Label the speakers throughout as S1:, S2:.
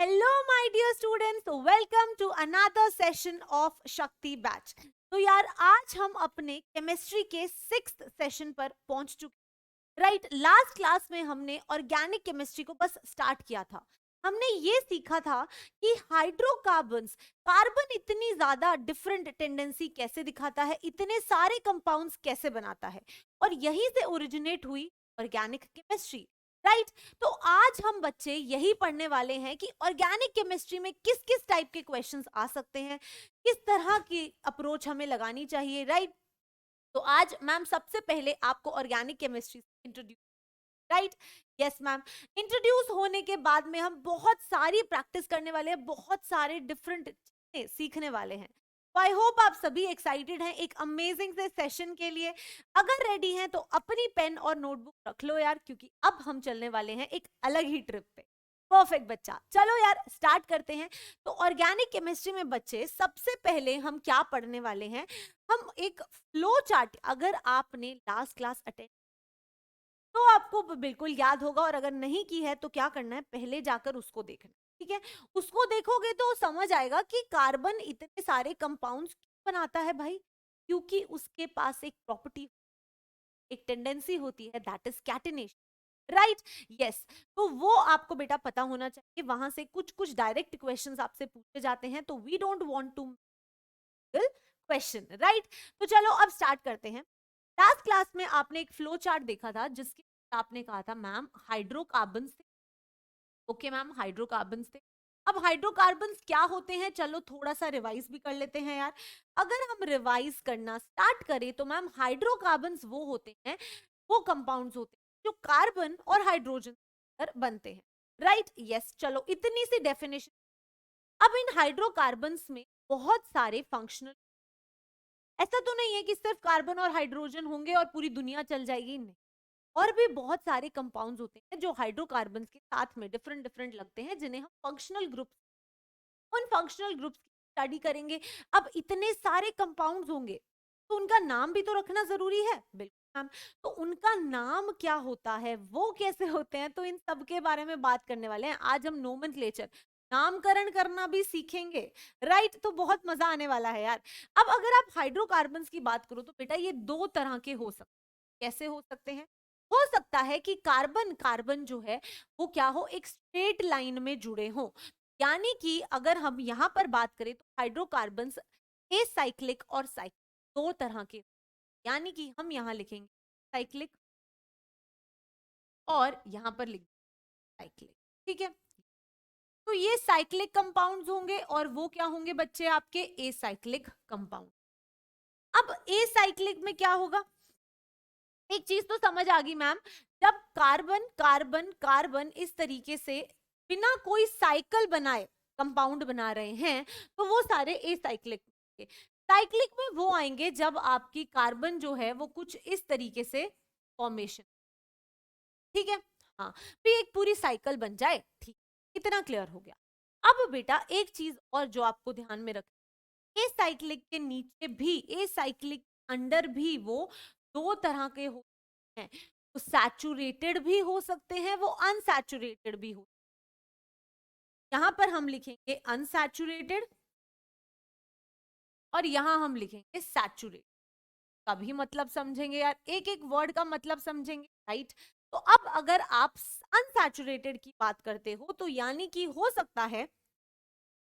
S1: Hello, my dear students. Welcome to another session of Shakti Batch. तो यार आज हम अपने केमिस्ट्री के 6th सेशन पर पहुंच चुके राइट। लास्ट क्लास में हमने ऑर्गेनिक केमिस्ट्री को बस स्टार्ट किया था। हमने ये सीखा था कि हाइड्रोकार्बन्स, कार्बन इतनी ज्यादा डिफरेंट टेंडेंसी कैसे दिखाता है, इतने सारे कंपाउंड्स कैसे बनाता है, और यहीं से ओरिजिनेट हुई ऑर्गेनिक केमिस्ट्री राइट। तो आज हम बच्चे यही पढ़ने वाले हैं कि ऑर्गेनिक केमिस्ट्री में किस किस टाइप के क्वेश्चंस आ सकते हैं, किस तरह की अप्रोच हमें लगानी चाहिए राइट। तो आज मैम सबसे पहले आपको organic chemistry introduce right. Yes ma'am, introduce होने के बाद में हम बहुत सारी प्रैक्टिस करने वाले हैं, बहुत सारे डिफरेंट चीजें सीखने वाले हैं। तो आई होप आप सभी एक्साइटेड हैं एक अमेजिंग से सेशन के लिए। अगर रेडी हैं तो अपनी पेन और नोटबुक रख लो यार, क्योंकि अब हम चलने वाले हैं एक अलग ही ट्रिप पे। परफेक्ट बच्चा, चलो यार स्टार्ट करते हैं। तो ऑर्गेनिक केमिस्ट्री में बच्चे सबसे पहले हम क्या पढ़ने वाले हैं, हम एक फ्लो चार्ट, अगर आपने लास्ट क्लास अटेंड तो आपको बिल्कुल याद होगा, और अगर नहीं की है तो क्या करना है, पहले जाकर उसको देखना, ठीक है। उसको देखोगे तो समझ आएगा कि कार्बन इतने सारे कंपाउंड्स क्यों बनाता है भाई, क्योंकि उसके पास एक प्रॉपर्टी, एक टेंडेंसी होती है, that is catenation right. Yes, तो वो आपको बेटा पता होना चाहिए। वहां से कुछ कुछ डायरेक्ट क्वेश्चंस आपसे पूछे जाते हैं, तो we don't want to question right. तो चलो अब स्टार्ट करते हैं। लास्ट क्लास में आपने एक फ्लो चार्ट देखा था जिसके आपने कहा था मैम हाइड्रोकार्बन्स थे। ओके मैम, हाइड्रोकार्बन्स थे। अब हाइड्रोकार्बन्स क्या होते हैं, चलो थोड़ा सा रिवाइज भी कर लेते हैं यार। अगर हम रिवाइज करना स्टार्ट करें तो मैम हाइड्रोकार्बन्स वो होते हैं, वो कंपाउंड्स होते हैं जो कार्बन और हाइड्रोजन बनते हैं राइट। यस, चलो इतनी सी डेफिनेशन। अब इन हाइड्रोकार्बन्स में बहुत सारे फंक्शनल, ऐसा तो नहीं है कि सिर्फ कार्बन और हाइड्रोजन होंगे और पूरी दुनिया चल जाएगी, नहीं। और भी बहुत सारे कंपाउंड्स होते हैं जो हाइड्रोकार्बन्स के साथ में डिफरेंट डिफरेंट लगते हैं, जिन्हें हम फंक्शनल ग्रुप, उन फंक्शनल ग्रुप्स की स्टडी करेंगे। अब इतने सारे कंपाउंड्स होंगे तो उनका नाम भी तो रखना जरूरी है, बिल्कुल मैम। तो उनका नाम क्या होता है, वो कैसे होते हैं, तो इन सब के बारे में बात करने वाले हैं आज हम। नोमेनक्लेचर, नामकरण करना भी सीखेंगे राइट। तो बहुत मजा आने वाला है यार। अब अगर आप हाइड्रोकार्बन्स की बात करो तो बेटा ये दो तरह के हो सकते हैं। कैसे हो सकते हैं, हो सकता है कि कार्बन कार्बन जो है वो क्या हो, एक स्ट्रेट लाइन में जुड़े हो। यानी कि अगर हम यहां पर बात करें तो हाइड्रोकार्बन्स एसाइक्लिक और साइक्लिक दो तरह के, यानी कि हम यहां लिखेंगे साइक्लिक और यहां पर लिख साइक्लिक, ठीक है। तो ये साइक्लिक कंपाउंड्स होंगे और वो क्या होंगे बच्चे, आपके एसाइक्लिक कंपाउंड। अब एसाइक्लिक में क्या होगा, एक चीज तो समझ आ गई मैम, जब कार्बन कार्बन कार्बन इस तरीके से बिना कोई साइकिल बनाए कंपाउंड बना रहे हैं तो वो सारे एसाइक्लिक। साइक्लिक में वो आएंगे जब आपकी कार्बन जो है वो कुछ इस तरीके से फॉर्मेशन, ठीक है। हाँ, फिर एक पूरी साइकिल बन जाए, ठीक, इतना क्लियर हो गया। अब बेटा एक चीज और जो आपको ध्यान में रखना, ए साइक्लिक के नीचे भी, ए साइक्लिक अंडर भी वो दो तरह के होते हैं, वो सैचुरेटेड भी हो सकते हैं, वो अनसैचुरेटेड भी हो। यहां पर हम लिखेंगे अनसैचुरेटेड और यहां हम लिखेंगे सैचुरेटेड। का भी मतलब समझेंगे यार, एक एक वर्ड का मतलब समझेंगे राइट। तो अब अगर आप अनसैचुरेटेड की बात करते हो तो यानी कि हो सकता है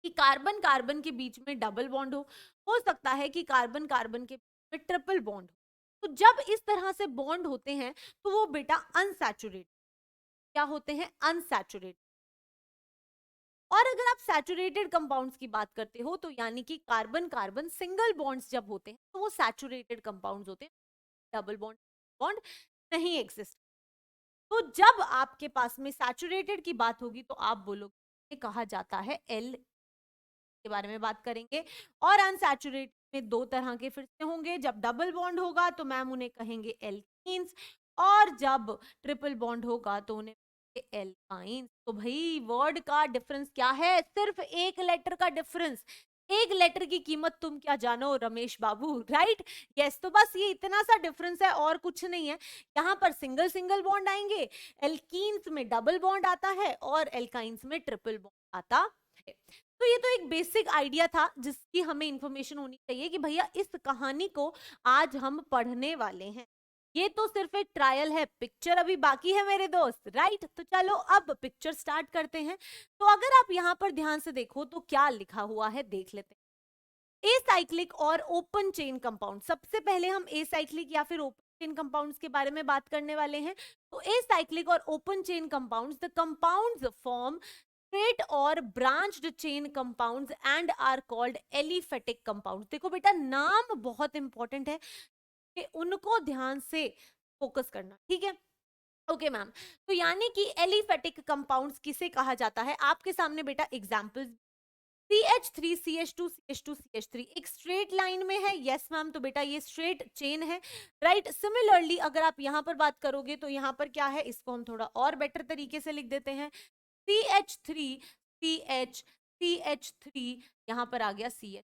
S1: कि कार्बन कार्बन के बीच में डबल बॉन्ड हो सकता है कि कार्बन कार्बन के बीच में ट्रिपल बॉन्ड हो। तो जब इस तरह से बॉन्ड होते हैं तो वो बेटा अनसैचुरेटेड, क्या होते हैं, अनसैचुरेटेड। और अगर आप सैचुरेटेड कंपाउंड्स की बात करते हो तो यानी कि कार्बन कार्बन सिंगल बॉन्ड्स जब होते हैं तो वो सैचुरेटेड कंपाउंड्स होते हैं, डबल बॉन्ड बॉन्ड नहीं एग्जिस्ट। तो जब आपके पास में सैचुरेटेड की बात होगी तो आप बोलोगे कहा जाता है एल, के बारे में बात करेंगे। और अनसैचुरेटेड में दो तरह के फिर से होंगे, जब डबल बॉन्ड होगा तो मैम उन्हें कहेंगे एल्कीन्स, और जब ट्रिपल बॉन्ड होगा तो उन्हें एल्काइंस। तो भाई वर्ड का डिफरेंस क्या है, सिर्फ एक लेटर का डिफरेंस, एक लेटर की कीमत तुम क्या जानो रमेश बाबू, राइट? यस, तो बस ये इतना सा डिफरेंस है और कुछ नहीं है। यहाँ पर सिंगल सिंगल बॉन्ड आएंगे, एल्कीन्स में डबल बॉन्ड आता है और एल्काइंस में ट्रिपल बॉन्ड आता है। तो ये तो एक बेसिक आइडिया था जिसकी हमें इंफॉर्मेशन होनी चाहिए कि भैया इस कहानी को आज हम पढ़ने वाले हैं। ये तो सिर्फ एक ट्रायल है, पिक्चर अभी बाकी है मेरे दोस्त, राइट? तो चलो अब पिक्चर स्टार्ट करते हैं। तो अगर आप यहाँ पर ध्यान से देखो तो क्या लिखा हुआ है देख लेते हैं। एसाइक्लिक और ओपन चेन कंपाउंड, सबसे पहले हम एसाइक्लिक या फिर ओपन चेन कंपाउंड्स के बारे में बात करने वाले हैं। तो एसाइक्लिक और open chain compounds, the compounds form straight और branched chain compounds and are called aliphatic compounds. देखो बेटा, नाम बहुत इंपॉर्टेंट है कि उनको ध्यान से फोकस करना, ठीक है? ओके मैम, तो यानी कि एलिफेटिक कंपाउंड्स किसे कहा जाता है? आपके सामने बेटा examples, CH3 CH2 CH2 CH3 एक स्ट्रेट लाइन में है, यस मैम, तो बेटा ये स्ट्रेट चेन है, राइट? सिमिलरली अगर आप यहाँ पर बात करोगे तो यहाँ पर क्या है, इसको हम थोड़ा और बेटर तरीके से लिख देते हैं, CH3 CH CH3, यहाँ पर आ गया CH।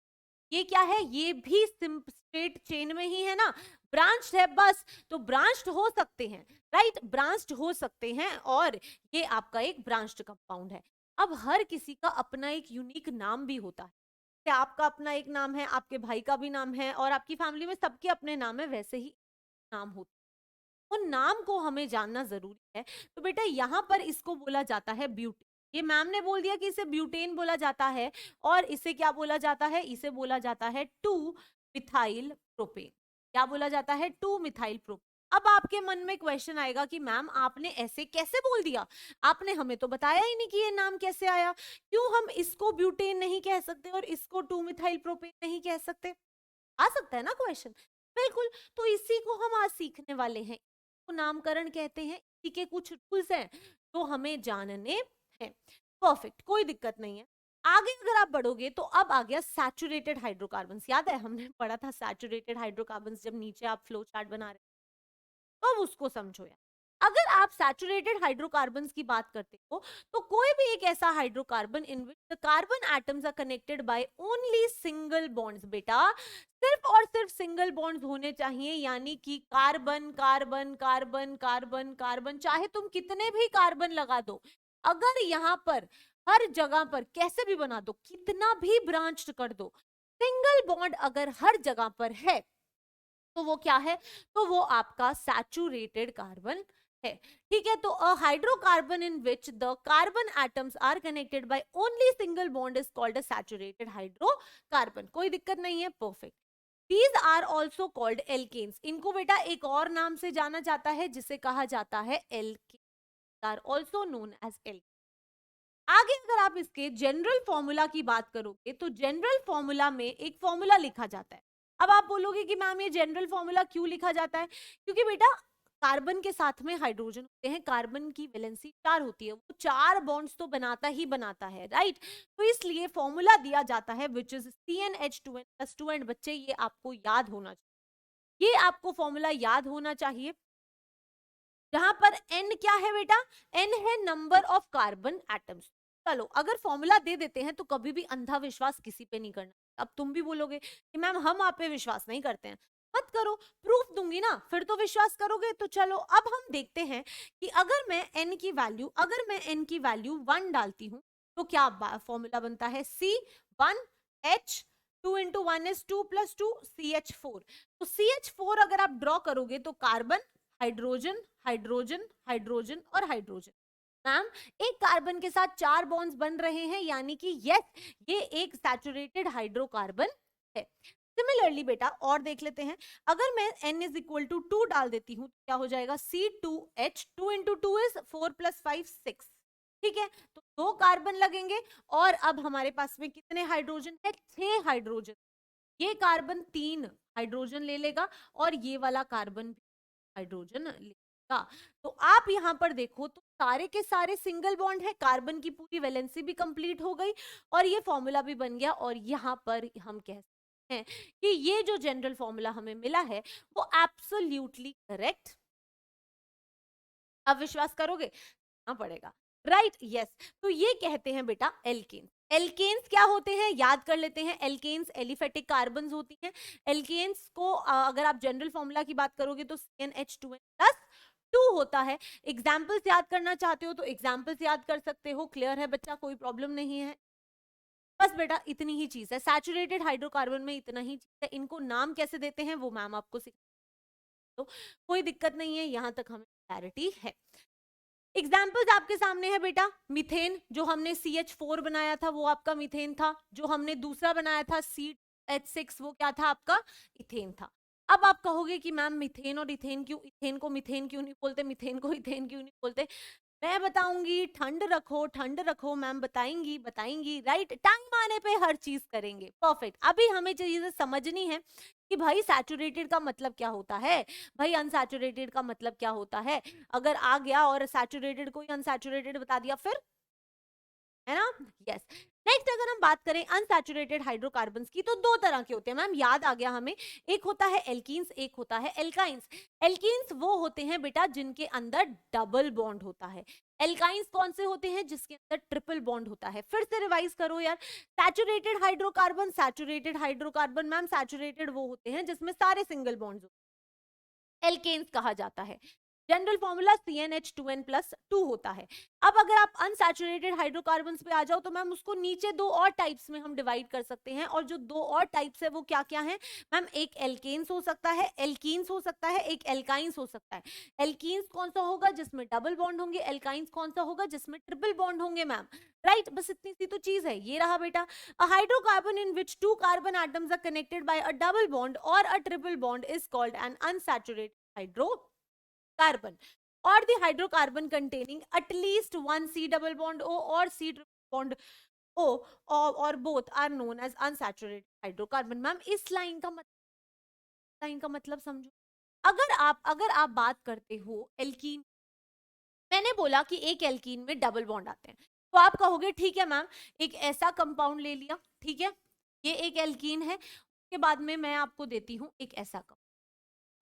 S1: ये क्या है? ये भी स्ट्रेट चेन में ही है ना, ब्रांच्ड है बस, तो ब्रांच्ड हो सकते हैं, राइट? ब्रांच्ड हो सकते हैं और ये आपका एक ब्रांच्ड कंपाउंड है। अब हर किसी का अपना एक यूनिक नाम भी होता है, जैसे आपका अपना एक नाम है, आपके भाई का भी नाम है और आपकी फैमिली में सबके अपने नाम है, वैसे ही नाम होता है, उन नाम को हमें जानना जरूरी है। तो बेटा यहाँ पर इसको बोला जाता है ब्यूटेन। ये मैम ने बोल दिया कि इसे ब्यूटेन बोला जाता है और इसे क्या बोला जाता है? इसे बोला जाता है 2 मिथाइल प्रोपेन। क्या बोला जाता है? 2 मिथाइल प्रोपेन। अब आपके मन में क्वेश्चन आएगा कि मैम आपने ऐसे कैसे बोल दिया, आपने हमें तो बताया ही नहीं कि ये नाम कैसे आया, क्यों हम इसको ब्यूटेन नहीं कह सकते और इसको 2 मिथाइल प्रोपेन नहीं कह सकते? आ सकता है ना क्वेश्चन, बिल्कुल। तो इसी को हम आज सीखने वाले हैं, तो नामकरण कहते हैं, इसी के कुछ रूल्स हैं तो हमें जानने हैं। परफेक्ट, कोई दिक्कत नहीं है। आगे अगर आप बढ़ोगे तो अब आ गया सैचुरेटेड हाइड्रोकार्बन्स। याद है हमने पढ़ा था सैचुरेटेड हाइड्रोकार्बन्स, जब नीचे आप फ्लो चार्ट बना रहे तो अब उसको समझो यार। अगर आप सैचुरेटेड हाइड्रोकार्बन्स की बात करते हो तो कोई भी एक ऐसा hydrocarbon in which the carbon atoms are connected by only single bonds, बेटा सिर्फ और सिर्फ सिंगल बॉन्ड्स होने चाहिए, यानी कि carbon carbon carbon carbon carbon, चाहे तुम कितने भी कार्बन लगा दो, अगर यहाँ पर हर जगह पर कैसे भी बना दो, कितना भी ब्रांच कर दो, सिंगल बॉन्ड अगर हर जगह पर है तो वो क्या है? तो वो आपका सैचुरेटेड कार्बन है, ठीक है? तो a hydrocarbon in which the carbon atoms are connected by only single bond is called a saturated hydrocarbon. कोई दिक्कत नहीं है, perfect. These are also called alkanes। इनको बेटा एक और नाम से जाना जाता है जिसे कहा जाता है alkanes, are also known as alkanes। आगे अगर आप इसके जनरल फॉर्मूला की बात करोगे तो जनरल फॉर्मूला में एक फॉर्मूला लिखा जाता है। अब आप बोलोगे कि मैम ये जनरल फॉर्मूला क्यों लिखा जाता है? क्योंकि बेटा कार्बन के साथ में हाइड्रोजन होते हैं, कार्बन की वैलेंसी 4 होती है, वो 4 बॉन्ड्स तो बनाता ही बनाता है, राइट? तो इसलिए फॉर्मूला दिया जाता है विच इज CnH2n+2, एंड बच्चे ये आपको याद होना चाहिए, ये आपको फॉर्मूला याद होना चाहिए, जहां पर n क्या है बेटा? n है नंबर ऑफ कार्बन एटम्स। चलो अगर फॉर्मूला दे देते हैं तो कभी भी अंधा विश्वास किसी पे नहीं करना। अब तुम भी बोलोगे कि मैम हम आप पे विश्वास नहीं करते हैं, मत करो, प्रूफ दूंगी ना फिर तो विश्वास करोगे। तो चलो अब हम देखते हैं कि अगर मैं n की वैल्यू 1 डालती हूँ तो क्या फॉर्मूला बनता है? C1H, 2 into 1 is 2 plus 2 CH4। तो CH4 अगर आप ड्रॉ करोगे तो कार्बन हाइड्रोजन हाइड्रोजन हाइड्रोजन और हाइड्रोजन। मैम एक कार्बन के साथ 4 बॉन्ड्स बन रहे हैं, यानी कि यस ये एक सैचुरेटेड हाइड्रोकार्बन है। सिमिलरली बेटा और देख लेते हैं, अगर मैं n इज इक्वल टू 2 डाल देती हूँ तो क्या हो जाएगा? C2H, 2 into 2 is 4 plus 5 6, ठीक है? तो 2 कार्बन लगेंगे और अब हमारे पास में कितने हाइड्रोजन है? 6 हाइड्रोजन। ये कार्बन 3 हाइड्रोजन ले लेगा और ये वाला कार्बन हाइड्रोजन लेगा। तो आप यहाँ पर देखो तो सारे के सारे सिंगल बॉन्ड है, कार्बन की पूरी वैलेंसी भी कंप्लीट हो गई और ये फॉर्मूला भी बन गया। और यहाँ पर हम कह सकते हैं कि ये जो जनरल फॉर्मूला हमें मिला है वो एब्सोल्युटली करेक्ट। अब विश्वास करोगे? हाँ पड़ेगा, राइट? यस, तो ये कहते हैं बेटा एल्केन। एल्केन्स क्या होते हैं, याद कर लेते हैं। एल्केन्स एलिफेटिक कार्बन्स होती हैं। एल्केन्स को अगर आप जनरल फॉर्मूला की बात करोगे तो CnH2n+2 होता है। एग्जाम्पल्स याद करना चाहते हो तो एग्जाम्पल्स याद कर सकते हो। क्लियर है बच्चा, कोई प्रॉब्लम नहीं है। बस बेटा इतनी ही चीज है, सैचुरेटेड हाइड्रोकार्बन में इतना ही चीज है। इनको नाम कैसे देते हैं वो मैम आपको सिखा, तो कोई दिक्कत नहीं है, यहां तक हमें क्लैरिटी है। एग्जाम्पल्स आपके सामने है बेटा। मीथेन, जो हमने CH4 बनाया था वो आपका मीथेन था। जो हमने दूसरा बनाया था CH6 वो क्या था आपका, इथेन था। अब आप कहोगे कि मैम मीथेन और इथेन क्यों, इथेन को मीथेन क्यों नहीं बोलते, मीथेन को इथेन क्यों नहीं बोलते। मैं बताऊंगी, ठंड रखो, मैम बताएंगी बताएंगी, राइट। टाइम आने पे हर चीज करेंगे। परफेक्ट। अभी हमें चीजें समझनी है कि भाई सैचुरेटेड का मतलब क्या होता है, भाई अनसैचुरेटेड का मतलब क्या होता है। अगर आ गया और सैचुरेटेड को ही अनसैचुरेटेड बता दिया फिर, है ना। यस। नेक्स्ट अगर हम बात करें अनसैचुरेटेड हाइड्रोकार्बन्स की, तो दो तरह के होते हैं मैम, याद आ गया हमें। एक होता है एल्कीन्स, एक होता है एल्काइंस। एल्कीन्स वो होते हैं बेटा जिनके अंदर डबल बॉन्ड होता है। एल्काइंस कौन से होते हैं, जिसके अंदर ट्रिपल बॉन्ड होता है। फिर से रिवाइज करो यार। सैचुरेटेड हाइड्रोकार्बन मैम, सैचुरेटेड वो होते हैं जिसमें सारे सिंगल बॉन्ड्स होते हैं, एल्केन्स कहा जाता है। जनरल फॉर्मूला CnH2n+2 होता है। अब अगर आप अनसैचुरेटेड हाइड्रोकार्बन्स पे आ जाओ तो मैम उसको नीचे दो और टाइप्स में हम डिवाइड कर सकते हैं, और जो दो और टाइप्स है वो क्या क्या है मैम, एक एल्केन्स हो सकता है, एल्कीन्स हो सकता है, एक एल्काइंस हो सकता है। एल्कीन्स कौन सा होगा, जिसमें डबल बॉन्ड होंगे। एल्काइंस कौन सा होगा, जिसमें ट्रिपल बॉन्ड होंगे मैम, राइट। बस इतनी सी तो चीज है, ये रहा बेटा। A hydrocarbon in which two carbon atoms are connected by a double bond और a triple bond is called an unsaturated hydrocarbon, or the hydrocarbon containing at least one C double bond O or C triple bond O, or both are known as unsaturated hydrocarbon। Ma'am इस line का मतलब समझो। अगर आप बात करते हो alkene, मैंने बोला कि एक एल्कीन में डबल बॉन्ड आते हैं, तो आप कहोगे ठीक है मैम, एक ऐसा कंपाउंड ले लिया, ठीक है, ये एक एल्कीन है, उसके बाद में मैं आपको देती हूं एक ऐसा कंपाउंड।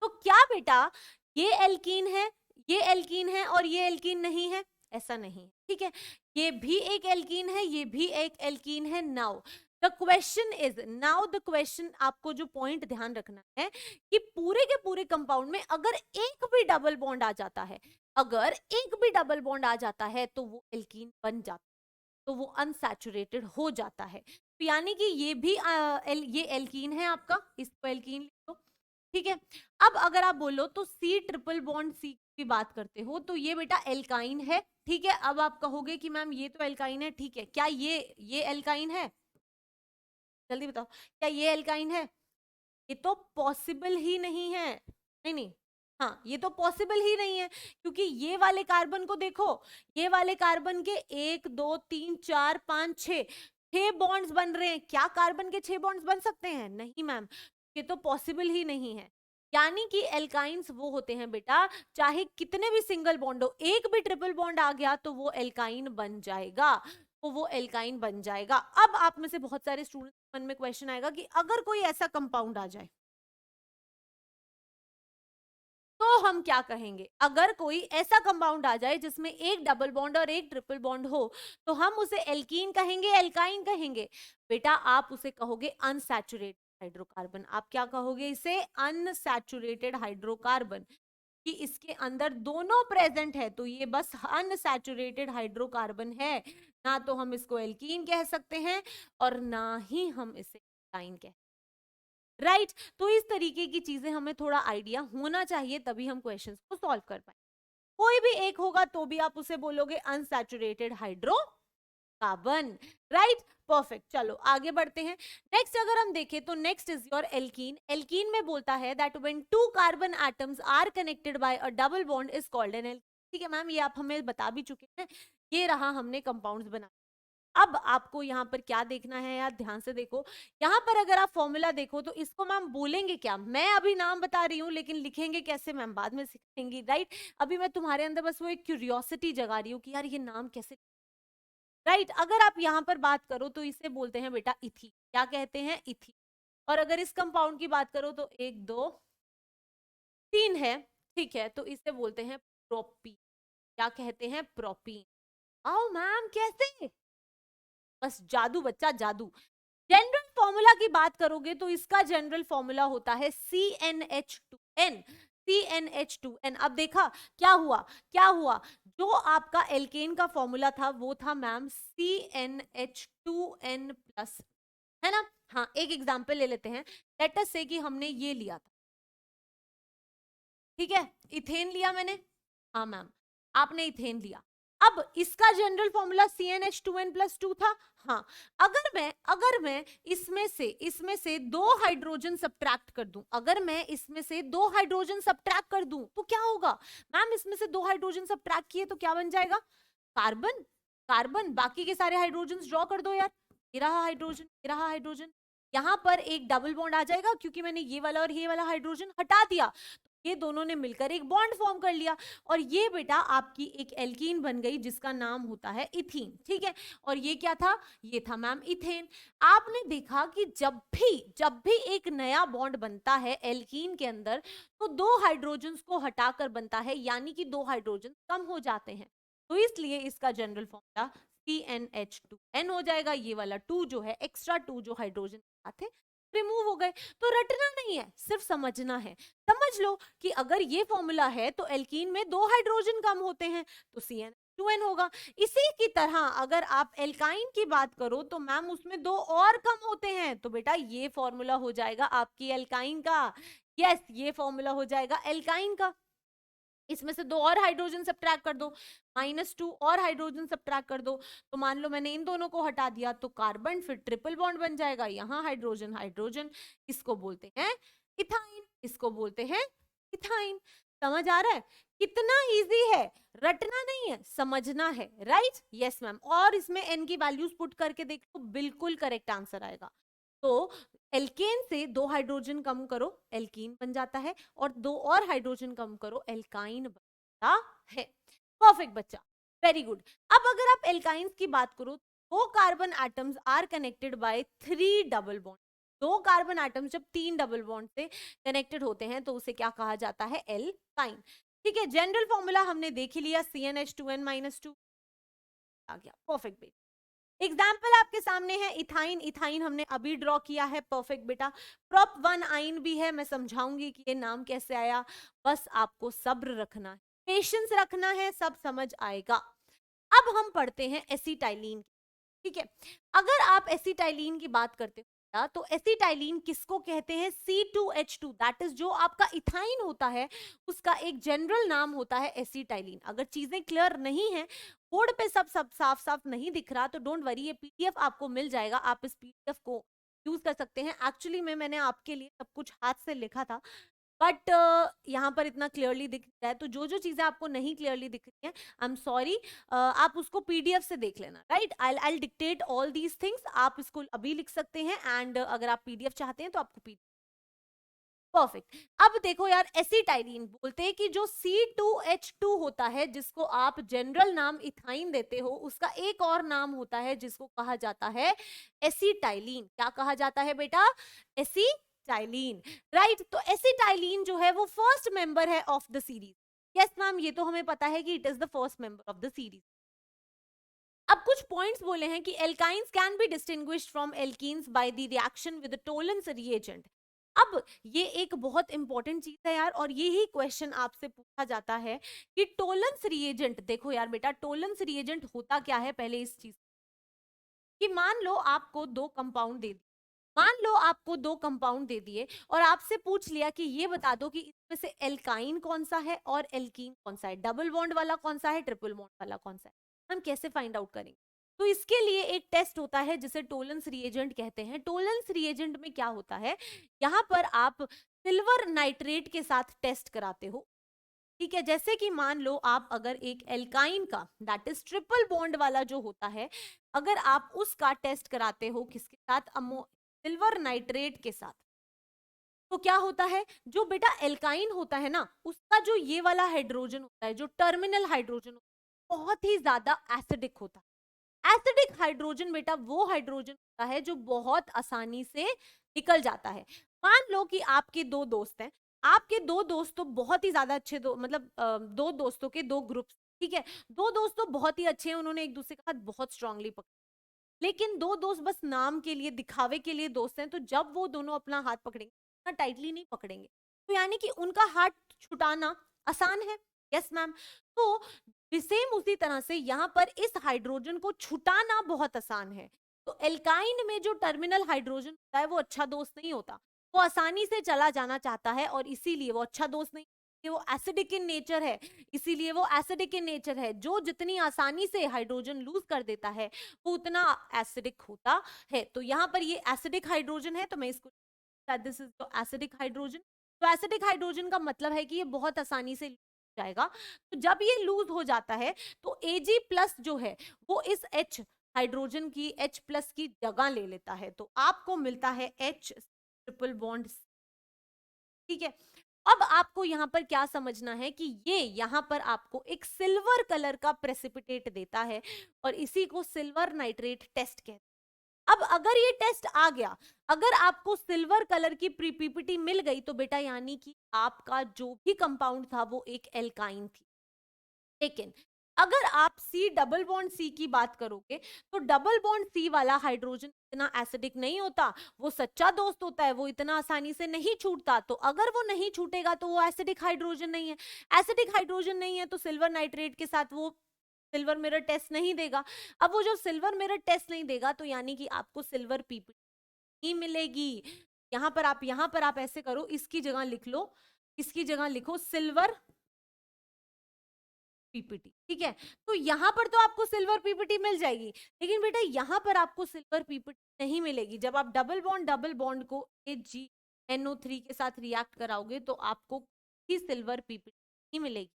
S1: तो क्या बेटा ये एल्कीन है, ये एल्कीन है और ये एल्कीन नहीं है, ऐसा नहीं, ठीक है। ये भी एक एल्कीन है, ये भी एक एल्कीन है। नाउ द क्वेश्चन, आपको जो पॉइंट ध्यान रखना है कि पूरे के पूरे कंपाउंड में अगर एक भी डबल बॉन्ड आ जाता है, अगर एक भी डबल बॉन्ड आ जाता है तो वो एल्कीन बन जाता है, तो वो अनसैचुरेटेड हो जाता है। तो यानी कि ये भी ये एल्कीन है आपका, इसको एल्कीन लिख दो, ठीक है। अब अगर आप बोलो तो C ट्रिपल बॉन्ड C की बात करते हो तो ये बेटा एल्काइन है, ठीक है। अब आप कहोगे कि मैम ये तो एल्काइन है, ठीक है, क्या ये एल्काइन है, जल्दी बताओ, क्या ये एल्काइन है। ये तो पॉसिबल ही नहीं है, नहीं नहीं, हाँ ये तो पॉसिबल ही नहीं है, क्योंकि ये वाले कार्बन को देखो, ये वाले कार्बन के 1 2 3 4 5 6 बॉन्ड्स बन रहे हैं, क्या कार्बन के 6 बॉन्ड्स बन सकते हैं, नहीं मैम, ये तो पॉसिबल ही नहीं है। यानी कि एल्काइंस वो होते हैं बेटा, चाहे कितने भी सिंगल बॉन्ड हो, एक भी ट्रिपल बॉन्ड आ गया तो वो एल्काइन बन जाएगा, तो वो एल्काइन बन जाएगा। अब आप में से बहुत सारे स्टूडेंट्स मन में क्वेश्चन आएगा कि अगर कोई ऐसा कंपाउंड आ जाए तो हम क्या कहेंगे। अगर कोई ऐसा कंपाउंड आ जाए जिसमें एक डबल बॉन्ड और एक ट्रिपल बॉन्ड हो, तो हम उसे एल्कीन कहेंगे, एल्काइन कहेंगे। बेटा आप उसे कहोगे अनसैचुरेटेड हाइड्रोकार्बन। आप क्या कहोगे, इसे अनसैचुरेटेड हाइड्रोकार्बन, कि इसके अंदर दोनों प्रेजेंट है, तो ये बस अनसैचुरेटेड हाइड्रोकार्बन है। ना तो हम इसको एल्कीन कह सकते हैं और ना ही हम इसे एल्काइन कह, राइट। तो इस तरीके की चीजें हमें थोड़ा आइडिया होना चाहिए, तभी हम क्वेश्चंस को सॉल्व कर पाए। कोई भी एक होगा तो भी आप उसे बोलोगे अनसैचुरेटेड हाइड्रोकार्बन, राइट। परफेक्ट, चलो आगे बढ़ते हैं। नेक्स्ट अगर हम देखें तो next is your alkene. Alkene में बोलता है that when two carbon atoms are connected by a double bond is called an alkene. ठीक है मैम, ये आप हमें बता भी चुके हैं, ये रहा हमने कंपाउंड्स बना। अब आपको यहाँ पर क्या देखना है यार, ध्यान से देखो। यहाँ पर अगर आप फॉर्मूला देखो तो इसको मैम बोलेंगे क्या, मैं अभी नाम बता रही हूँ लेकिन लिखेंगे कैसे मैम बाद में सीखेंगी, राइट। अभी मैं तुम्हारे अंदर बस वो एक क्यूरियोसिटी जगा रही हूँ कि यार ये नाम कैसे, राइट। अगर आप यहाँ पर बात करो तो इसे बोलते हैं बेटा इथी, क्या कहते हैं, इथी। और अगर इस कंपाउंड की बात करो तो 1 2 3 है, ठीक है, तो इसे बोलते हैं प्रोपी, क्या कहते हैं, प्रोपीन। आओ मैम कैसे, बस जादू बच्चा जादू। जनरल फॉर्मूला की बात करोगे तो इसका जनरल फॉर्मूला होता है CnH2n। CnH2n। अब देखा क्या हुआ, क्या हुआ, जो आपका एल्केन का फॉर्मूला था वो था मैम CnH2n प्लस, है ना। हाँ, एक एग्जांपल ले लेते हैं। लेट अस से कि हमने ये लिया था, ठीक है, इथेन लिया मैंने, हाँ मैम, आपने इथेन लिया। अब इसका जनरल फॉर्मूला CnH2n प्लस 2 था। हाँ, अगर मैं इसमें से दो हाइड्रोजन सब्ट्रैक्ट कर दूं, अगर मैं इसमें से दो हाइड्रोजन सब्ट्रैक्ट कर दूं तो क्या होगा मैम, इसमें से दो हाइड्रोजन सब्ट्रैक्ट किए तो क्या बन जाएगा, कार्बन। कार्बन, बाकी के सारे हाइड्रोजन ड्रॉ कर दो यार, ये रहा हाइड्रोजन, ये रहा हाइड्रोजन, यहां पर एक डबल बॉन्ड आ जाएगा क्योंकि मैंने ये वाला और ये वाला हाइड्रोजन हटा दिया, ये दोनों ने मिलकर एक बॉन्ड फॉर्म कर लिया, और ये बेटा आपकी एक एल्कीन बन गई जिसका नाम होता है इथीन, ठीक है। और ये क्या था, ये था मैम इथेन। आपने देखा कि जब भी एक नया बॉन्ड बनता है एल्कीन के अंदर तो दो हाइड्रोजन को हटाकर बनता है, यानी कि दो हाइड्रोजन कम हो जाते हैं, तो इसलिए इसका जनरल फॉर्मूला CnH2n हो जाएगा। ये वाला 2 जो है, एक्स्ट्रा 2 जो हाइड्रोजन थे रिमूव हो गए। तो रटना नहीं है, सिर्फ समझना है। समझ लो कि अगर ये फॉर्मूला है तो एल्कीन में दो हाइड्रोजन कम होते हैं तो CnH2n होगा। इसी की तरह अगर आप एल्काइन की बात करो तो मैम उसमें दो और कम होते हैं, तो बेटा ये फॉर्मूला हो जाएगा आपकी एल्काइन का। यस, ये फॉर्मूला हो जाएगा एल्काइन का। इसमें से दो और हाइड्रोजन सब्ट्रैक्ट कर दो, -2 और हाइड्रोजन सब्ट्रैक्ट कर दो, तो मान लो मैंने इन दोनों को हटा दिया तो कार्बन, फिर ट्रिपल बॉन्ड बन जाएगा, यहाँ हाइड्रोजन हाइड्रोजन, इसको बोलते हैं इथाइन, इसको बोलते हैं इथाइन। समझ आ रहा है, कितना इजी है, रटना नहीं है, समझना है, राइट। यस मैम, और इसमें n की वैल्यूज पुट करके देखो, बिल्कुल करेक्ट आंसर आएगा। तो एल्केन से दो हाइड्रोजन कम करो एल्कीन बन जाता है, और दो और हाइड्रोजन कम करो एल्काइन बनता है। परफेक्ट बच्चा, वेरी गुड। अब अगर आप एल्काइंस की बात करो, दो carbon atoms are connected by 3 double bond. दो कार्बन एटम्स जब 3 डबल बॉन्ड से कनेक्टेड होते हैं तो उसे क्या कहा जाता है, एल्काइन। ठीक है, जनरल फॉर्मूला हमने देख ही लिया, CnH2n-2 आ गया। परफेक्ट बेटा। एग्जाम्पल आपके सामने है इथाइन, इथाइन हमने अभी ड्रॉ किया है। परफेक्ट बेटा। प्रोप 1 आइन भी है, मैं समझाऊंगी कि ये नाम कैसे आया, बस आपको सब्र रखना है, पेशेंस रखना है, सब समझ आएगा। अब हम पढ़ते हैं एसिटाइलिन, ठीक है। अगर आप एसिटाइलिन की बात करते हो तो एसिटाइलिन किसको कहते हैं, C2H2, दैट इज जो आपका इथाइन होता है उसका एक जनरल नाम होता है एसिटाइलिन। अगर चीजें क्लियर नहीं है, बोर्ड पे सब साफ साफ नहीं दिख रहा, तो डोंट वरी, ये PDF आपको मिल जाएगा, आप इस PDF को यूज कर सकते हैं। एक्चुअली में मैंने आपके लिए सब कुछ हाथ से लिखा था, बट यहाँ पर इतना क्लियरली दिख रहा है, तो जो जो चीजें आपको नहीं क्लियरली दिख रही हैं, आई एम सॉरी, आप उसको PDF से देख लेना, right. I dictate all these things, आप इसको अभी लिख सकते हैं, एंड अगर आप PDF चाहते हैं तो आपको PDF। परफेक्ट। अब देखो यार, एसिटाइलिन बोलते हैं कि जो C2H2 होता है जिसको आप जनरल नाम इथाइन देते हो, उसका एक और नाम होता है जिसको कहा जाता है एसिटाइलिन। क्या कहा जाता है बेटा, एसिटाइलिन, राइट। तो एसिटाइलिन जो है वो फर्स्ट मेंबर है of the series. Yes ma'am, ये तो हमें पता है कि it is the first member of the series. अब कुछ पॉइंट्स बोले हैं कि alkynes can be distinguished from alkenes by the reaction with Tollens reagent. अब ये एक बहुत इंपॉर्टेंट चीज है यार, और यही क्वेश्चन आपसे पूछा जाता है कि टोलेंस रिएजेंट, देखो यार बेटा, टोलेंस रिएजेंट होता क्या है, पहले इस चीज कि मान लो आपको दो कंपाउंड दे दिए, मान लो आपको दो कंपाउंड दे दिए और आपसे पूछ लिया कि ये बता दो कि इसमें से एल्काइन कौन सा है और एल्कीन कौन सा है, डबल बॉन्ड वाला कौन सा है, ट्रिपल बॉन्ड वाला कौन सा है, हम कैसे फाइंड आउट करेंगे। तो इसके लिए एक टेस्ट होता है जिसे टोलेंस रिएजेंट कहते हैं। टोलेंस रिएजेंट में क्या होता है, यहाँ पर आप सिल्वर नाइट्रेट के साथ टेस्ट कराते हो, ठीक है। जैसे कि मान लो आप अगर एक एल्काइन का, दैट इज ट्रिपल बॉन्ड वाला जो होता है, अगर आप उसका टेस्ट कराते हो किसके साथ, सिल्वर नाइट्रेट के साथ, तो क्या होता है, जो बेटा एल्काइन होता है ना, उसका जो ये वाला हाइड्रोजन होता है, जो टर्मिनल हाइड्रोजन होता है, बहुत ही ज्यादा एसिडिक होता है। एसिडिक हाइड्रोजन बेटा वो हाइड्रोजन होता है जो बहुत आसानी से निकल जाता है। मान लो कि आपके दो दोस्त हैं, आपके दो दोस्त तो बहुत ही ज्यादा अच्छे, मतलब दो दोस्तों के दो ग्रुप्स, ठीक है, दो दोस्त तो बहुत ही अच्छे हैं, उन्होंने एक दूसरे का हाथ बहुत स्ट्रांगली पकड़ा, लेकिन दो दोस्त बस नाम के लिए, दिखावे के लिए दोस्त हैं, तो जब वो दोनों अपना हाथ पकड़ेंगे ना, टाइटली नहीं पकड़ेंगे, तो यानी कि उनका हाथ छुटाना आसान है। Yes ma'am. तो सेम उसी तरह से यहाँ पर इस हाइड्रोजन को छुटाना बहुत आसान है। तो एल्काइन में जो टर्मिनल हाइड्रोजन होता है वो अच्छा दोस्त नहीं होता, वो आसानी से चला जाना चाहता है, और इसीलिए वो अच्छा दोस्त नहीं, वो एसिडिक इन नेचर है, इसीलिए वो एसिडिक इन नेचर है। जो जितनी आसानी से हाइड्रोजन लूज कर देता है वो उतना एसिडिक होता है। तो यहाँ पर ये एसिडिक हाइड्रोजन है, तो मैं इसको, दिस इज एसिडिक हाइड्रोजन। तो एसिडिक हाइड्रोजन का मतलब है कि ये बहुत आसानी से जाएगा। तो जब ये लूज हो जाता है तो Ag प्लस जो है वो इस H हाइड्रोजन की, H प्लस की जगह ले लेता है, तो आपको मिलता है H ट्रिपल बॉन्ड। ठीक है, अब आपको यहाँ पर क्या समझना है कि ये यहाँ पर आपको एक सिल्वर कलर का प्रेसिपिटेट देता है, और इसी को सिल्वर नाइट्रेट टेस्ट कहते हैं। अब अगर ये टेस्ट आ गया, अगर आपको सिल्वर कलर की प्रीपीपीटी मिल गई, तो बेटा यानी कि आपका जो भी कंपाउंड था वो एक एल्काइन थी। लेकिन अगर आप सी डबल बॉन्ड सी की बात करोगे, तो डबल बॉन्ड सी वाला हाइड्रोजन इतना एसिडिक नहीं होता, वो सच्चा दोस्त होता है, वो इतना आसानी से नहीं छूटता। तो अगर वो नहीं छूटेगा तो वो एसिडिक हाइड्रोजन नहीं है। एसिडिक हाइड्रोजन नहीं है तो सिल्वर नाइट्रेट के साथ वो सिल्वर मिरर टेस्ट नहीं देगा। अब वो जो सिल्वर मिरर टेस्ट नहीं देगा, तो यानी कि आपको सिल्वर पीपीटी ही मिलेगी। यहाँ पर आप ऐसे करो, इसकी जगह लिख लो, इसकी जगह लिखो सिल्वर पीपीटी। ठीक है, तो यहां पर तो आपको सिल्वर पीपीटी मिल जाएगी, लेकिन बेटा यहां पर आपको सिल्वर पीपीटी नहीं मिलेगी। जब आप डबल बॉन्ड को AgNO3 के साथ रिएक्ट कराओगे तो आपको ही सिल्वर पीपीटी नहीं मिलेगी।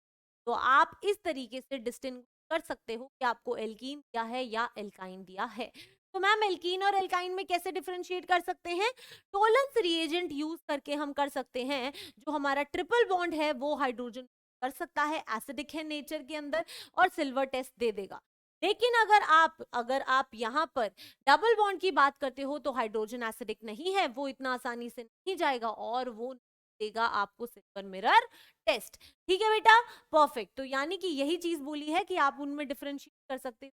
S1: तो आप इस तरीके से डिस्टिंग्विश कर सकते हो कि आपको एल्कीन दिया है या एल्काइन दिया है। तो मैम एल्कीन और एल्काइन में कैसे डिफरेंशिएट कर सकते हैं? टोलेंस रिएजेंट यूज करके हम कर सकते हैं। जो हमारा ट्रिपल बॉन्ड है वो हाइड्रोजन कर सकता है, एसिडिक है नेचर के अंदर, और सिल्वर टेस्ट दे देगा। लेकिन अगर आप यहाँ पर डबल बॉन्ड की बात करते हो, तो हाइड्रोजन एसिडिक नहीं है, वो इतना आसानी से नहीं जाएगा, और वो देगा आपको सिल्वर मिरर टेस्ट। ठीक है बेटा, परफेक्ट। तो यानी कि यही चीज बोली है कि आप उनमें डिफरेंशिएट कर सकते हैं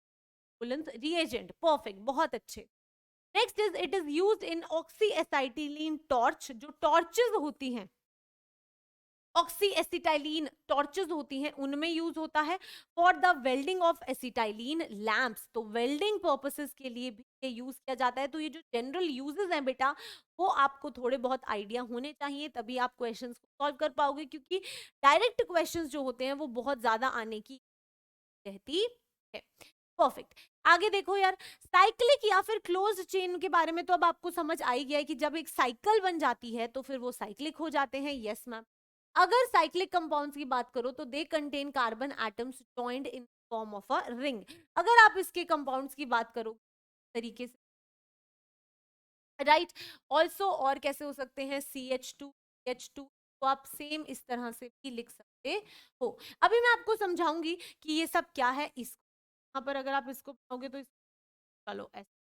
S1: रिएजेंट। परफेक्ट, बहुत अच्छे। Next is it is used in oxy acetylene torch. जो टॉर्चेस होती हैं, ऑक्सी एसिटाइलिन टॉर्चेस होती हैं, उनमें यूज होता है। For the welding of acetylene lamps, तो वेल्डिंग पर्पसेस के लिए भी ये यूज किया जाता है। तो ये जो जनरल यूजेस हैं बेटा, वो आपको थोड़े बहुत आइडिया होने चाहिए, तभी आप क्वेश्चंस को सॉल्व कर पाओगे, क्योंकि डायरेक्ट क्वेश्चंस जो होते हैं वो बहुत ज्यादा आने की रहती है। परफेक्ट, आगे देखो यार, साइक्लिक या फिर क्लोज्ड चेन के बारे में तो अब आपको समझ आ ही गया है कि जब एक साइकिल बन जाती है तो फिर वो साइक्लिक हो जाते हैं। Yes ma'am. अगर साइक्लिक कंपाउंड्स की बात करो तो they contain carbon atoms joined in form of a ring. अगर आप इसके कंपाउंड्स की बात करो तरीके से, राइट, ऑल्सो और कैसे हो सकते हैं, CH2 H2, तो आप सेम इस तरह से भी लिख सकते हो। अभी मैं आपको समझाऊंगी कि ये सब क्या है। इस यहाँ पर अगर आप इसको पढ़ोगे तो चलो ऐसे,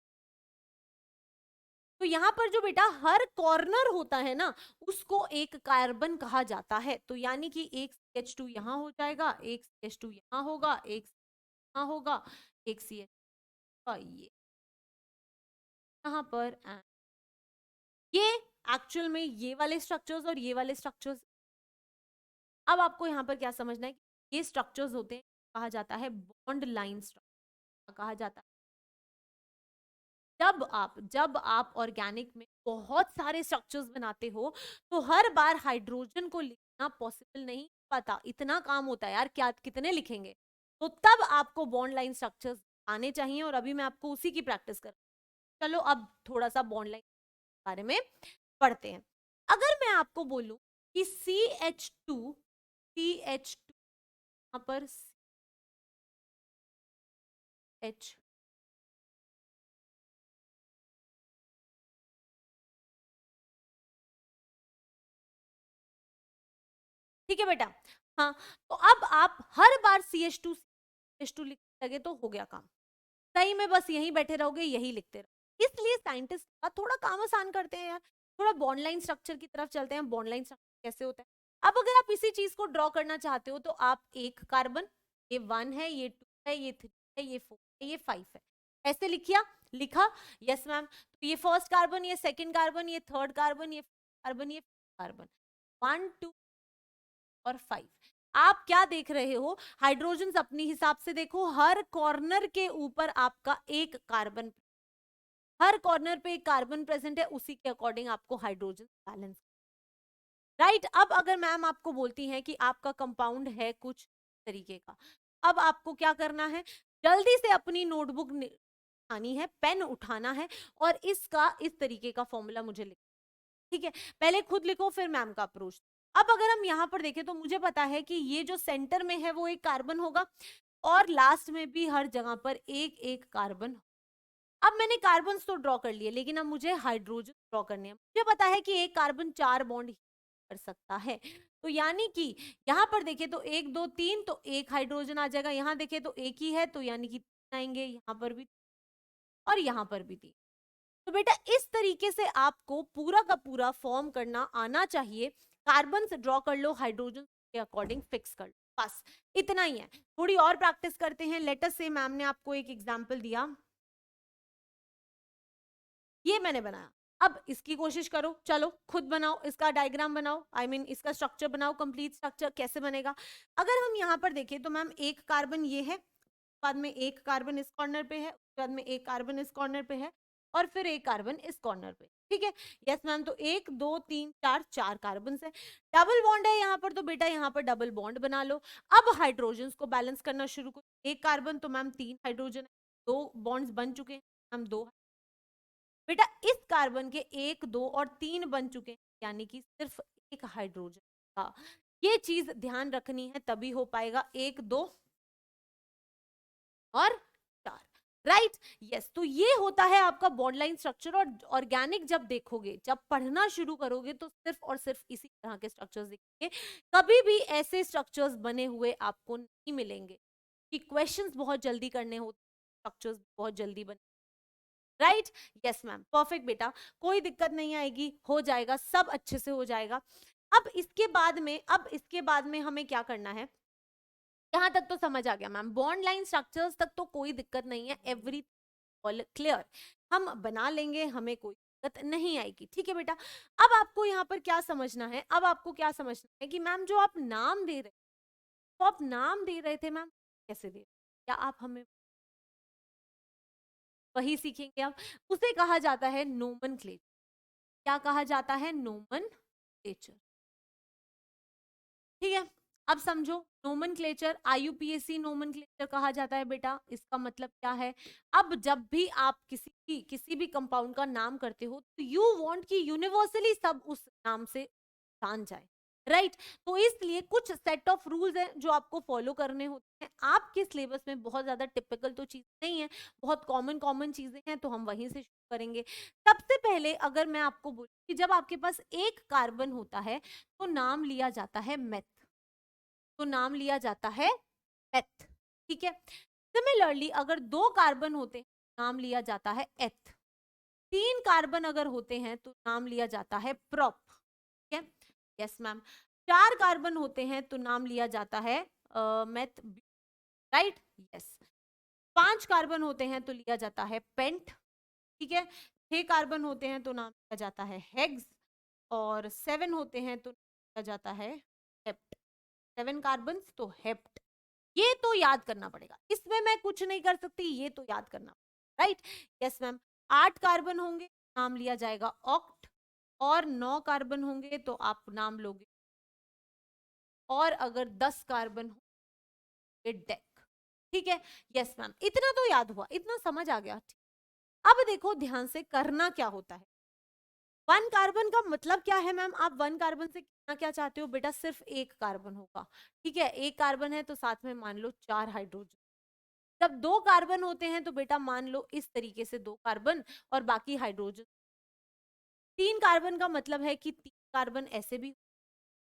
S1: तो यहाँ पर जो बेटा हर कॉर्नर होता है ना, उसको एक कार्बन कहा जाता है। तो यानी कि एक CH2 यहाँ हो जाएगा, एक CH2 यहाँ होगा, एक यहाँ होगा, एक CH ये यहाँ पर। ये एक्चुअल में ये वाले स्ट्रक्चर्स और ये वाले स्ट्रक्चर्स, अब आपको यहाँ पर क्या समझना है कि ये स्ट्रक्चर्स होते हैं, कहा जाता है बॉन्ड लाइन स्ट्रक्चर कहा जाता है। जब आप ऑर्गेनिक में बहुत सारे स्ट्रक्चर्स बनाते हो, तो हर बार हाइड्रोजन को लिखना पॉसिबल नहीं, पता इतना काम होता है यार, क्या कितने लिखेंगे। तो तब आपको बॉन्ड लाइन स्ट्रक्चर्स आने चाहिए, और अभी मैं आपको उसी की प्रैक्टिस कर। चलो अब थोड़ा सा बॉन्ड लाइन के बारे में पढ़ते हैं। अगर मैं आपको बोलूं कि CH2 यहाँ पर H, ठीक है बेटा, हाँ, तो अब आप हर बार CH2 लिखने लगे तो हो गया काम, सही में बस यहीं बैठे रहोगे, यही लिखते रहो। इसलिए साइंटिस्ट का थोड़ा काम आसान करते हैं यार, थोड़ा बॉन्ड लाइन स्ट्रक्चर की तरफ चलते हैं। बॉन्ड लाइन स्ट्रक्चर कैसे होता है, अब अगर आप इसी चीज को ड्रॉ करना चाहते हो, तो आप एक कार्बन, ये 1 है, ये 2 है, ये 3 है, ये 4 है, ये 5 है, ऐसे लिखा यस मैम। तो ये फर्स्ट कार्बन, ये सेकंड कार्बन, ये थर्ड कार्बन, ये कार्बन, ये कार्बन, 1 2 और 5। आप क्या देख रहे हो, हाइड्रोजन अपनी हिसाब से देखो, हर कॉर्नर के ऊपर आपका एक कार्बन, हर कॉर्नर पे एक कार्बन प्रेजेंट है, उसी के अकॉर्डिंग आपको हाइड्रोजन बैलेंस, राइट। अब अगर मैम आपको बोलती हैं कि आपका कंपाउंड है कुछ तरीके का, अब आपको क्या करना है, जल्दी से अपनी नोटबुक उठानी है, पेन उठाना है और इसका इस तरीके का फॉर्मूला मुझे लिख, ठीक है, पहले खुद लिखो फिर मैम का अप्रोच। अब अगर हम यहाँ पर देखें तो मुझे पता है कि ये जो सेंटर में है वो एक कार्बन होगा और लास्ट में भी हर जगह पर एक एक कार्बन। अब मैंने कार्बन तो ड्रॉ कर लिए, लेकिन अब मुझे हाइड्रोजन ड्रॉ करने हैं। मुझे पता है कि एक कार्बन 4 बॉन्ड कर सकता है, तो यानी कि यहाँ पर देखे तो 1 2 3, तो एक हाइड्रोजन आ जाएगा, यहाँ देखे तो एक ही है, तो यानी कि 3 आएंगे, यहाँ पर भी और यहाँ पर भी 3। तो बेटा इस तरीके से आपको पूरा का पूरा फॉर्म करना आना चाहिए। कार्बन से ड्रॉ कर लो, हाइड्रोजन के अकॉर्डिंग फिक्स कर लो, बस इतना ही है। थोड़ी और प्रैक्टिस करते हैं। लेटर से मैम ने आपको एक एग्जाम्पल दिया, ये मैंने बनाया, अब इसकी कोशिश करो, चलो खुद बनाओ, इसका डायग्राम बनाओ, इसका स्ट्रक्चर बनाओ, कंप्लीट स्ट्रक्चर कैसे बनेगा। अगर हम यहाँ पर देखें तो मैम एक कार्बन ये है, बाद में एक कार्बन इस कॉर्नर पे है, उसके बाद में एक कार्बन इस कॉर्नर पे है और फिर एक कार्बन इस कॉर्नर पे, ठीक है। यस मैम, तो 1 2 3 4 4 कार्बन है, डबल बॉन्ड है यहाँ पर, तो बेटा यहाँ पर डबल बॉन्ड बना लो। अब हाइड्रोजन को बैलेंस करना शुरू करो, एक कार्बन तो मैम 3 हाइड्रोजन है, 2 बॉन्ड्स बन चुके हैं मैम, 2। बेटा इस कार्बन के 1 2 और 3 बन चुके हैं, यानी कि सिर्फ एक हाइड्रोजन का, ये चीज ध्यान रखनी है, तभी हो पाएगा 1 2 और 4, राइट। यस, तो ये होता है आपका बॉन्ड लाइन स्ट्रक्चर। और ऑर्गेनिक जब देखोगे, जब पढ़ना शुरू करोगे, तो सिर्फ और सिर्फ इसी तरह के स्ट्रक्चर्स दिखेंगे, कभी भी ऐसे स्ट्रक्चर्स बने हुए आपको नहीं मिलेंगे, कि क्वेश्चंस बहुत जल्दी करने होते, स्ट्रक्चर्स बहुत जल्दी बने, राइट। यस मैम, परफेक्ट बेटा, कोई दिक्कत नहीं आएगी, हो जाएगा, सब अच्छे से हो जाएगा। अब इसके बाद में हमें क्या करना है, यहां तक तो समझ आ गया मैम, बॉन्ड लाइन स्ट्रक्चर्स तक तो कोई दिक्कत नहीं है, एवरी ऑल क्लियर, हम बना लेंगे, हमें कोई दिक्कत नहीं आएगी, ठीक है बेटा। अब आपको यहाँ पर क्या समझना है, अब आपको क्या समझना है कि मैम जो आप नाम दे रहे, तो आप नाम दे रहे थे मैम, कैसे दे, क्या आप हमें वही सीखेंगे, अब उसे कहा जाता है नोमेनक्लेचर। क्या कहा जाता है, नोमेनक्लेचर, ठीक है। अब समझो, नोमेनक्लेचर आईयूपीएसी नोमेनक्लेचर कहा जाता है बेटा, इसका मतलब क्या है, अब जब भी आप किसी भी कंपाउंड का नाम करते हो, तो यू वांट कि यूनिवर्सली सब उस नाम से जान जाए, राइट। तो इसलिए कुछ सेट ऑफ रूल्स हैं जो आपको फॉलो करने होते हैं। आपके सिलेबस में बहुत ज्यादा टिपिकल तो चीज नहीं है, बहुत कॉमन कॉमन चीजें हैं, तो हम वहीं से शुरू करेंगे। सबसे पहले अगर मैं आपको बोलूं कि जब आपके पास एक कार्बन होता है, तो नाम लिया जाता है मेथ, तो नाम लिया जाता है मेथ, ठीक है। सिमिलरली अगर 2 कार्बन होते हैं, नाम लिया जाता है एथ, 3 कार्बन अगर होते हैं तो नाम लिया जाता है प्रोप, ठीक है। यस मैम, 4 कार्बन होते हैं तो नाम लिया जाता है मेथ, राइट। यस, 5 कार्बन होते हैं तो लिया जाता है पेंट, ठीक है। 6 कार्बन होते हैं तो नाम लिया जाता है हेक्स, और 7 होते हैं तो लिया जाता है हेप्ट, 7 कार्बन तो हेप्ट। ये तो याद करना पड़ेगा, इसमें मैं कुछ नहीं कर सकती, ये तो याद करना, राइट। यस मैम, 8 कार्बन होंगे, नाम लिया जाएगा ऑक्ट, और 9 कार्बन होंगे तो आप नाम लोगे, और अगर 10 कार्बन होंगे डेक, ठीक है। यस मैम, इतना तो याद हुआ, इतना समझ आ गया। अब देखो ध्यान से करना क्या होता है, 1 कार्बन का मतलब क्या है मैम, आप 1 कार्बन से कितना क्या चाहते हो बेटा, सिर्फ एक कार्बन होगा, ठीक है। एक कार्बन है तो साथ में मान लो 4 हाइड्रोजन, जब 2 कार्बन होते हैं तो बेटा मान लो इस तरीके से 2 कार्बन और बाकी हाइड्रोजन। 3 कार्बन का मतलब है कि 3 कार्बन ऐसे भी,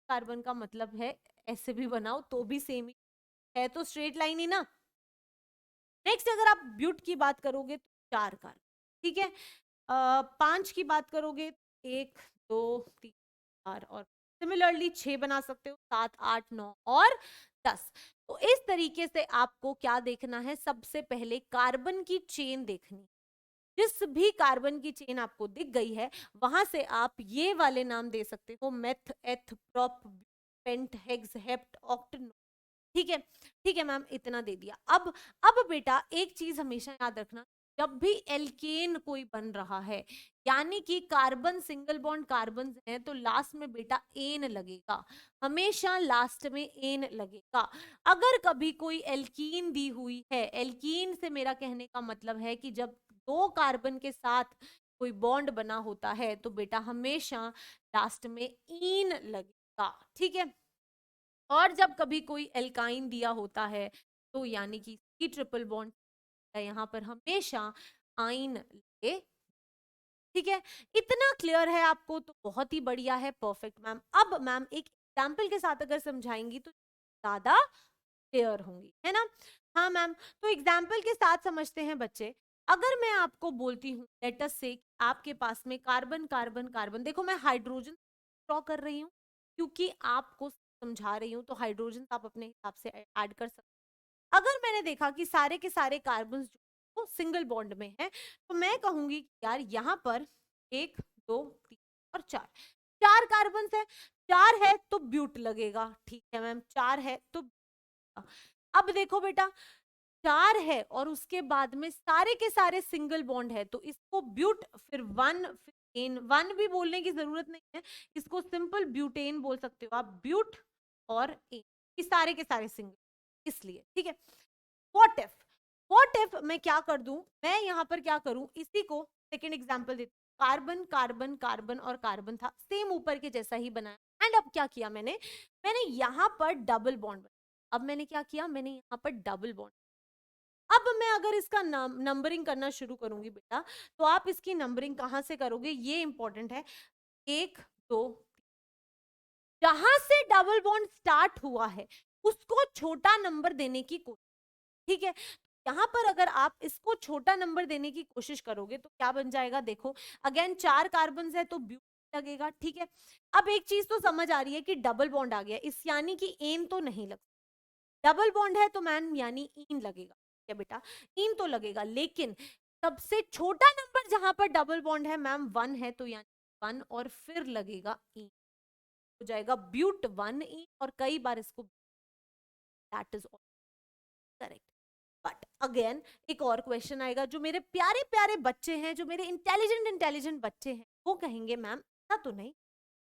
S1: कार्बन का मतलब है ऐसे भी बनाओ तो भी सेम ही है, तो स्ट्रेट लाइन ही ना। नेक्स्ट अगर आप ब्यूट की बात करोगे तो 4 कार्बन, ठीक है। 5 की बात करोगे 1 2 3 4, और सिमिलरली 6 बना सकते हो, 7 8 9 और 10। तो इस तरीके से आपको क्या देखना है, सबसे पहले कार्बन की चेन देखनी। जिस भी कार्बन की चेन आपको दिख गई है वहां से आप ये वाले नाम दे सकते हो, meth, eth, prop, pent, hex, hept, oct. ठीक है, ठीक है मैम, इतना दे दिया। अब बेटा एक चीज हमेशा याद रखना, जब भी एल्केन कोई बन रहा है, यानी कि कार्बन सिंगल बॉन्ड कार्बन है, तो लास्ट में बेटा एन लगेगा, हमेशा लास्ट में एन लगेगा। अगर कभी कोई एल्कीन दी हुई है, एल्कीन से मेरा कहने का मतलब है कि जब दो कार्बन के साथ कोई बॉन्ड बना होता है तो बेटा हमेशा लास्ट में ईन लगेगा। ठीक है, और जब कभी कोई एल्काइन दिया होता है तो यानी कि सी ट्रिपल बॉन्ड, यहाँ पर हमेशा आइन लगे। ठीक है, इतना क्लियर है आपको तो बहुत ही बढ़िया है, परफेक्ट मैम। अब मैम एक एग्जाम्पल के साथ अगर समझाएंगी तो ज्यादा क्लियर होंगी, है ना। हाँ मैम, तो एग्जाम्पल के साथ समझते हैं बच्चे। अगर मैं आपको बोलती हूँ लेट अस से आपके पास में कार्बन कार्बन कार्बन, देखो मैं हाइड्रोजन ड्रॉ कर रही हूँ क्योंकि आपको समझा रही हूँ, तो हाइड्रोजन आप अपने हिसाब से ऐड कर सकते हैं। अगर मैंने देखा कि सारे के सारे कार्बन जो सिंगल बॉन्ड में है, तो मैं कहूंगी कि यार यहाँ पर 1 2 3 और 4, 4 कार्बन है, 4 है तो ब्यूट लगेगा। ठीक है मैम, 4 है तो अब देखो बेटा 4 है और उसके बाद में सारे के सारे सिंगल बॉन्ड है, तो इसको ब्यूट, फिर 1, फिर एन, 1 भी बोलने की जरूरत नहीं है, इसको सिंपल ब्यूटेन बोल सकते हो आप, ब्यूट और एन, ये सारे के सारे सिंगल, इसलिए। ठीक है, व्हाट इफ मैं क्या कर दूं, मैं यहाँ पर क्या करूं, इसी को सेकेंड एग्जाम्पल देती हूँ। कार्बन कार्बन कार्बन और कार्बन था, सेम ऊपर के जैसा ही बनाया, एंड अब क्या किया मैंने, मैंने यहाँ पर डबल बॉन्ड, अब मैंने क्या किया, मैंने यहाँ पर डबल बॉन्ड। अब मैं अगर इसका नंबरिंग करना शुरू करूंगी बेटा, तो आप इसकी नंबरिंग कहां से करोगे, ये इंपॉर्टेंट है। 1 2, जहां से डबल बॉन्ड स्टार्ट हुआ है उसको छोटा नंबर देने की कोशिश। ठीक है, यहाँ पर अगर आप इसको छोटा नंबर देने की कोशिश करोगे तो क्या बन जाएगा, देखो अगेन 4 कार्बन है तो ब्यूट लगेगा। ठीक है, अब एक चीज तो समझ आ रही है कि डबल बॉन्ड आ गया, इस यानी कि एन तो नहीं लग, डबल बॉन्ड है तो मैम यानी इन लगेगा। क्या बेटा, इन तो लगेगा, लेकिन सबसे छोटा नंबर जहां पर डबल बॉन्ड है मैम 1 है, तो यानी 1 और फिर लगेगा इन, हो जाएगा ब्यूट 1 इन, और कई बार इसको, that is correct. But again एक और क्वेश्चन आएगा, जो मेरे प्यारे प्यारे बच्चे हैं, जो मेरे इंटेलिजेंट बच्चे हैं, वो कहेंगे मैम ऐसा तो नहीं,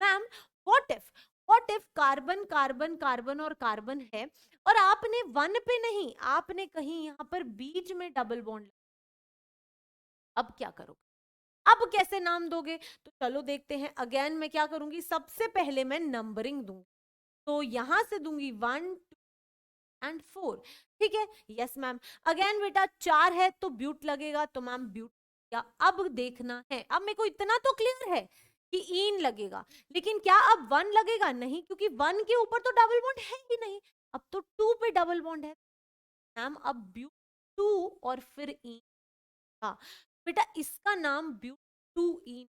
S1: ma'am what if carbon carbon carbon और कार्बन है और आपने 1 पे नहीं, आपने कहीं यहाँ पर बीच में डबल बॉन्ड, अब क्या करोगे, अब कैसे नाम दोगे, तो चलो देखते हैं। अगेन मैं क्या करूंगी, सबसे पहले मैं नंबरिंग दूंगी, तो यहां से दूंगी 1 2 एंड 4। ठीक है, यस मैम। अगेन बेटा 4 है तो ब्यूट लगेगा, तो मैम ब्यूट, या अब देखना है, अब मेरे को इतना तो क्लियर है कि इन लगेगा, लेकिन क्या अब 1 लगेगा, नहीं, क्योंकि 1 के ऊपर तो डबल बॉन्ड है ही नहीं, अब तो 2 पे डबल बॉन्ड है, मैम अब ब्यूट 2 और फिर इन का, बेटा इसका नाम ब्यूट 2 इन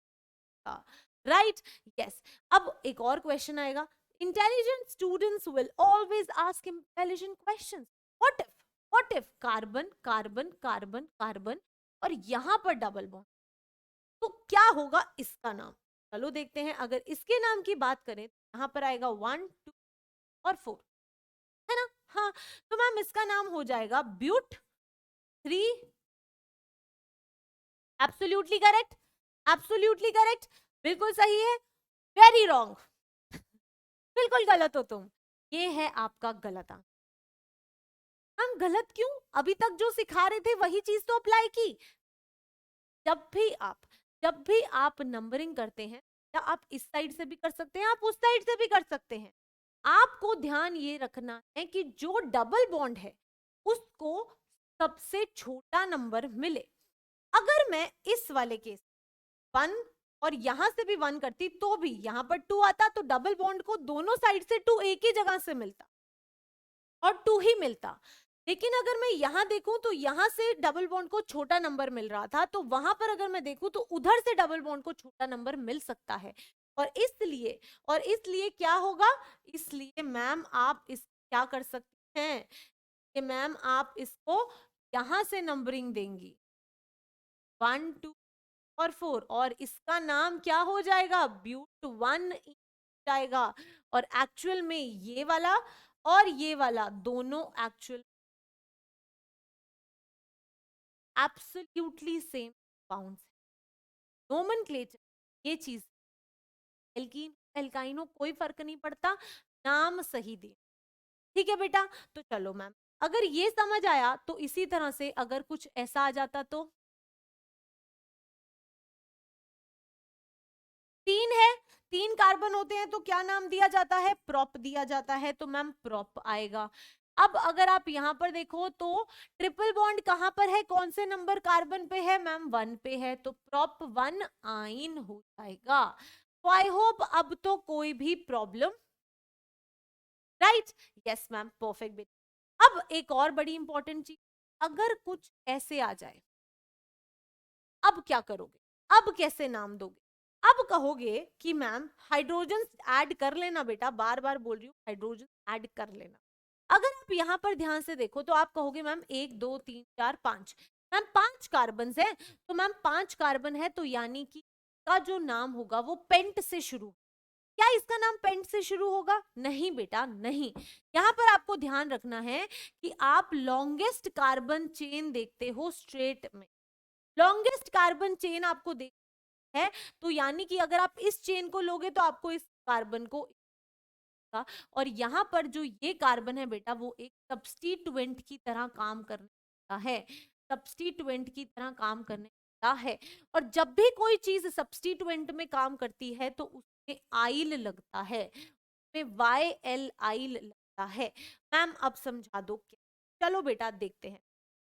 S1: का, राइट, यस। अब एक और क्वेश्चन आएगा, intelligent students will always ask intelligent questions. What if carbon carbon carbon carbon और यहां पर डबल बॉन्ड, तो क्या होगा इसका नाम, चलो देखते हैं। अगर इसके नाम की बात करें तो यहां पर आएगा 1 2 और 4, है ना। हाँ, तो मैम इसका नाम हो जाएगा but 3, absolutely correct, absolutely correct, बिल्कुल सही है, वेरी रॉन्ग, बिल्कुल गलत हो तुम, ये है आपका गलत आंसर। हम गलत क्यों, अभी तक जो सिखा रहे थे वही चीज तो अप्लाई की। जब भी आप नंबरिंग करते हैं, या आप इस साइड से भी कर सकते हैं, आप उस साइड से भी कर सकते हैं, आपको ध्यान ये रखना है कि जो डबल बॉन्ड है उसको सबसे छोटा नंबर मिले। अगर मैं इस वाले केस 1 और यहां से भी 1 करती तो भी यहां पर 2 आता, तो डबल बॉन्ड को दोनों साइड से 2 एक ही जगह से मिलता और 2 ही मिलता। लेकिन अगर मैं यहां देखूं तो यहां से डबल बॉन्ड को छोटा नंबर मिल रहा था, तो वहां पर अगर मैं देखूं तो उधर से डबल बॉन्ड को छोटा नंबर मिल सकता है, और इसलिए क्या होगा, इसलिए मैम आप इस क्या कर सकते हैं कि मैम आप इसको यहां से नंबरिंग देंगी 1 2 और 4, और इसका नाम क्या हो जाएगा, ब्यूट 1 जाएगा। और एक्चुअल में ये वाला और ये वाला दोनों actual absolutely same compounds, nomenclature ये चीज, एल्कीन एल्काइनो कोई फर्क नहीं पड़ता, नाम सही दे। ठीक है बेटा, तो चलो मैम, अगर ये समझ आया तो इसी तरह से अगर कुछ ऐसा आ जाता तो 3 है, 3 कार्बन होते हैं तो क्या नाम दिया जाता है, प्रॉप दिया जाता है, तो मैम प्रॉप आएगा। अब अगर आप यहां पर देखो तो ट्रिपल बॉन्ड कहां पर है, कौन से नंबर कार्बन पे है, मैम 1 पे है, तो प्रॉप 1 आइन हो जाएगा। तो आई होप अब तो कोई भी problem, right, yes ma'am, perfect बेटा। अब एक और बड़ी इंपॉर्टेंट चीज, अगर कुछ ऐसे आ जाए, अब क्या करोगे, अब कैसे नाम दोगे, अब कहोगे कि मैम हाइड्रोजन ऐड कर लेना बेटा, बार बार बोल रही हूँ हाइड्रोजन ऐड कर लेना। अगर आप यहाँ पर ध्यान से देखो तो आप कहोगे मैम 1 2 3 4 5, मैम 5 कार्बन है, तो मैम 5 कार्बन है तो यानी कि का जो नाम होगा वो पेंट से शुरू, क्या इसका नाम पेंट से शुरू होगा, नहीं बेटा नहीं। यहाँ पर आपको ध्यान रखना है कि आप लॉन्गेस्ट कार्बन चेन देखते हो स्ट्रेट में, लॉन्गेस्ट कार्बन चेन आपको देख है, तो यानी कि अगर आप इस चेन को लोगे तो आपको इस कार्बन को, और यहां पर जो ये कार्बन है बेटा वो एक सब्स्टिट्यूएंट की तरह काम करने है, सब्स्टिट्यूएंट की तरह काम करने का है। और जब भी कोई चीज सब्स्टिट्यूएंट में काम करती है तो उसमें आइल लगता है, उसमें YL आइल लगता है। मैम अब समझा दो क्या, चलो बेटा देखते हैं।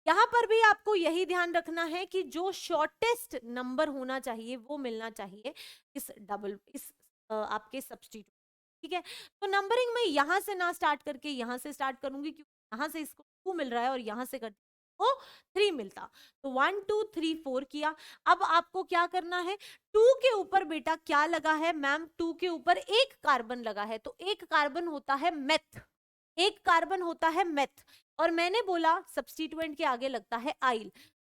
S1: यहाँ पर भी आपको यही ध्यान रखना है कि जो शॉर्टेस्ट नंबर होना चाहिए वो मिलना चाहिए इस आपके सब्स्टिट्यूट, ठीक है। तो नंबरिंग में यहां से ना स्टार्ट करके यहां से स्टार्ट करूंगी, क्योंकि यहां से इसको 2 मिल रहा है और यहां से करती को 3 मिलता, तो 1 2 3 4 किया। अब आपको क्या करना है, 2 के ऊपर बेटा क्या लगा है, मैम 2 के ऊपर एक कार्बन लगा है, तो एक कार्बन होता है मेथ, एक कार्बन होता है मेथ, और मैंने बोला सब्स्टिट्यूएंट के आगे लगता है आइल,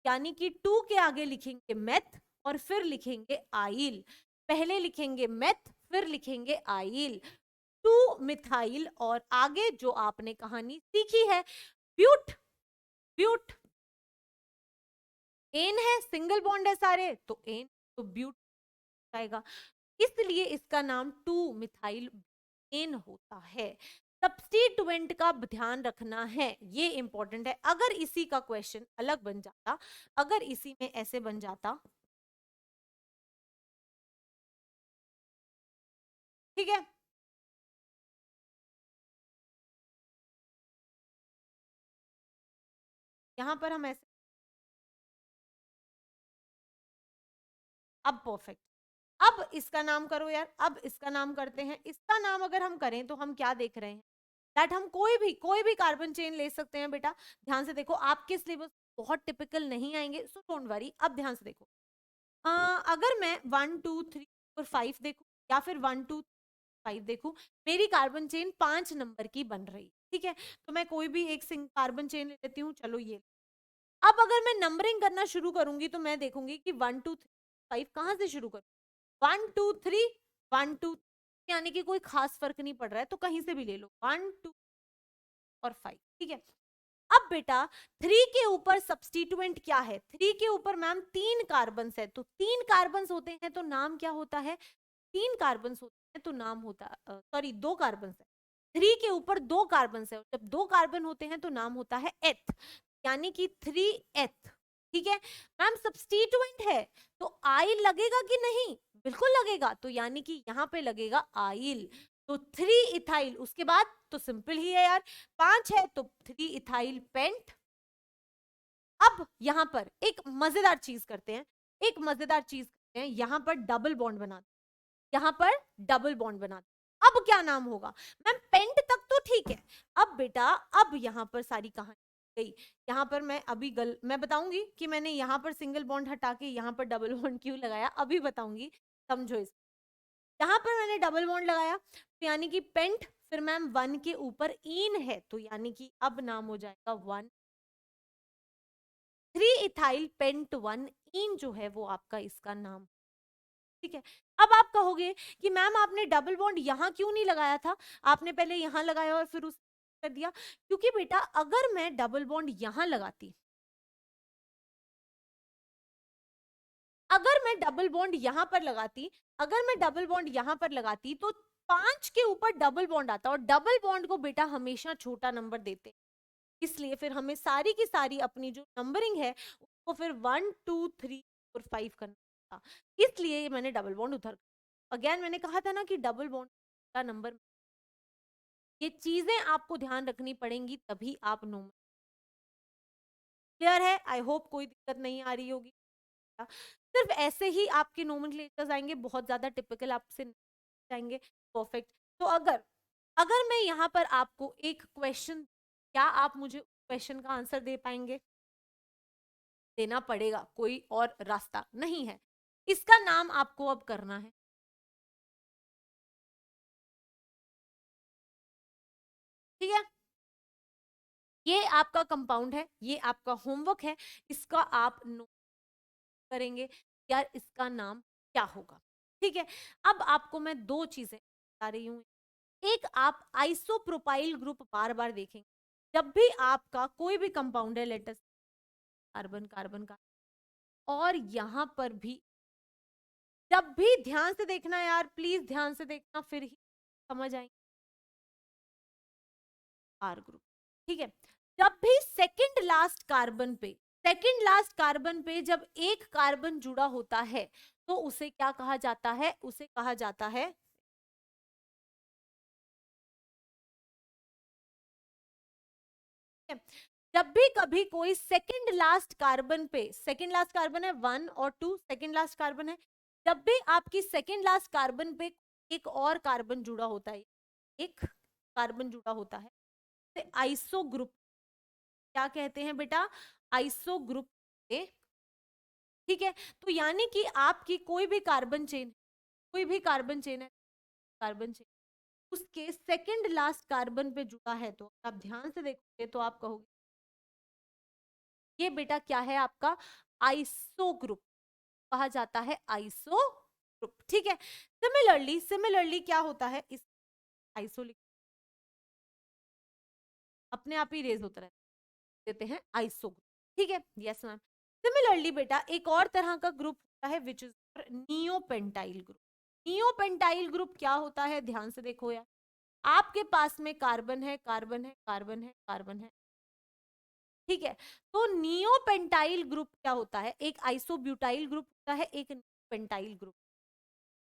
S1: यानी कि 2 के आगे लिखेंगे मेथ और फिर लिखेंगे आइल, पहले लिखेंगे मेथ फिर लिखेंगे आइल, 2 मिथाइल, और आगे जो आपने कहानी सीखी है ब्यूट, ब्यूट एन है, सिंगल बॉन्ड है सारे, तो एन, तो ब्यूट आएगा, इसलिए इसका नाम 2 मिथाइल एन होता है। सब्स्टिट्यूएंट का ध्यान रखना है, ये इंपॉर्टेंट है। अगर इसी का क्वेश्चन अलग बन जाता, अगर इसी में ऐसे बन जाता, ठीक है, यहां पर हम ऐसे, अब परफेक्ट, अब इसका नाम करो यार, अब इसका नाम करते हैं। इसका नाम अगर हम करें तो हम क्या देख रहे हैं, दैट हम कोई भी कार्बन चेन ले सकते हैं बेटा। ध्यान से देखो, आपके सिलेबस बहुत टिपिकल नहीं आएंगे, सो डोंट वरी। अब ध्यान से देखो, अगर मैं 1 2 3 और 5 देखूं, या फिर 1 2 5 देखूं, मेरी कार्बन चेन 5 नंबर की बन रही, ठीक है, तो मैं कोई भी एक कार्बन चेन ले लेती हूँ, चलो ये। अब अगर मैं नंबरिंग करना शुरू करूंगी तो मैं देखूंगी कि 1 2 3 5 कहां से शुरू करूं, 1 2 3 1 2, यानी कि कोई खास फर्क नहीं पड़ रहा है, तो कहीं से भी ले लो 1 2 और 5, ठीक है। अब बेटा 3 के ऊपर सब्स्टिट्यूएंट क्या है, 3 के ऊपर मैम 3 कार्बन है, तो 3 कार्बन होते हैं तो नाम क्या होता है, 3 कार्बन होते हैं तो नाम होता, सॉरी 2 कार्बन है, 3 के ऊपर 2 कार्बन है, जब 2 कार्बन होते हैं तो नाम होता है एथ, यानी कि 3 एथ, ठीक है। मैम सब्स्टिट्यूएंट है तो आइल लगेगा कि नहीं, बिल्कुल लगेगा, तो यानी कि यहाँ पे लगेगा आइल, तो 3 इथाइल, उसके बाद तो सिंपल ही है यार, 5 है तो 3 इथाइल पेंट। अब यहां पर एक मजेदार चीज करते हैं, एक मजेदार चीज करते हैं, यहां पर डबल बॉन्ड बनाते, यहां पर डबल बॉन्ड बनाते, अब क्या नाम होगा, मैम पेंट तक तो ठीक है। अब बेटा अब यहां पर सारी कहानी गई, यहां पर मैं अभी मैं बताऊंगी कि मैंने यहां पर सिंगल बॉन्ड हटा के यहां पर डबल बॉन्ड क्यों लगाया, अभी बताऊंगी, समझो इस, यहां पर मैंने डबल बॉन्ड लगाया, तो यानी कि पेंट फिर मैम 1 के ऊपर इन है तो यानी कि अब नाम हो जाएगा 1 3 इथाइल पेंट 1 इन जो है वो आपका इसका नाम। ठीक है, अब आप कहोगे कि मैम आपने डबल बॉन्ड यहाँ क्यों नहीं लगाया था, आपने पहले यहाँ लगाया और फिर उस कर दिया। क्योंकि बेटा अगर मैं डबल बॉन्ड यहाँ लगाती, अगर मैं डबल बॉन्ड यहाँ पर लगाती, अगर मैं डबल बॉन्ड यहाँ पर लगाती तो 5 के ऊपर डबल बॉन्ड आता, और डबल बॉन्ड को बेटा हमेशा छोटा नंबर देते, इसलिए फिर हमें सारी की सारी अपनी जो नंबरिंग है उसको फिर 1 2 3 और 5 करना था, इसलिए मैंने डबल बॉन्ड उधर। अगेन मैंने कहा था ना कि डबल बॉन्ड का नंबर, ये चीजें आपको ध्यान रखनी पड़ेंगी तभी आप नोमन। क्लियर है? आई होप कोई दिक्कत नहीं आ रही होगी। सिर्फ ऐसे ही आपके नोमेनक्लेचर्स आएंगे, बहुत ज्यादा टिपिकल आपसे जाएंगे। परफेक्ट। तो अगर अगर मैं यहाँ पर आपको एक क्वेश्चन, क्या आप मुझे क्वेश्चन का आंसर दे पाएंगे? देना पड़ेगा, कोई और रास्ता नहीं है। इसका नाम आपको अब करना है। ठीक है, ये आपका कंपाउंड है, ये आपका होमवर्क है, इसका आप नोट करेंगे यार इसका नाम क्या होगा। ठीक है, अब आपको मैं दो चीजें बता रही हूँ। एक, आप आइसोप्रोपाइल ग्रुप बार बार देखेंगे जब भी आपका कोई भी कंपाउंड है, लेटेस्ट कार्बन कार्बन का, और यहां पर भी जब भी ध्यान से देखना यार, प्लीज ध्यान से देखना फिर ही समझ आएंगे। R group. ठीक है, जब भी सेकंड लास्ट कार्बन पे, सेकंड लास्ट कार्बन पे जब एक कार्बन जुड़ा होता है तो उसे क्या कहा जाता है? उसे कहा जाता है, जब भी कभी कोई सेकंड लास्ट कार्बन पे, सेकंड लास्ट कार्बन है 1 और 2, सेकंड लास्ट कार्बन है, जब भी आपकी सेकंड लास्ट कार्बन पे एक और कार्बन जुड़ा होता है, एक कार्बन जुड़ा होता है, तो आइसो ग्रुप, क्या कहते हैं बेटा? Iso group. ठीक है, तो यानी कि आपकी कोई भी कार्बन चेन, कोई भी कार्बन चेन है, कार्बन चेन उसके सेकंड लास्ट कार्बन पे जुड़ा है, तो आप ध्यान से देखोगे तो आप कहोगे ये बेटा क्या है? आपका आइसो ग्रुप कहा जाता है, आइसो ग्रुप। ठीक है, सिमिलरली सिमिलरली क्या होता है, इस आइसो अपने आप ही रेज होता रहता है, देते हैं आइसो ग्रुप। ठीक है, यस मैम। सिमिलरली बेटा एक और तरह का ग्रुप होता है which is neopentyl group. Neopentyl group क्या होता है? ध्यान से देखो यार, आपके पास में कार्बन है, कार्बन है, कार्बन है, कार्बन है। ठीक है, तो नियोपेंटाइल ग्रुप क्या होता है? एक आइसोब्यूटाइल ग्रुप होता है, एक पेंटाइल ग्रुप।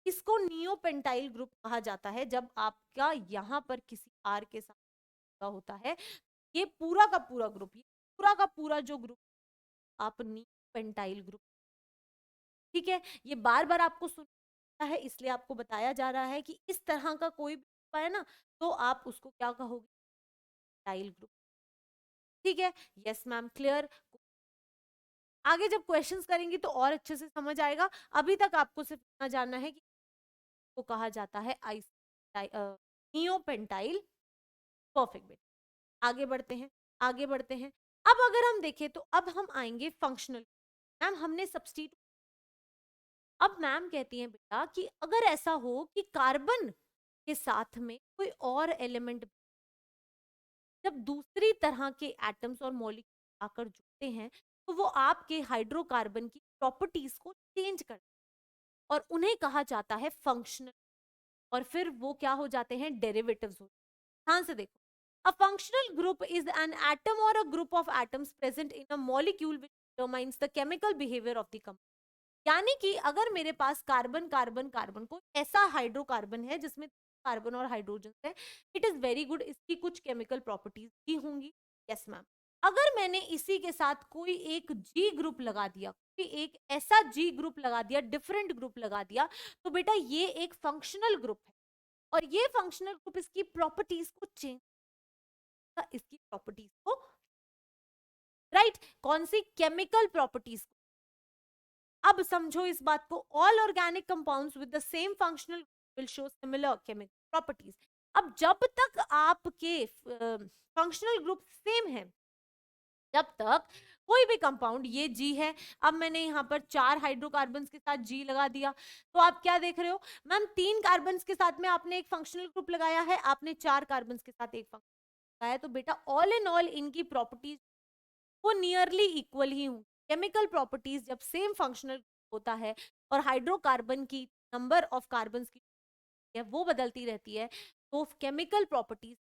S1: इसको नियोपेंटाइल ग्रुप कहा जाता है जब आपका यहाँ पर किसी आर के साथ होता है। ये पूरा का पूरा ग्रुप, ये पूरा का पूरा जो ग्रुप आप नियोपेंटाइल ग्रुप। ठीक है, ये बार बार आपको सुनना है इसलिए आपको बताया जा रहा है कि इस तरह का कोई भी है ना तो आप उसको क्या कहोगे? Tile group. ठीक है, यस मैम, क्लियर। आगे जब क्वेश्चंस करेंगी तो और अच्छे से समझ आएगा, अभी तक आपको सिर्फ इतना जानना है कि को कहा जाता है आइस नियोपेंटाइल। परफेक्ट बेटा, आगे बढ़ते हैं, आगे बढ़ते हैं। अब अगर हम देखें तो अब हम आएंगे फंक्शनल। मैम हमने सब्स्टिट्यूट, अब मैम कहती हैं बेटा कि अगर ऐसा हो कि कार्बन के साथ में कोई और एलिमेंट, जब दूसरी तरह के एटम्स और मॉलिक्यूल आकर जुड़ते हैं तो वो आपके हाइड्रोकार्बन की प्रॉपर्टीज को चेंज कर, और उन्हें कहा जाता है फंक्शनल, और फिर वो क्या हो जाते हैं? डेरिवेटिव्स हो। ध्यान से देखो, a functional group is an atom और a group of atoms present in a molecule which determines the chemical behaviour of the compound. यानी कि अगर मेरे पास कार्बन कार्बन कार्बन को ऐसा हाइड्रोकार्बन है जिसमें कार्बन और हाइड्रोजन है, इट इज वेरी गुड, इसकी कुछ केमिकल प्रॉपर्टीज भी होंगी। यस मैम, अगर मैंने इसी के साथ कोई एक जी ग्रुप लगा दिया, कोई एक ऐसा जी ग्रुप लगा दिया, डिफरेंट ग्रुप लगा दिया, तो बेटा ये एक फंक्शनल ग्रुप है, और ये फंक्शनल ग्रुप इसकी प्रॉपर्टीज को चेंज, इसकी प्रॉपर्टीज को, राइट, कौन सी? Chemical properties. अब समझो इस बात को, all organic compounds with the same functional will show similar chemical properties. अब जब तक आपके फंक्शनल ग्रुप सेम है, जब तक कोई भी कंपाउंड, ये जी है, अब मैंने यहाँ पर 4 हाइड्रोकार्बन के साथ जी लगा दिया, तो आप क्या देख रहे हो मैम, 3 कार्बन के साथ में आपने एक फंक्शनल ग्रुप लगाया है, आपने 4 कार्बन के साथ एक फंक्शनल लगाया, तो बेटा ऑल इन ऑल इनकी प्रॉपर्टीज वो नियरली इक्वल ही होंगी। केमिकल प्रॉपर्टीज जब सेम फंक्शनल होता है और हाइड्रोकार्बन की नंबर ऑफ कार्बन की है वो बदलती रहती है, तो केमिकल प्रॉपर्टीज,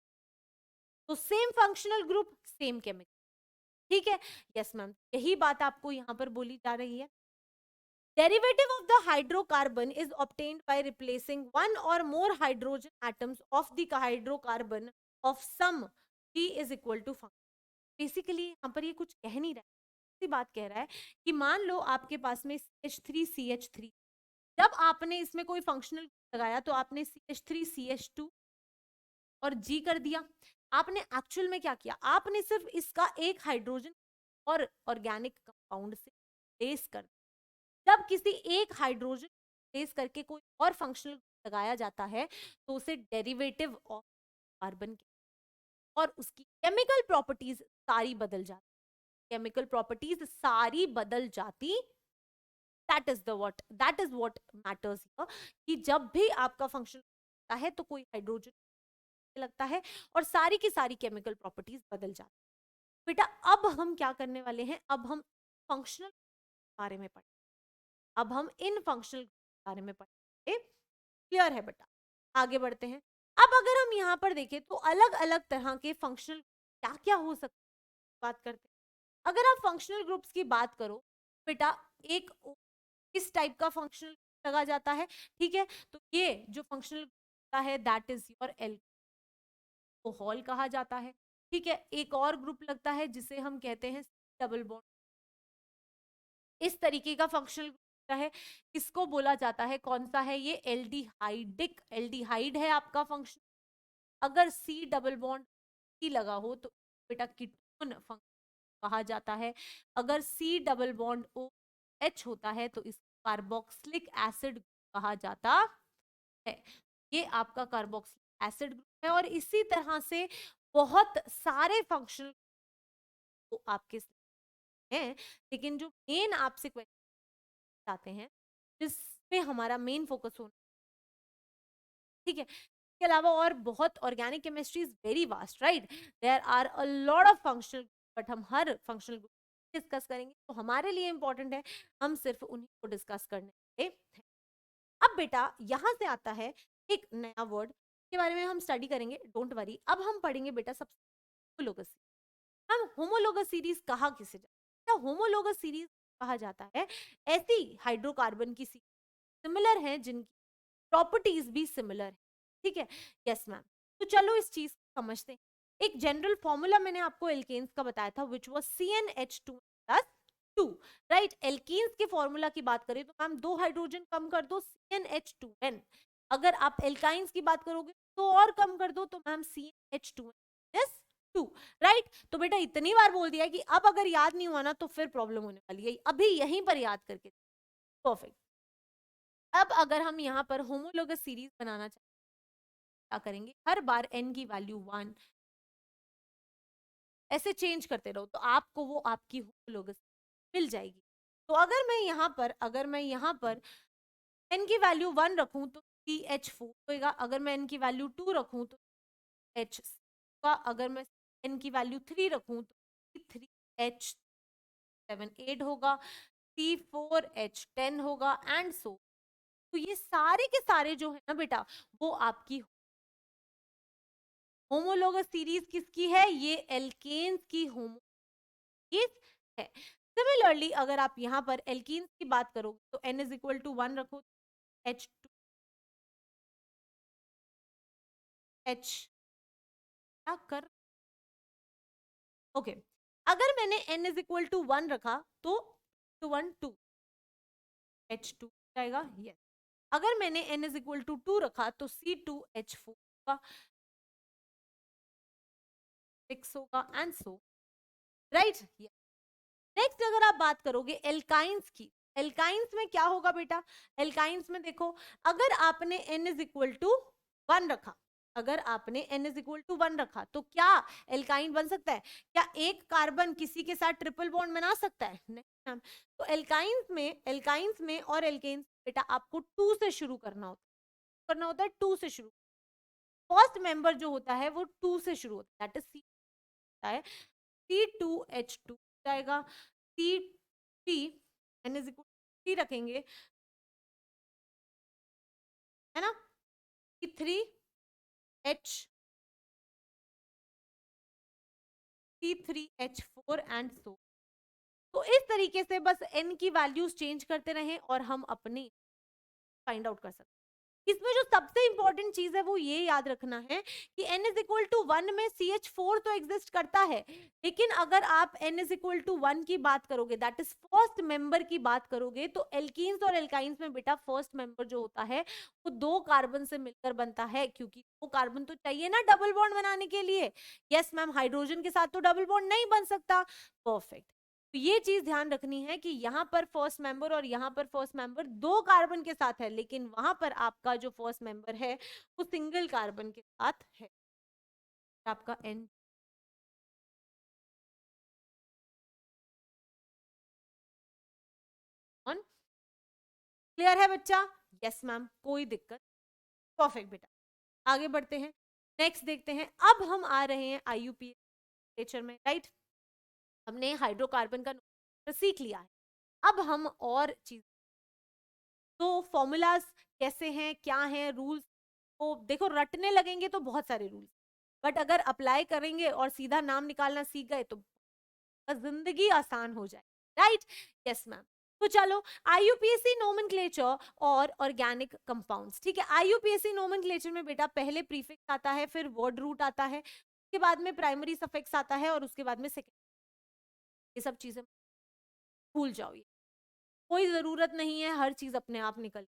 S1: तो same functional group same chemical, ठीक है। यस मैम, यही बात आपको यहाँ पर बोली जा रही है। Derivative of the hydrocarbon is obtained by replacing one or more hydrogen atoms of the hydrocarbon of sum G is equal to function. Basically यहाँ पर ये कुछ कह नहीं रहा है, बात कह रहा है कि मान लो आपके पास में CH3CH3, जब आपने इसमें कोई फंक्शनल लगाया तो आपने CH3CH2 और G कर दिया। आपने एक्चुअल में क्या किया, आपने सिर्फ इसका एक हाइड्रोजन और ऑर्गेनिक कंपाउंड से रिप्लेस कर दिया। जब किसी एक हाइड्रोजन रिप्लेस करके कोई और फंक्शनल लगाया जाता है तो उसे डेरिवेटिव ऑफ कार्बन, और उसकी केमिकल प्रॉपर्टीज सारी बदल जाती, केमिकल प्रॉपर्टीज सारी बदल जाती। That is what matters here, कि जब भी आपका फंक्शन लगता है तो कोई हाइड्रोजन लगता है और सारी की सारी केमिकल प्रॉपर्टीज बदल जाती है। बेटा अब हम क्या करने वाले हैं, अब हम फंक्शनल बारे में पढ़ें, अब हम इन फंक्शनल बारे में पढ़ेंगे। क्लियर है बेटा, आगे बढ़ते हैं। अब अगर हम यहाँ पर देखें तो अलग अलग तरह के फंक्शनल क्या क्या हो सकते हैं, बात करते हैं। अगर आप फंक्शनल ग्रुप्स की बात करो बेटा, एक किस टाइप का फंक्शनल लगा जाता है, ठीक है, तो ये जो फंक्शनल का है दैट इज योर एल्कोहल कहा जाता है, ठीक है। एक और ग्रुप लगता है जिसे हम कहते हैं डबल बॉन्ड, इस तरीके का फंक्शनल है, इसको बोला जाता है, कौन सा है ये, एल्डिहाइडिक, एल्डिहाइड है आपका फंक्शन। अगर C डबल बॉन्ड C लगा हो तो बेटा कीटोन फंक्शन कहा जाता है। अगर C डबल बॉन्ड OH होता है तो इसको कार्बोक्सिलिक एसिड कहा जाता है। ये आपका कार्बोक्सिलिक एसिड ग्रुप है, और इसी तरह से बहुत सारे फंक्शनल तो आपके हैं, लेकिन जो मेन आपसे क्वेश्चन आते हैं जिस पे हमारा मेन फोकस होना, ठीक है। इसके अलावा और बहुत, organic chemistry is very vast, right, there are a lot of functional, but हम हर फंक्शनल ग्रुप डिस्कस करेंगे तो हमारे लिए इंपॉर्टेंट है हम सिर्फ उन्हीं को डिस्कस करने वाले हैं। अब बेटा यहाँ से आता है एक नया वर्ड के बारे में हम स्टडी करेंगे, डोंट वरी। अब हम पढ़ेंगे बेटा सबसे होमोलोगस। हम होमोलोगस सीरीज कहा किसे जाता है, होमोलोगस सीरीज कहा जाता है ऐसी हाइड्रोकार्बन की सीरीज सिमिलर है जिनकी प्रॉपर्टीज भी सिमिलर है, ठीक है। यस मैम, तो चलो इस चीज को समझते हैं। एक जनरल फॉर्मूला मैंने आपको एल्केन्स का बताया था which was CnH2+2, right. Alkenes के फॉर्मूला की बात करें तो मैम 2 हाइड्रोजन कम कर दो CnH2n, अगर आप एल्काइंस की बात करोगे तो और कम कर दो तो मैम CnH2n+2, राइट। तो बेटा इतनी बार बोल दिया है कि अब अगर याद नहीं हुआ ना तो फिर प्रॉब्लम होने वाली है, अभी यहीं पर याद करके, परफेक्ट। अब अगर हम यहाँ पर होमोलोगस सीरीज बनाना चाहते हैं क्या करेंगे, हर बार n की वैल्यू 1 ऐसे चेंज करते रहो तो आपको वो आपकी होमोलोगस मिल जाएगी। तो अगर मैं यहाँ पर n की वैल्यू 1 रखूं तो CH4 होगा, अगर मैं n की वैल्यू 2 रखूं तो H होगा, अगर मैं n की वैल्यू 3 रखूं तो C3H78 होगा, C4H10 होगा एंड सो। तो ये सारे के सारे जो है ना बेटा वो आपकी होमोलोगस सीरीज किसकी है, ये एल्केन्स की होमोलोगस है। सिमिलरली अगर आप यहाँ पर एल्कीन्स की बात करोगे तो n इज इक्वल टू 1 रखो, H2 H क्या कर, ओके। अगर मैंने n इज इक्वल टू 1 रखा तो 1 2 H2 जाएगा, यस। अगर मैंने n इज इक्वल टू 2 रखा तो C2H4 का 6 होगा एंड सो, राइट। नेक्स्ट अगर आप बात करोगे एल्काइंस की, एल्काइंस में क्या होगा बेटा, एल्काइंस में देखो अगर आपने n इज इक्वल टू 1 रखा अगर आपने n=1 रखा तो क्या एल्काइन बन सकता है? क्या एक कार्बन किसी के साथ ट्रिपल बॉन्ड बना सकता है? नहीं मैम। तो एल्काइंस में और एल्केन्स बेटा आपको 2 से शुरू करना होता है 2 से शुरू। फर्स्ट मेंबर जो होता है वो 2 से शुरू होता है, दैट इज सी होता है C2H2 जाएगा, C3 n=3 रखेंगे, है ना, C3H C3H4 एंड सो। तो इस तरीके से बस n की वैल्यूज चेंज करते रहें और हम अपनी फाइंड आउट कर सकते हैं। इसमें जो सबसे इंपॉर्टेंट चीज है वो ये याद रखना है कि n=1 में CH4 तो एग्जिस्ट करता है, लेकिन अगर आप n=1 की बात करोगे, दैट इज फर्स्ट मेंबर की बात करोगे, तो एल्कीन्स और एल्काइंस में बेटा फर्स्ट मेंबर जो होता है वो 2 कार्बन से मिलकर बनता है, क्योंकि 2 कार्बन तो चाहिए ना डबल बॉन्ड बनाने के लिए। यस मैम, हाइड्रोजन के साथ तो डबल बॉन्ड नहीं बन सकता। परफेक्ट। तो ये चीज ध्यान रखनी है कि यहाँ पर फर्स्ट मेंबर और यहाँ पर फर्स्ट मेंबर 2 कार्बन के साथ है, लेकिन वहां पर आपका जो फर्स्ट मेंबर है वो सिंगल कार्बन के साथ है। आपका एन ऑन क्लियर है बच्चा? यस मैम, कोई दिक्कत। परफेक्ट बेटा, आगे बढ़ते हैं, नेक्स्ट देखते हैं। अब हम आ रहे हैं IUPAC नेचर में, राइट। हमने हाइड्रोकार्बन का सीख लिया है, अब हम और चीज, तो फॉर्मूलाज कैसे हैं, क्या हैं, रूल्स, तो देखो रटने लगेंगे तो बहुत सारे रूल्स, बट अगर अप्लाई करेंगे और सीधा नाम निकालना सीख गए तो जिंदगी आसान हो जाए, राइट। Yes ma'am. तो चलो, IUPAC नोमेनक्लेचर और ऑर्गेनिक कंपाउंड्स, ठीक है। IUPAC नोमेनक्लेचर में बेटा पहले प्रीफिक्स आता है, फिर वर्ड रूट आता है, उसके बाद में प्राइमरी सफिक्स आता है, और उसके बाद में सेकेंड। ये सब चीजें भूल जाओ, ये कोई जरूरत नहीं है, हर चीज अपने आप निकल।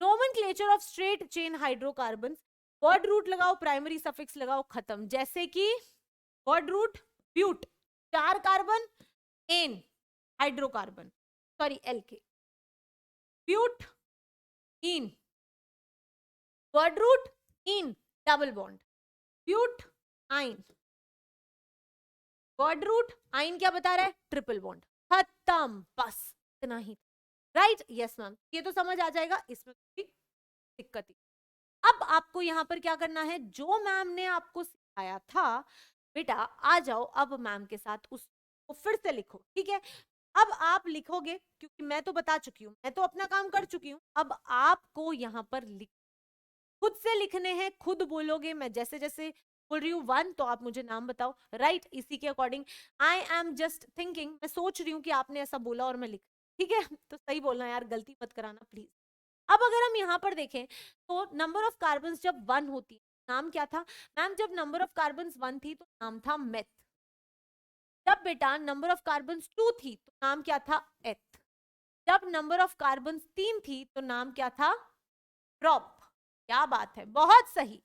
S1: Nomenclature of straight chain hydrocarbon, word root लगाओ, प्राइमरी सफिक्स लगाओ, खत्म। जैसे कि word root but, 4 carbon, ane hydrocarbon, sorry एल्के, but ene, word root in double bond, but yne, word root आइन क्या बता रहा है? ट्रिपल बॉन्ड, खत्म, बस इतना ही, राइट। यस मैम, ये तो समझ आ जाएगा, इसमें कोई दिक्कत ही। अब आपको यहाँ पर क्या करना है, जो मैम ने आपको सिखाया था बेटा, आ जाओ अब मैम के साथ उसको फिर से लिखो, ठीक है। अब आप लिखोगे, क्योंकि मैं तो बता चुकी हूँ, मैं तो अपना काम कर चुकी हूँ, अब आपको यहाँ पर खुद से लिखने हैं, खुद बोलोगे। मैं जैसे जैसे बोल रही हूँ 1 तो आप मुझे नाम बताओ, राइट। इसी के according I am just thinking, मैं सोच रही हूँ कि आपने ऐसा बोला और मैं लिख, ठीक है। तो सही बोलना यार, गलती मत कराना प्लीज। अब अगर हम यहाँ पर देखें तो नंबर ऑफ कार्बन जब 1 होती है, नाम क्या था मैम? जब नंबर ऑफ कार्बन 1 थी तो नाम था मेथ। जब बेटा नंबर ऑफ कार्बन 2 थी तो नाम क्या था? एथ। जब नंबर ऑफ कार्बन 3 थी तो नाम क्या था? प्रॉप। क्या बात है, बहुत सही।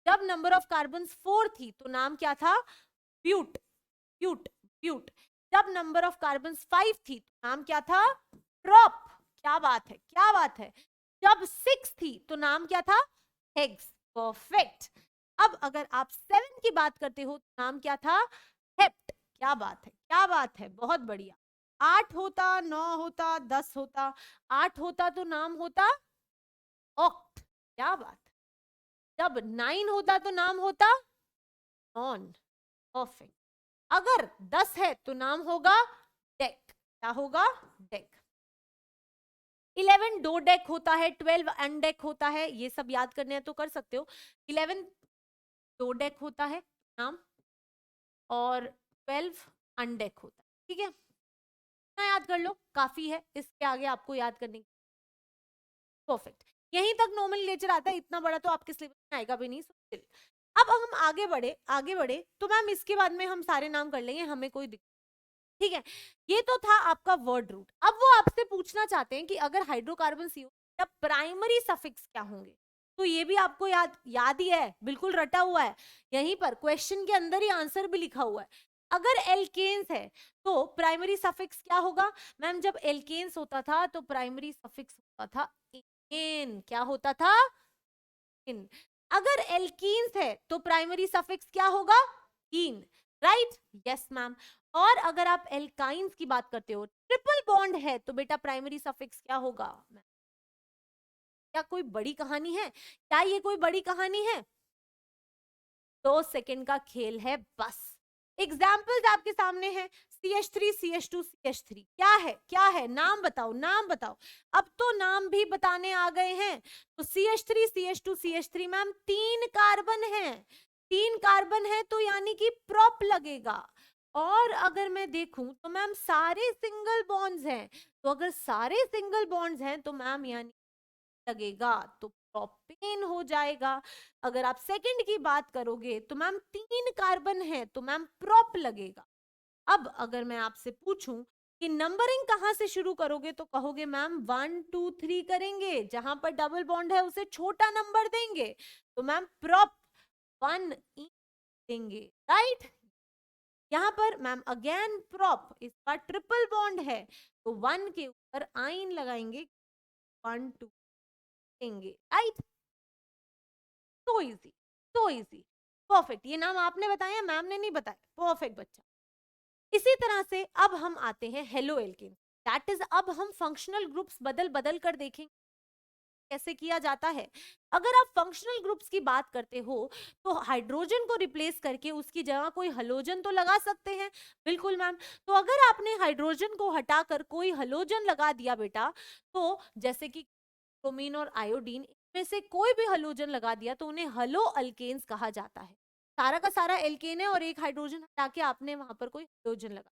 S1: जब नंबर ऑफ कार्बन 4 थी तो नाम क्या था? ब्यूट, ब्यूट, ब्यूट। जब नंबर ऑफ कार्बन 5 थी तो नाम क्या था? प्रॉप। क्या बात है, क्या बात है। जब 6 थी तो नाम क्या था? हेक्स। परफेक्ट। अब अगर आप 7 की बात करते हो तो नाम क्या था? हेप्ट। क्या बात है, क्या बात है, बहुत बढ़िया। 8 होता, 9 होता, 10 होता, 8 होता तो नाम होता ऑक्ट। क्या बात है। जब 9 होता तो नाम होता नॉन। परफेक्ट। अगर 10 है तो नाम होगा डेक। क्या होगा? डेक। 11 दो डेक होता है, 12 अनडेक होता है, ये सब याद करने हैं तो कर सकते हो। 11 दो डेक होता है नाम, और 12 अनडेक होता है, ठीक है। ना याद कर लो, काफी है, इसके आगे आपको याद करने की। परफेक्ट। यहीं तक नोमेनक्लेचर आता है, इतना बड़ा तो आपके सिलेबस में आएगा भी नहीं। अब हम आगे बढ़े तो मैम इसके बाद में हम सारे नाम कर लेंगे, हमें कोई दिक्कत, ठीक है। ये तो था आपका वर्ड रूट। अब वो आपसे पूछना चाहते हैं कि अगर हाइड्रोकार्बन CO तब प्राइमरी सफिक्स क्या होंगे। तो ये भी आपको याद ही है, बिल्कुल रटा हुआ है, यहीं पर क्वेश्चन के अंदर ही आंसर भी लिखा हुआ है। अगर एल्केन्स है तो प्राइमरी सफिक्स क्या होगा मैम? जब एल्केन्स होता था तो प्राइमरी सफिक्स होता था एन। क्या होता था? इन। अगर एल्कीन्स है तो प्राइमरी सफिक्स क्या होगा? इन, राइट? Yes ma'am. और अगर आप एल्काइंस की बात करते हो, ट्रिपल बॉन्ड है, तो बेटा प्राइमरी सफिक्स क्या होगा? क्या कोई बड़ी कहानी है? क्या ये कोई बड़ी कहानी है? 2 सेकंड का खेल है बस। एग्जाम्पल्स आपके सामने हैं, CH3, CH2, CH3। क्या है? नाम बताओ, नाम बताओ। अब तो नाम भी बताने आ गए हैं। तो CH3, CH2, CH3 ma'am 3 carbon है। 3 कार्बन है तो यानी कि प्रॉप लगेगा। और अगर मैं देखूं तो मैम सारे सिंगल बॉन्ड्स हैं। तो अगर सारे सिंगल बॉन्ड्स हैं तो मैम यानी लगेगा तो प्रोपेन हो जाएगा। अगर आप सेकंड की बात करोगे तो मैम 3 कार्बन है तो मैम प्रोप लगेगा। अब अगर मैं आपसे पूछूं कि नंबरिंग कहां से शुरू करोगे, तो कहोगे मैम 1 2 3 करेंगे, जहां पर डबल बॉन्ड है उसे छोटा नंबर देंगे, तो मैम प्रोप 1 देंगे, राइट? यहाँ पर मैम अगेन प्रोप, इस बार ट्रिपल बॉन्ड है तो 1 के ऊपर आइन लगाएंगे, 1 2 देंगे, राइट? तो इजी, तो इजी, परफेक्ट। ये नाम आपने बताया, मैम ने नहीं बताया, परफेक्ट बच्चा। इसी तरह से अब हम आते हैं हेलो एल्केन, दैट इज अब हम फंक्शनल ग्रुप्स बदल बदल कर देखेंगे कैसे किया जाता है। अगर आप फंक्शनल ग्रुप्स की बात करते हो तो हाइड्रोजन को रिप्लेस करके उसकी जगह कोई हलोजन तो लगा सकते हैं, बिल्कुल मैम। तो अगर आपने हाइड्रोजन को हटाकर कोई हलोजन लगा दिया बेटा, तो जैसे कि ब्रोमीन और आयोडीन में से कोई भी हलोजन लगा दिया तो उन्हें हलो अल्केन्स कहा जाता है। सारा का सारा एल्केन है और एक हाइड्रोजन हटा के आपने वहां पर कोई हलोजन लगा,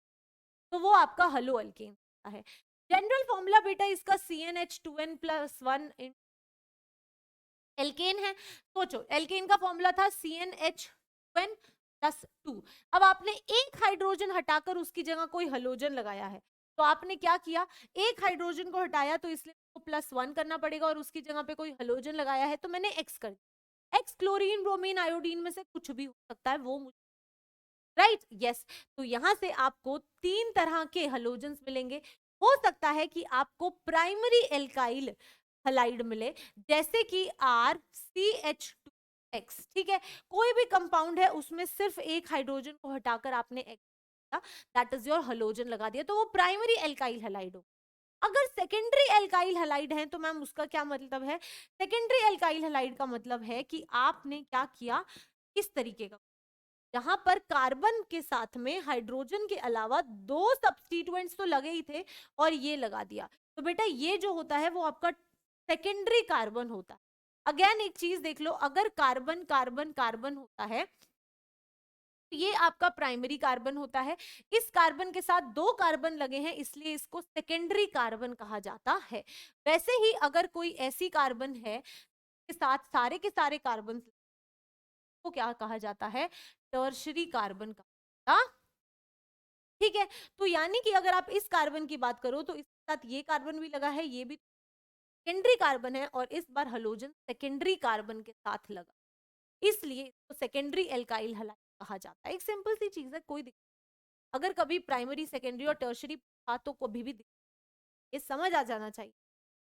S1: तो वो आपका हलो अल्केन है। जनरल फॉर्मूला बेटा इसका CnH2n+1 एल्केन है। सोचो एल्केन का फॉर्मूला था CnH2n+2। अब आपने एक हाइड्रोजन हटाकर उसकी जगह कोई हलोजन लगाया है, तो आपने क्या किया, एक हाइड्रोजन को हटाया तो इसलिए +1 करना पड़ेगा, और उसकी जगह पे कोई हलोजन लगाया है तो मैंने X कर दिया। X क्लोरीन ब्रोमीन आयोडीन में से कुछ भी हो सकता है, वो मुझे, राइट? यस। तो यहां से आपको 3 तरह के हलोजेंस मिलेंगे। हो सकता है कि आपको प्राइमरी एल्काइल हलाइड मिले, जैसे कि RCH2X, ठीक है? कोई भी कंपाउंड है उसमें सिर्फ एक हाइड्रोजन को हटाकर आपने X, that is your halogen लगा दिया, तो वो प्राइमरी एल्काइल हलाइड हो। अगर सेकेंडरी एल्काइल हलाइड है तो मैम उसका क्या मतलब है? सेकेंडरी एल्काइल हलाइड का मतलब है कि आपने क्या किया, इस तरीके का, जहां पर कार्बन के साथ में हाइड्रोजन के अलावा 2 सब्स्टिट्यूएंट्स तो लगे ही थे और ये लगा दिया, तो बेटा ये जो होता है वो आपका सेकेंडरी कार्बन होता है। अगेन एक चीज देख लो, अगर कार्बन कार्बन कार्बन होता है तो ये आपका प्राइमरी कार्बन होता है। इस कार्बन के साथ 2 कार्बन लगे हैं इसलिए इसको सेकेंडरी कार्बन कहा जाता है। वैसे ही अगर कोई ऐसी कार्बन है के साथ सारे के सारे कार्बन को क्या कहा जाता है, टर्शरी कार्बन का, ठीक है? तो यानी कि अगर आप इस कार्बन की बात करो तो इसके साथ ये कार्बन भी लगा है, ये भी सेकेंडरी कार्बन है, और इस बार हलोजन सेकेंडरी कार्बन के साथ लगा, इसलिए इसको सेकेंडरी एल्काइल हलाइड कहा जाता है। एक सिंपल सी चीज है, कोई दिक्कत, अगर कभी प्राइमरी सेकेंडरी और टर्शरी था तो कभी भी ये समझ आ जाना चाहिए।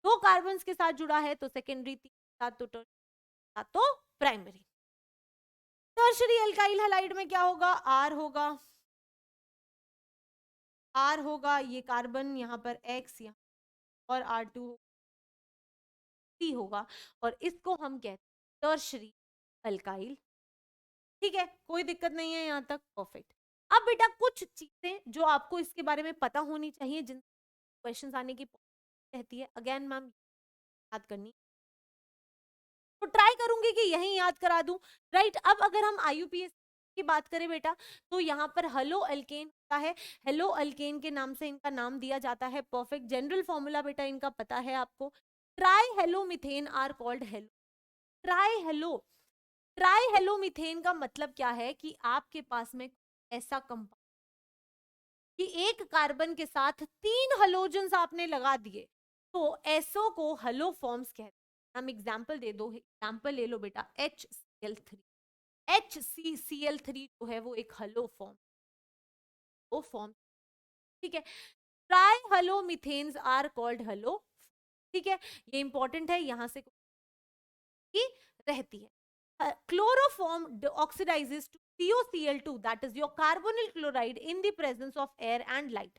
S1: 2 कार्बन के साथ जुड़ा है तो सेकेंडरी, 3 के साथ तो टर्शरी, तो प्राइमरी। टर्शरी एल्काइल हलाइड में क्या होगा, आर होगा, आर होगा, ये कार्बन यहाँ पर X यहाँ और R2 होगा, और इसको हम कहते हैं टर्शरी अल्काइल, ठीक है? कोई दिक्कत नहीं है यहाँ तक, परफेक्ट। अब बेटा कुछ चीजें जो आपको इसके बारे में पता होनी चाहिए, जिन क्वेश्चंस आने की रहती है, अगेन मैम याद करनी, तो ट्राई करूंगी कि यही याद करा दूं, राइट? अब अगर हम IUPAC की बात करें बेटा, तो यहाँ पर हेलो अल्केन होता है, हेलो अल्केन के नाम से इनका नाम दिया जाता है, परफेक्ट। जनरल फॉर्मूला बेटा इनका पता है आपको, trihalomethane are called halo, try hello, try hello methane का मतलब क्या है कि आपके पास में ऐसा कंपाउंड कि एक कार्बन के साथ 3 हलोजेंस आपने लगा दिए, तो ऐसो को हलो फॉर्म्स कहते हैं। हम एग्जांपल दे दो, एग्जांपल ले लो बेटा, HCl3, HCCl3 जो है वो एक हलो फॉर्म, वो फॉर्म, ठीक है? Trihalomethanes are called halo, ठीक है? ये इंपॉर्टेंट है, यहां से रहती है। chloroform oxidizes to COCl2, that is your carbonyl chloride, in the presence of air and light,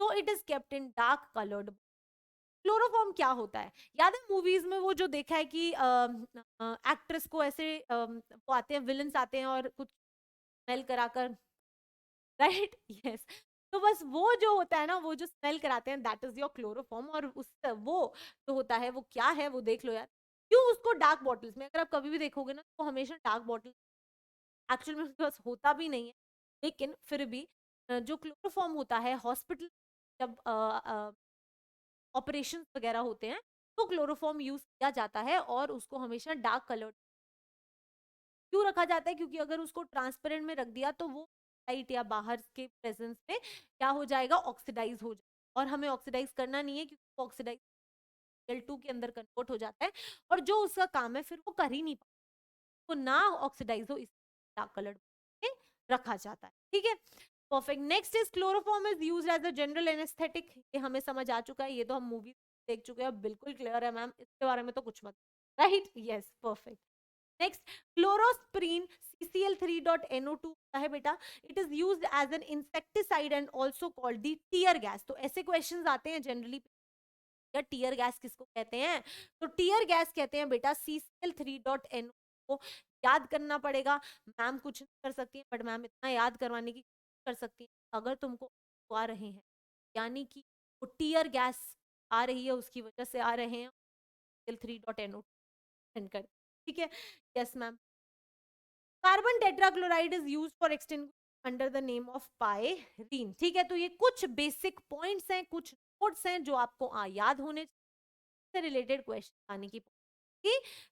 S1: so it is kept in dark colored. Chloroform क्या होता है? याद है मूवीज में वो जो देखा है कि एक्ट्रेस को ऐसे वो आते हैं, विलन्स आते हैं और कुछ स्मेल कराकर, राइट? यस। तो बस वो जो होता है ना, वो जो स्मेल कराते हैं, दैट इज योर क्लोरोफॉर्म। और उस वो जो होता है वो क्या है वो देख लो यार। क्यों उसको डार्क बॉटल्स में, अगर आप कभी भी देखोगे ना, तो हमेशा डार्क बॉटल, एक्चुअल में उसके पास होता भी नहीं है, लेकिन फिर भी जो क्लोरोफॉर्म होता है हॉस्पिटल जब ऑपरेशन वगैरह होते हैं, तो क्लोरोफॉर्म यूज किया जाता है और उसको हमेशा डार्क कलर क्यों रखा जाता है? क्योंकि अगर उसको ट्रांसपेरेंट में रख दिया तो वो लाइट या बाहर के प्रेजेंस में क्या हो जाएगा, ऑक्सीडाइज हो जाएगा। और हमें ऑक्सीडाइज करना नहीं है, क्योंकि ऑक्सीडाइज L2 के अंदर कन्वर्ट हो जाता है, और जो उसका काम है फिर वो कर ही नहीं पाता, तो ना ऑक्सीडाइज हो, इसलिए डार्क कलर रखा जाता है। ठीक है, perfect. Next is chloroform is used as a general anaesthetic. ये हमें समझ आ चुका है, ये तो हम मूवी देख चुके हैं, बिल्कुल क्लियर है मैम, इसके बारे में तो कुछ मत, right? Yes, perfect. Next, chloropicrin CCl3.NO2 है बेटा, it is used as an insecticide and also called the tear gas. तो ऐसे क्वेश्चंस आते हैं जनरली, या टीयर गैस किसको कहते हैं? तो टीयर गैस कहते हैं बेटा CCl3.NO को। याद करना पड़ेगा, मैम कुछ नहीं कर सकती है, बट मैम इतना याद करवाने की कोशिश कर सकती है, अगर तुमको आ रहे हैं, यानी कि वो टीयर गैस आ रही है, उसकी वजह से आ रहे हैं CCl3.NO कर, ठीक है? Yes ma'am. Carbon tetrachloride is used for extinguish under the name of pyrene. ठीक है, तो ये कुछ बेसिक पॉइंट्स हैं, कुछ नोट्स हैं जो आपको याद होने से रिलेटेड क्वेश्चन आने की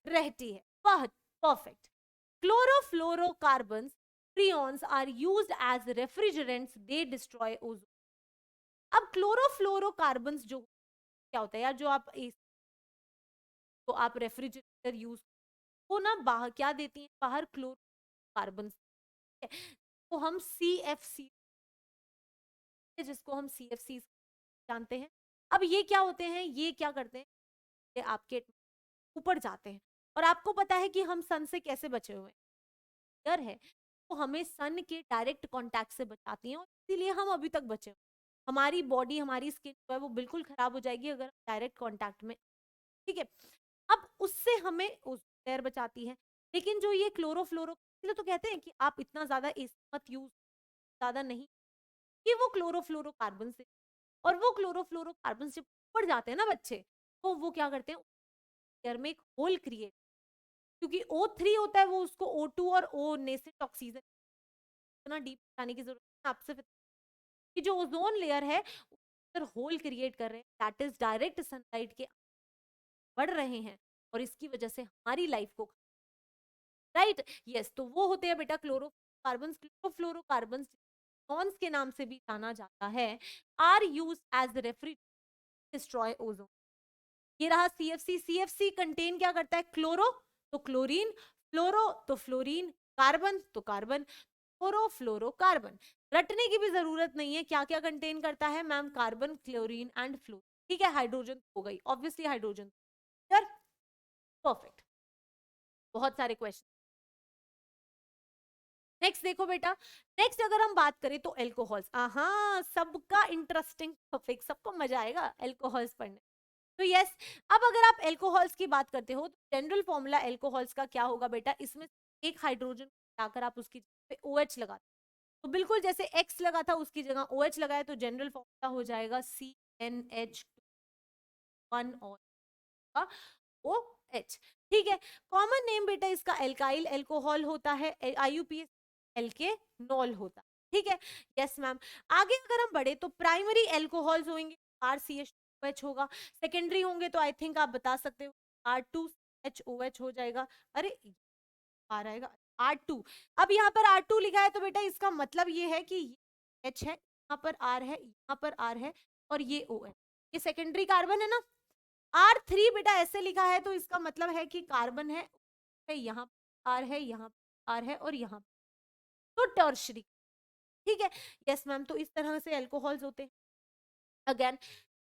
S1: रहती है। Perfect. Chlorofluorocarbons freons are used as refrigerants, they destroy ozone. अब क्लोरोफ्लोरोकार्बन्स जो क्या होता है यार, जो आप तो आप रेफ्रिजरेटर यूज, वो ना बाहर क्या देती है, बाहर क्लोरोकार्बन, तो हम CFC, जिसको हम CFC जानते हैं। अब ये क्या होते हैं, ये क्या करते हैं, ये आपके ऊपर जाते हैं, और आपको पता है कि हम सन से कैसे बचे हुए हैं, है तो हमें सन के डायरेक्ट कांटेक्ट से बचाती हैं, और इसीलिए हम अभी तक बचे हुए। हमारी बॉडी, हमारी स्किन जो है वो बिल्कुल खराब हो जाएगी अगर डायरेक्ट कांटेक्ट में, ठीक है? अब उससे हमें एयर बचाती है। लेकिन जो ये क्लोरोफ्लोरो, तो कहते हैं कि आप इतना ज्यादा एसी मत यूज, ज्यादा नहीं, कि वो क्लोरोफ्लोरोकार्बन से, और वो क्लोरोफ्लोरोकार्बन से ऊपर जाते हैं ना बच्चे, तो वो क्या करते हैं, एयर में एक होल क्रिएट, क्योंकि O3 होता है, वो उसको O2 और O नेसेंट ऑक्सीजन, इतना डीप जाने की जरूरत है आपसे, कि जो ओजोन लेयर है उधर होल क्रिएट कर रहे हैं, दैट इज डायरेक्ट सनलाइट के बढ़ रहे हैं, और इसकी वजह से हमारी लाइफ को, राइट? यस, तो वो होते हैं बेटा क्लोरोकार्बन। क्लोरोफ्लोरोकार्बन नॉन्स के नाम से भी जाना जाता है, are use as refrigerant, destroy ozone. ये रहा CFC। CFC कंटेन क्या करता है, क्लोरो तो क्लोरीन, फ्लोरो तो फ्लोरीन, कार्बन तो कार्बन, क्लोरोफ्लोरोकार्बन। रटने की भी जरूरत नहीं है, क्या क्या कंटेन करता है ma'am, carbon, chlorine and fluorine. ठीक है, हाइड्रोजन हो गई, ऑब्वियसली हाइड्रोजन, परफेक्ट। बहुत सारे क्वेश्चन। नेक्स्ट देखो बेटा, नेक्स्ट अगर हम बात करें तो एल्कोहल्स, हाँ सबका इंटरेस्टिंग टॉपिक, सबको मजा आएगा एल्कोहल्स पढ़ने। तो यस, अब अगर आप एल्कोहल्स की बात करते हो, तो जनरल फॉर्मूला एल्कोहल्स का क्या होगा बेटा, इसमें एक हाइड्रोजन लगाकर आप उसकी जगह पे OH लगाते, तो बिल्कुल जैसे X लगा था उसकी जगह OH लगाए, तो जनरल फॉर्मूला हो जाएगा CnH1 और OH। ठीक है, कॉमन नेम बेटा इसका एल्काइल एल्कोहल होता है, IUPAC एल्केनॉल होता है। ठीक है, यस मैम। आगे अगर हम बढ़े तो प्राइमरी एल्कोहल्स होंगे, RCH2OH होगा, सेकेंडरी होंगे तो आई थिंक आप बता सकते हो R2HOH हो जाएगा। अरे आ रहेगा R2, अब यहाँ पर R2 लिखा है, तो बेटा इसका मतलब ये है कि ये H है, यहाँ पर R है, यहाँ पर R है, और ये OH, ये सेकेंडरी कार्बन है ना। R3 बेटा ऐसे लिखा है, तो इसका मतलब है कि कार्बन है, यहाँ R है, यहाँ R है, और यहाँ तो टर्शरी। ठीक है, यस मैम। तो इस तरह से एल्कोहल्स होते हैं। अगेन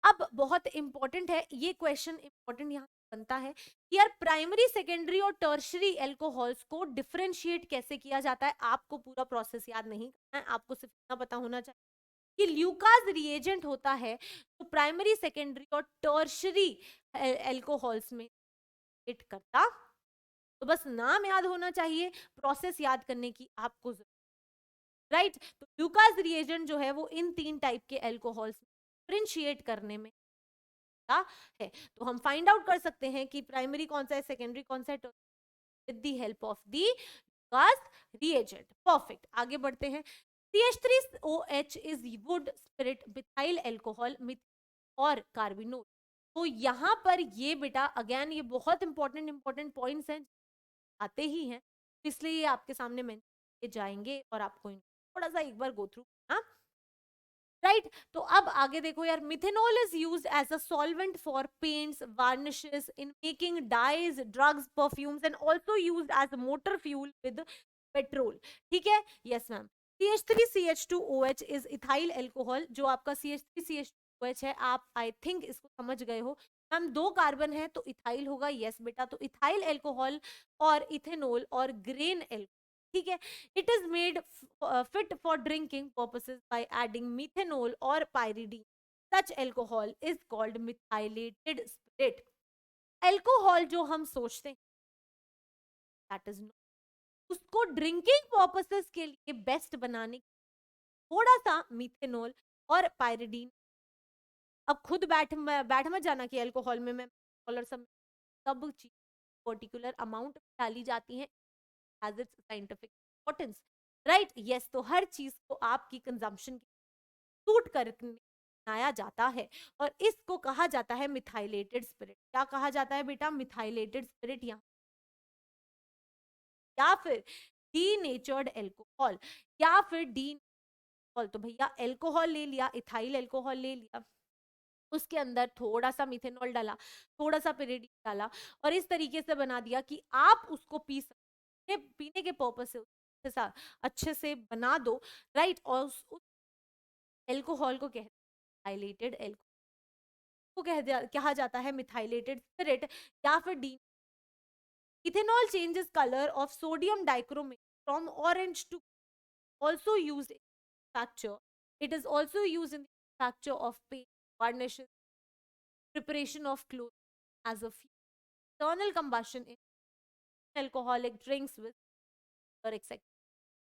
S1: अब बहुत इंपॉर्टेंट है ये क्वेश्चन, इंपॉर्टेंट यहाँ बनता है कि यार प्राइमरी, सेकेंडरी और टर्शरी एल्कोहल्स को डिफरेंशिएट कैसे किया जाता है। आपको पूरा प्रोसेस याद नहीं करना है, आपको सिर्फ इतना पता होना चाहिए कि ल्यूकास रिएजेंट होता है तो प्राइमरी, सेकेंडरी और टर्शरी एल्कोहल्स में हिट करता। तो बस नाम याद होना चाहिए, प्रोसेस याद करने की आपको राइट। तो ल्यूकास रिएजेंट जो है वो इन 3 टाइप के एल्कोहल्स डिफरेंशिएट करने में है। तो हम फाइंड आउट कर सकते हैं कि प्राइमरी कौन सा है, सेकेंडरी कौन सा है, with the help of the Lucas reagent. Perfect, आगे बढ़ते हैं। CH3OH is would spirit methyl alcohol और कार्बिनोल। तो यहाँ पर ये बेटा अगेन ये बहुत इंपॉर्टेंट पॉइंट्स हैं, आते ही हैं, इसलिए ये आपके सामने मेंशन जाएंगे और आपको थोड़ा सा एक बार गो थ्रू करना, राइट। तो अब आगे देखो यार, methanol is used as a solvent for paints, varnishes, in making dyes, drugs, perfumes and also used as a motor fuel with petrol. ठीक है, yes ma'am. CH3CH2OH is ethyl alcohol. जो आपका CH3CH2OH है, आप आई थिंक इसको समझ गए हो मैम, 2 कार्बन है तो इथाइल होगा। यस बेटा, तो इथाइल एल्कोहल और इथेनॉल और ग्रेन एल्कोहल, ठीक है। It is made fit for drinking purposes by adding methanol or pyridine. Such alcohol is called methylated spirit. Alcohol जो हम सोचते हैं that is not, उसको ड्रिंकिंग पर्पसेस के लिए बेस्ट बनाने थोड़ा सा मिथेनॉल और पायरिडीन। अब खुद बैठ मत जाना कि अल्कोहल में मैं और सब चीज पर्टिकुलर अमाउंट डाली जाती है, has its scientific importance, right. Yes, तो हर चीज को आपकी कंजम्पशन सूट करके बनाया जाता है और इसको कहा जाता है मिथाइलेटेड स्पिरिट। क्या कहा जाता है बेटा? मिथाइलेटेड स्पिरिट या फिर डीनेचर्ड एल्कोहल या फिर डी। तो भैया एल्कोहल ले लिया, इथाइल एल्कोहल ले लिया, उसके अंदर थोड़ा सा मिथेनॉल डाला, थोड़ा सा पिरिडीन डाला और इस तरीके से बना दिया कि आप उसको पी सकते, पीने के पर्पस से अच्छे से बना दो, राइट। और उस एल्कोहल को मिथाइलेटेड एल्कोहल को कहा जाता है मिथाइलेटेड स्पिरिट या फिर D. Ethanol changes colour of sodium dichromate from orange to, also used in manufacture. It is also used in the manufacture of paint, varnishes, preparation of clothing as a fuel. Internal combustion in alcoholic drinks with or etc.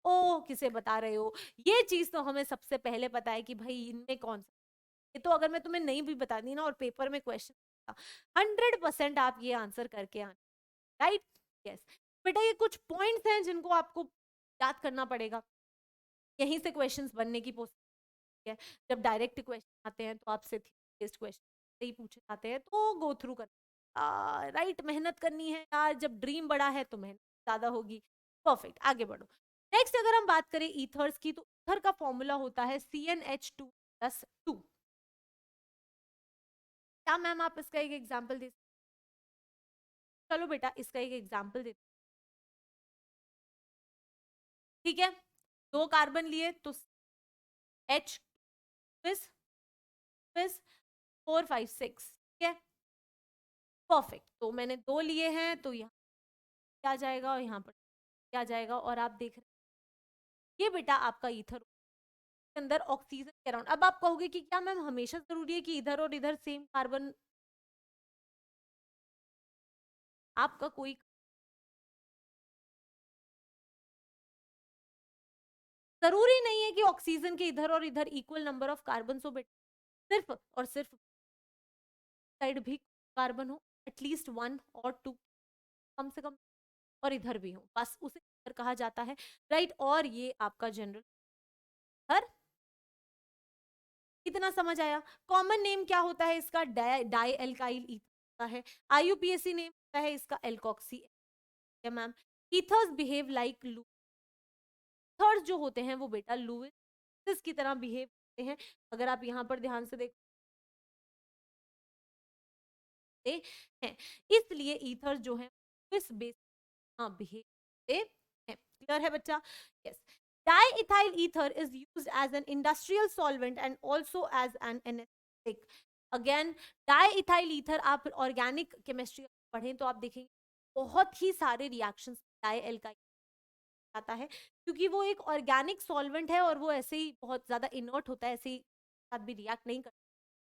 S1: ओ किसे बता रहे हो? ये चीज तो हमें सबसे पहले पता है कि भाई इनमें कौन सा, ये तो अगर मैं तुम्हें नहीं भी बता दी ना और पेपर में क्वेश्चन 100% आप ये आंसर करके आना, राइट। यस बेटा, ये कुछ पॉइंट्स हैं जिनको आपको याद करना पड़ेगा, यहीं से क्वेश्चंस बनने की पॉसिबिलिटी है। जब डायरेक्ट क्वेश्चन आते हैं तो आपसे बेस्ड क्वेश्चन ही पूछे जाते हैं तो गो थ्रू कर, राइट। मेहनत करनी है यार, जब ड्रीम बड़ा है तो मेहनत ज्यादा होगी। परफेक्ट, आगे बढ़ो। नेक्स्ट अगर हम बात करें ईथर्स की, तो ईथर का फॉर्मूला होता है CnH2+2। क्या मैम आप इसका एक एग्जाम्पल दे? चलो बेटा इसका एक एग्जाम्पल दे, ठीक है। 2 कार्बन लिए तो H फिस फिस 4 5 6, ठीक है। परफेक्ट, तो मैंने 2 लिए हैं तो यहाँ क्या जाएगा और यहाँ पर क्या जाएगा, और आप देख रहे हैं ये बेटा आपका ईथर के अंदर ऑक्सीजन के अराउंड। अब आप कहोगे कि क्या मैम हमेशा जरूरी है कि इधर और इधर सेम कार्बन, आपका कोई जरूरी नहीं है कि ऑक्सीजन के इधर और इधर इक्वल नंबर ऑफ कार्बन हो बेटा, सिर्फ और सिर्फ साइड भी कार्बन हो, एटलीस्ट 1 और 2 कम से कम, और इधर भी हो, बस उसे कहा जाता है, राइट। और ये आपका जनरल हर, इतना समझ आया। कॉमन नेम क्या होता है इसका? डाई एल्काइल ईथर है। IUPAC नेम होता है इसका alkoxy, ma'am. Ethers behave like लू, ईथर्स जो होते हैं वो बेटा लुइस की तरह बिहेव करते हैं। अगर आप यहाँ पर ध्यान से देखते हैं, इसलिए ईथर जो है लुइस बेस बिहेव करते हैं। क्लियर है बच्चा? Yes. Diethyl ether is used as an industrial solvent and also as an anesthetic. Again di ethyl ether, आप ऑर्गेनिक केमिस्ट्री पढ़ें तो आप देखेंगे बहुत ही सारे रिएक्शंस डाई एल्काइल आता है, क्योंकि वो एक ऑर्गेनिक सॉल्वेंट है और वो ऐसे ही बहुत ज्यादा इनर्ट होता है, ऐसे ही साथ भी रिएक्ट नहीं करता।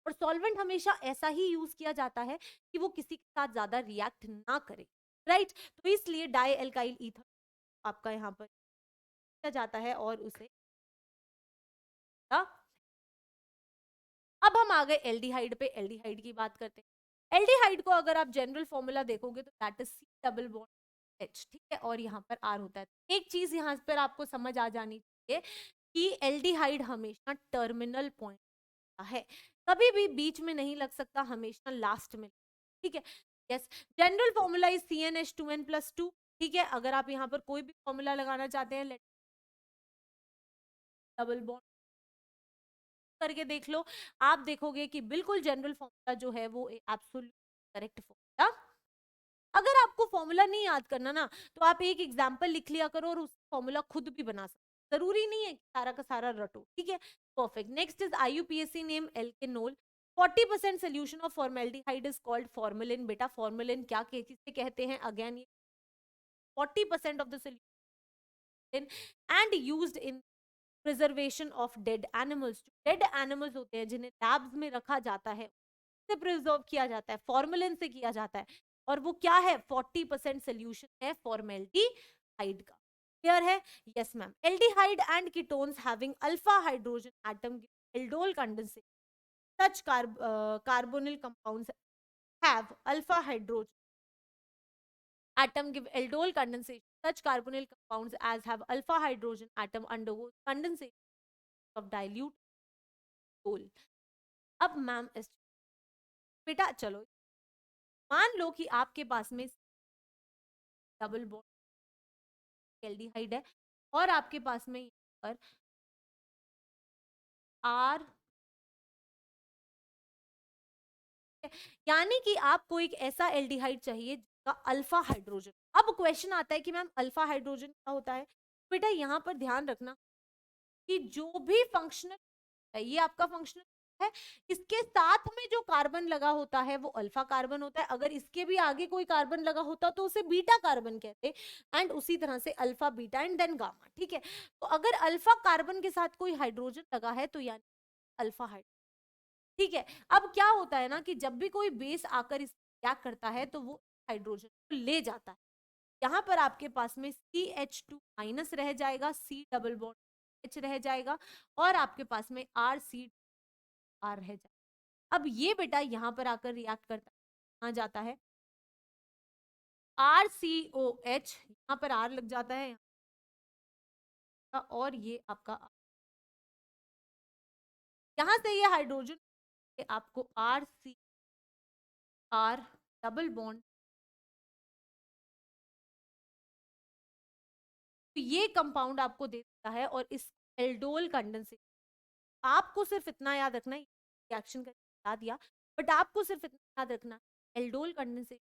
S1: और सॉल्वेंट हमेशा ऐसा ही यूज किया जाता है कि वो किसी के साथ ज्यादा रिएक्ट ना करे, राइट। तो इसलिए डाई एल्काइल ईथर आपका यहाँ पर किया जाता है और उसे अब हम आ गए एल्डिहाइड पे। एल्डिहाइड की बात करते हैं। एल्डिहाइड को अगर आप जनरल फॉर्मूला देखोगे तो that is C double bond H, ठीक है, और यहाँ पर आर होता है। एक चीज यहाँ पर आपको समझ आ जानी चाहिए कि एल्डिहाइड हमेशा टर्मिनल पॉइंट है, कभी भी बीच में नहीं लग सकता, हमेशा लास्ट में, ठीक है। Yes, general formula is CnH2n+2, ठीक है। अगर आप यहाँ पर कोई भी फॉर्मूला लगाना चाहते हैं, डबल बॉन्ड करके देख लो, आप देखोगे कि बिल्कुल जनरल फॉर्मूला जो है वो एब्सोल्यूट करेक्ट फॉर्मूला। अगर आपको फॉर्मूला नहीं याद करना ना, तो आप एक एग्जांपल लिख लिया करो और उस फॉर्मूला खुद भी बना सकते, जरूरी नहीं है कि सारा का सारा रटो, ठीक है। Perfect. Next is IUPAC name alkanol. 40% solution of formaldehyde is called formalin. बेटा फॉर्मेलिन क्या किसे कहते हैं? अगेन ये 40% of the solution and used in preservation of dead animals. Dead animals होते हैं जिन्हें लैब्स में रखा जाता है, से प्रिजर्व किया जाता है, फॉर्मेलिन से किया जाता है, और वो क्या है? 40% सोल्यूशन है फॉर्मेल्डिहाइड का। क्लियर है? Yes ma'am. Aldehyde and ketones having alpha hydrogen atom aldol condensation, such carbonyl compounds have alpha hydrogen atom give aldol condensation. Such carbonyl compounds as have alpha hydrogen atom undergo condensation of dilute coal. अब ma'am बेटा चलो मान लो कि आपके पास में double bond aldehyde है और आपके पास में पर आर, यानी कि आपको एक ऐसा एल्डिहाइड चाहिए जिसका अल्फा हाइड्रोजन। अब क्वेश्चन आता है कि मैम अल्फा हाइड्रोजन क्या होता है? बेटा यहाँ पर ध्यान रखना कि जो भी फंक्शनल है, ये आपका फंक्शनल है, इसके साथ में जो कार्बन लगा होता है वो अल्फा कार्बन होता है। अगर इसके भी आगे कोई कार्बन लगा होता तो उसे बीटा कार्बन कहते, एंड उसी तरह से alpha beta and then gamma, ठीक है। तो अगर अल्फा कार्बन के साथ कोई हाइड्रोजन लगा है तो यानी अल्फा हाइड्रोजन, ठीक है। अब क्या होता है ना कि जब भी कोई बेस आकर इस क्या करता है तो वो हाइड्रोजन को ले जाता है। यहाँ पर आपके पास में CH2 माइनस रह जाएगा, C डबल बॉन्ड H रह जाएगा, और आपके पास में RC R रह जाएगा। अब ये बेटा यहाँ पर आकर रिएक्ट करता है, कहाँ जाता है? RCOH, यहाँ पर R लग जाता है और ये आपका यहाँ से ये हाइड्रोजन आपको RCR डबल बॉन्ड, तो ये कंपाउंड आपको दे देता है। और इस एल्डोल कंडेंसेशन, आपको सिर्फ इतना याद रखना है, रिएक्शन का बता दिया, बट आपको सिर्फ इतना याद रखना, एल्डोल कंडेंसेशन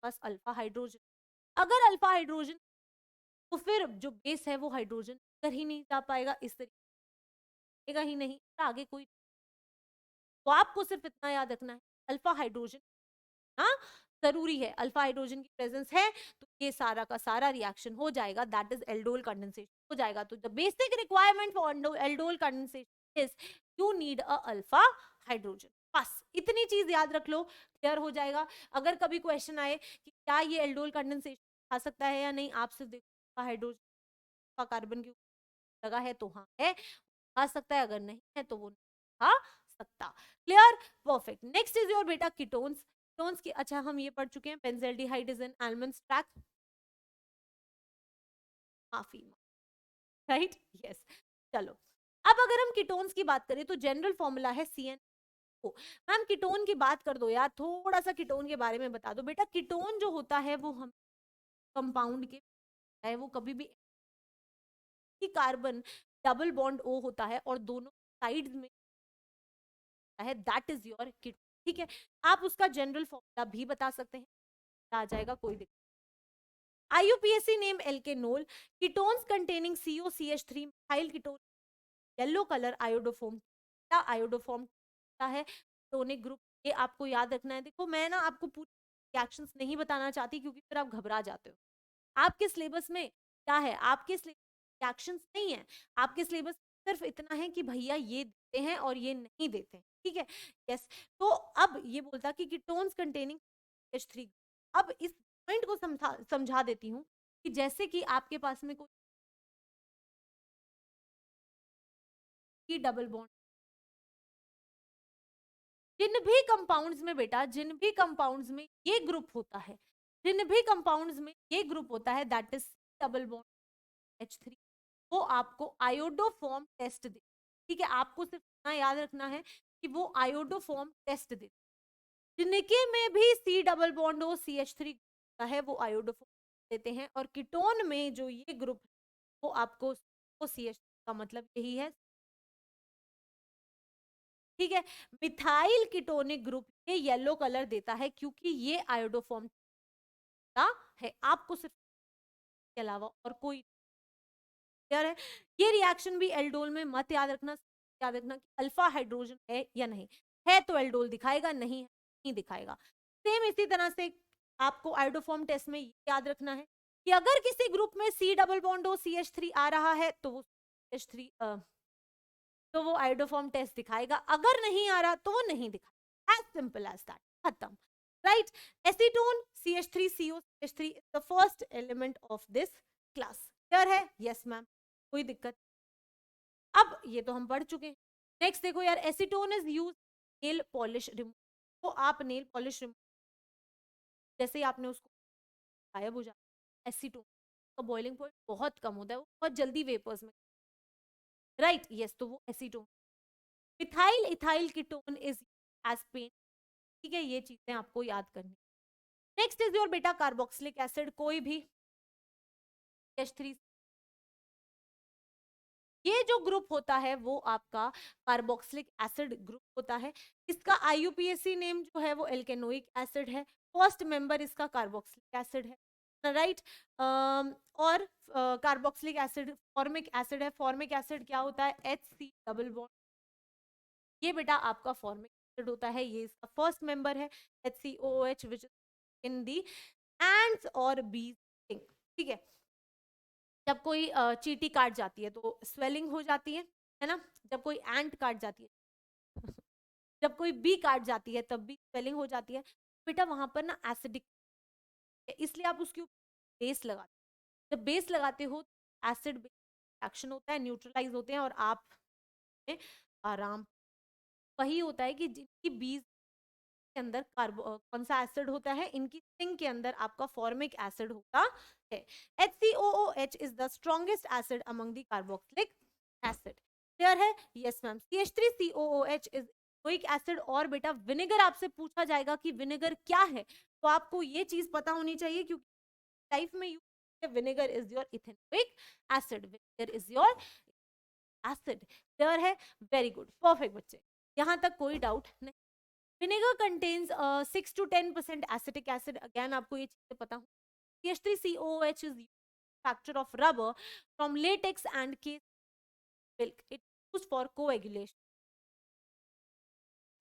S1: बस अल्फा हाइड्रोजन। अगर अल्फा हाइड्रोजन तो फिर जो बेस है वो हाइड्रोजन कर ही नहीं जा पाएगा, इस तरीके ही नहीं, आगे कोई। तो आपको सिर्फ इतना याद रखना है अल्फा हाइड्रोजन, हाँ जरूरी है, अल्फा हाइड्रोजन की प्रेजेंस है तो ये सारा का सारा रिएक्शन हो जाएगा, दैट इज एल्डोल कंडेंसेशन हो जाएगा। तो the basic requirement for aldol condensation is you need a alpha hydrogen. बस इतनी चीज याद रख लो, क्लियर हो जाएगा। अगर कभी क्वेश्चन आए कि क्या ये एल्डोल कंडेंसेशन आ सकता है या नहीं, आप सिर्फ देखो हाइड्रोजन कार्बन के लगा है तो हाँ है, आ सकता है, अगर नहीं है तो वो नहीं आ सकता। Clear? Perfect. Next is your बेटा कीटोन्स। कीटोन्स की, अच्छा हम ये पढ़ चुके हैं, बेंजल्डिहाइड इज एन एल्मंड ट्रैक, माफी, राइट, यस। चलो अब अगर हम कीटोन्स की बात करें तो जनरल फॉर्मूला है CnO। मैम कीटोन की बात कर दो यार, थोड़ा सा कीटोन के बारे में बता दो। बेटा कीटोन जो होता है वो हम कंपाउंड के है, वो कभी भी कार्बन डबल बॉन्ड O होता है और दोनों साइड्स में है, दैट इज योर कीटोन, ठीक है। आप उसका जनरल फॉर्मूला भी बता सकते हैं, आ जाएगा, कोई दिक्कत। IUPAC name alkanol, ketones containing COCH3 methyl ketone, yellow color iodoform, iodoform होता है टोनिक ग्रुप, ये आपको याद रखना है। देखो मैं ना आपको पूरी रिएक्शंस नहीं बताना चाहती क्योंकि फिर आप घबरा जाते हो। आपके सिलेबस में क्या है, आपके रिएक्शंस नहीं है, आपके सिलेबस सिर्फ इतना है कि भैया ये देते हैं और ये नहीं देते हैं, ठीक है। यस, तो अब ये बोलता कि कीटोन्स कंटेनिंग CH3, अब इस पॉइंट को समझा देती हूँ कि जैसे कि आपके पास में कोई डबल बॉन्ड, जिन भी कंपाउंड्स में बेटा, जिन भी कंपाउंड्स में ये ग्रुप होता है, जिन भी कंपाउंड्स में ये ग्रुप होता है, that is double bond H3, वो आपको आयोडोफॉर्म टेस्ट दे, ठीक है। आपको सिर्फ इतना याद रखना है कि वो आयोडोफॉर्म टेस्ट दे, जिनके में भी C डबल बॉन्ड हो CH3 का है वो आयोडोफॉर्म देते हैं, और कीटोन में जो ये ग्रुप वो आपको CH का मतलब यही है, ठीक है। मिथाइल कीटोनिक ग्रुप ये येलो कलर देता है क्योंकि ये आयोडोफॉर्म का है, आपको सिर्फ के अलावा और कोई क्लियर है। ये रिएक्शन भी एल्डोल में मत याद रखना कि अल्फा हाइड्रोजन है या नहीं है, तो एल्डोल दिखाएगा, नहीं है नहीं दिखाएगा। सेम इसी तरह से आपको आयोडोफॉर्म टेस्ट में याद रखना है कि अगर किसी ग्रुप में C डबल बॉन्ड हो CH3 आ रहा है तो वो CH3 तो वो आयोडोफॉर्म टेस्ट दिखाएगा, अगर नहीं आ रहा तो वो नहीं दिखाएगा, एज सिंपल एज दैट, खत्म, right. Acetone CH3CO CH3 is the first element of this class, clear है? यस मैम, कोई दिक्कत? अब ये तो हम पढ़ चुके हैं। नेक्स्ट देखो यार, acetone is use nail polish remove, तो आप नेल पॉलिश रिमूव जैसे ही आपने उसको गायब हो जाता, एसीटोन का बॉइलिंग पॉइंट बहुत कम होता है, वो बहुत जल्दी वेपर्स में, राइट, यस, तो वो acetone. Methyl ethyl ketone is as paint, ठीक है, ये चीजें आपको याद करनी। नेक्स्ट इज योर बेटा कार्बोक्सिलिक एसिड, कोई भी H3, ये जो ग्रुप होता है वो आपका कार्बोक्सिलिक एसिड ग्रुप होता है। इसका IUPAC नेम जो है वो एल्केनोइक एसिड है, फर्स्ट मेंबर इसका कार्बोक्सिलिक एसिड है, राइट। और कार्बोक्सिलिक एसिड फॉर्मिक एसिड है, फॉर्मिक एसिड क्या होता है, HC डबल बॉन्ड, ये बेटा आपका फॉर्मिक एसिड होता है, ये इसका फर्स्ट मेंबर है, HCOOH which in the ends और बीज, ठीक है। जब कोई चींटी काट जाती है तो स्वेलिंग हो जाती है ना, जब कोई एंट काट जाती है जब कोई बी काट जाती है तब भी स्वेलिंग हो जाती है बेटा, वहां पर ना एसिडिक, इसलिए आप उसके ऊपर बेस लगाते हो, जब बेस लगाते हो एसिड एक्शन होता है, न्यूट्रलाइज होते हैं और आप आराम, वही होता है कि जिनकी बीज के अंदर कौन सा एसिड होता है, इनकी सिंक के अंदर आपका फॉर्मिक एसिड होता है। HCOOH is the strongest acid among the carboxylic acid, clear है? Yes ma'am. CH3COOH is ethanoic acid, और बेटा विनेगर आपसे पूछा जाएगा कि विनेगर क्या है, तो आपको ये चीज पता होनी चाहिए क्योंकि लाइफ में vinegar is your ethanoic acid, vinegar is your acid, clear है? वेरी गुड, परफेक्ट बच्चे, यहां तक कोई डाउट नहीं। Vinegar contains 6 to 10% acetic acid, again आपको ये चीजें पता हो। CH3COOH is factor of rubber from latex and case milk. It is used for coagulation.